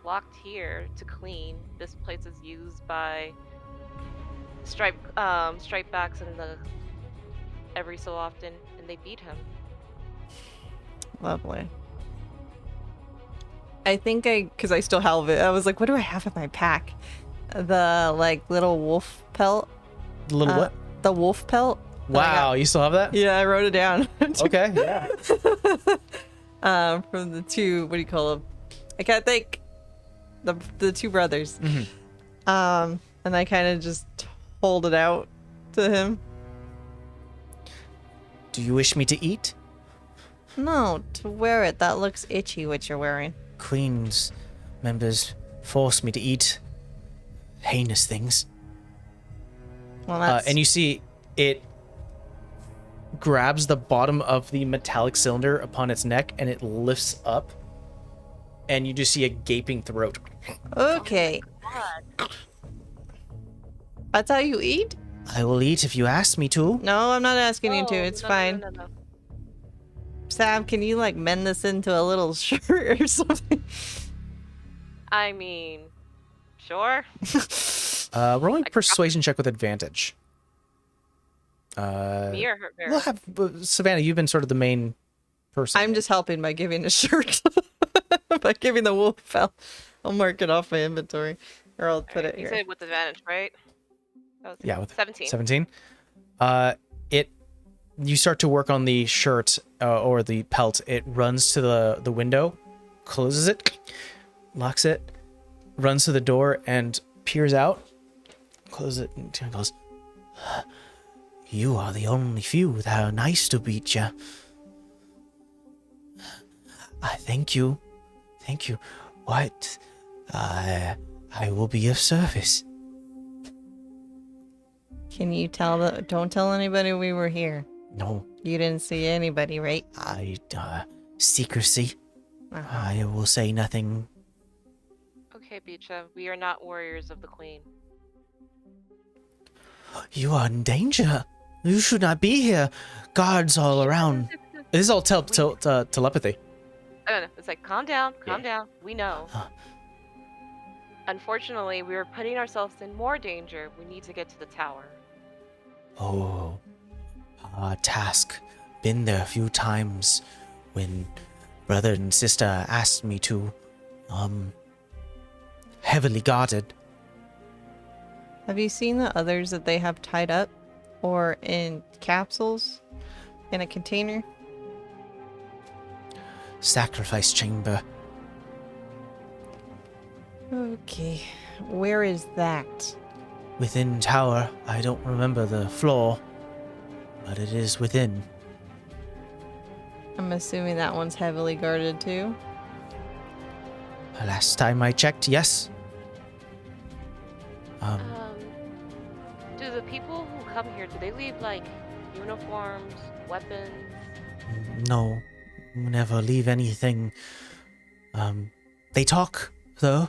C: locked here to clean. This place is used by stripe backs and the every so often, and they beat him.
D: Lovely. I think because I still have it. I was like, what do I have in my pack? The like little wolf pelt.
A: Little what?
D: The wolf pelt. that I got.
A: Wow, you still have that?
D: Yeah, I wrote it down.
A: Okay, yeah.
D: From the two, what do you call them? I can't think. The two brothers.
A: Mhm.
D: And I kind of just hold it out to him.
A: Do you wish me to eat?
D: No, to wear it. That looks itchy. What you're wearing.
A: Queen's members force me to eat heinous things.
D: Well, that's
A: And you see it grabs the bottom of the metallic cylinder upon its neck and it lifts up. And you just see a gaping throat.
D: okay. That's how you eat?
A: I will eat if you ask me to.
D: No, I'm not asking you to.
C: Oh,
D: It's
C: no,
D: fine.
C: No.
D: Sam, can you like mend this into a little shirt or something?
C: I mean, sure.
A: Rolling persuasion check with advantage.
C: Me or her?
A: We'll have Savannah. You've been sort of the main person.
D: I'm just helping by giving a shirt. By giving the wolf fell. I'll mark it off my inventory. Or I'll put it
C: You
D: here.
C: said with advantage, right? That was
A: Yeah, with
C: 17.
A: 17. You start to work on the shirt or the pelt. It runs to the window, closes it, locks it, runs to the door and peers out, closes it, and goes, "You are the only few that are nice to beat ya. I thank you. Thank you. What? I will be of service."
D: Can you tell don't tell anybody we were here.
A: No,
D: You didn't see anybody, right?
A: secrecy.
D: Uh-huh.
A: I will say nothing.
C: Okay, Beecha, we are not warriors of the Queen.
A: You are in danger. You should not be here. Guards all around. This is all telepathy.
C: I don't know. It's like, calm down, calm
A: Yeah.
C: down. We know. Unfortunately, we are putting ourselves in more danger. We need to get to the tower.
A: Oh, task. Been there a few times when brother and sister asked me to. Heavily guarded.
D: Have you seen the others that they have tied up? Or in capsules? In a container?
A: Sacrifice chamber.
D: Okay. Where is that?
A: Within tower. I don't remember the floor, but it is within.
D: I'm assuming that one's heavily guarded too.
A: Last time I checked, yes.
C: Do the people who come here, do they leave like uniforms, weapons?
A: No, never leave anything. They talk, though.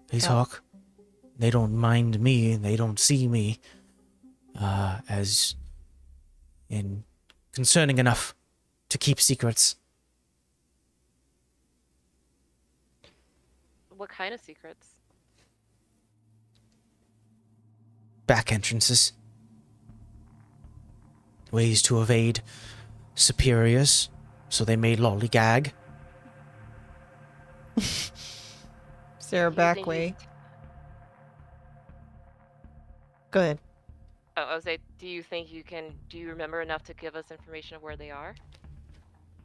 A: They talk. They don't mind me. They don't see me as in concerning enough to keep secrets.
C: What kind of secrets?
A: Back entrances. Ways to evade superiors, so they may lollygag.
D: Is there a
C: Do you
D: back
C: think
D: way?
C: you-
D: Go ahead.
C: Oh, I was say, do you think you can? Do you remember enough to give us information of where they are?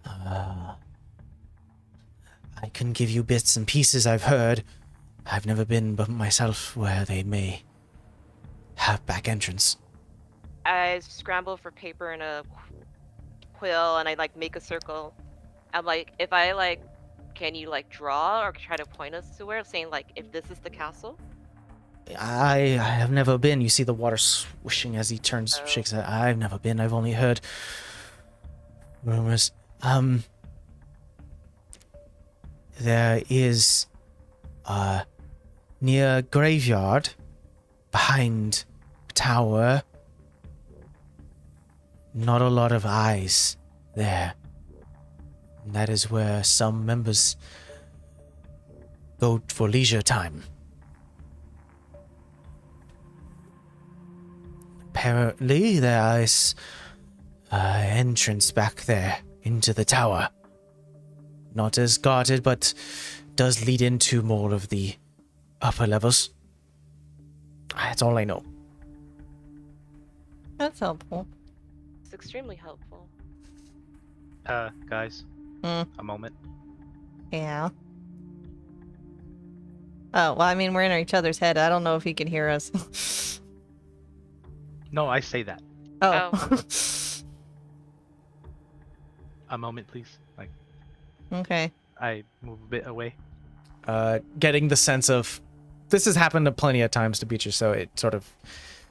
A: I can give you bits and pieces I've heard. I've never been but myself where they may have back entrance.
C: I scramble for paper and a quill, and I like make a circle. I'm like, if I like, can you like draw or try to point us to where? Saying like, if this is the castle.
A: I have never been. You see the water swishing as he turns, shakes it. I've never been. I've only heard rumors. There is near graveyard behind tower. Not a lot of eyes there. And that is where some members go for leisure time. Apparently, there is an entrance back there into the tower. Not as guarded, but does lead into more of the upper levels. That's all I know.
D: That's helpful.
C: It's extremely helpful.
B: Guys,
D: Hmm.
B: a moment.
D: Yeah. Oh, well, I mean, we're in each other's head. I don't know if he can hear us.
B: No, I say that.
D: Oh.
B: A moment, please. Like,
D: Okay.
B: I move a bit away.
A: Getting the sense of this has happened plenty of times to Beecher, so it sort of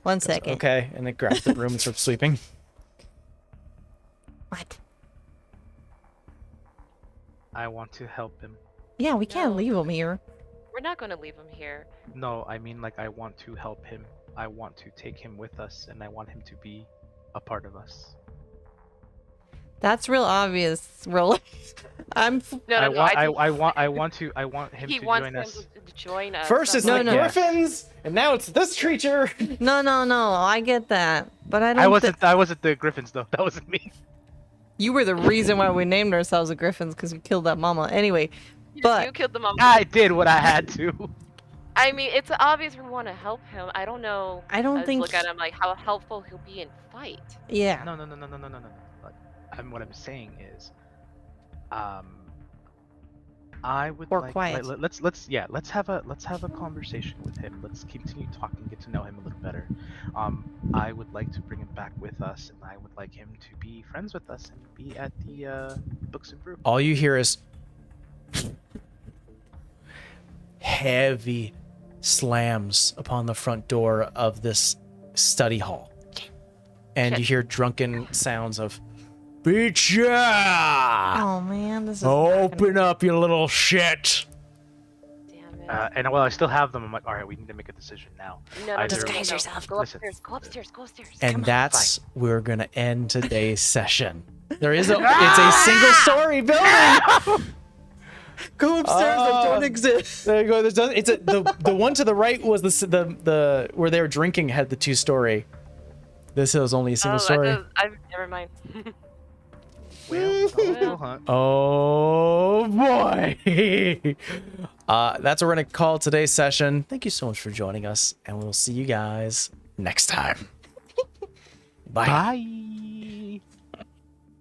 D: 1
A: goes,
D: second.
A: okay, and it grabs the broom and starts sweeping.
D: What?
B: I want to help him.
D: Yeah, we can't
C: No.
D: leave him here.
C: We're not going to leave him here.
B: No, I mean like I want to help him. I want to take him with us, and I want him to be a part of us.
D: That's real obvious, Roland.
C: No,
B: I
C: no,
B: want,
C: no,
B: I want him
C: he
B: to
C: wants
B: join
C: him
B: us.
C: to join us.
A: First it's
D: No,
A: the
D: no.
A: griffins, and now it's this creature.
D: No, I get that. But I don't
B: I wasn't the Griffins though. That wasn't me.
D: You were the reason why we named ourselves the Griffins, because we killed that mama. Anyway, but
C: You killed the mom.
B: I did what I had to.
C: I mean, it's obvious we want to help him. I don't know.
D: I don't
C: just
D: think
C: look at him like how helpful he'll be in fight.
D: yeah.
B: No. Like, what I'm saying is, I would
D: Or
B: like,
D: quiet.
B: let's have a conversation with him. Let's continue talking, get to know him a little better. I would like to bring him back with us, and I would like him to be friends with us and be at the Books and Brew.
A: All you hear is heavy slams upon the front door of this study hall. And you hear drunken sounds of, Beecher!
D: Oh man, this is not gonna-
A: Open up, you little shit!
C: Damn it.
B: And while I still have them, I'm like, all right, we need to make a decision now.
C: no,
B: either-
D: Disguise yourself.
C: Go
B: Listen.
C: upstairs. Go upstairs. Go upstairs.
A: And that's where we're gonna end today's session. There is it's a single story building!
D: Go upstairs. I don't exist.
A: There you go. It's the one to the right was the where they were drinking had the 2-story. This is only a single story.
C: Never mind.
B: Well, we'll hunt.
A: Oh boy! That's what we're gonna call today's session. Thank you so much for joining us, and we'll see you guys next time. Bye.
B: Bye.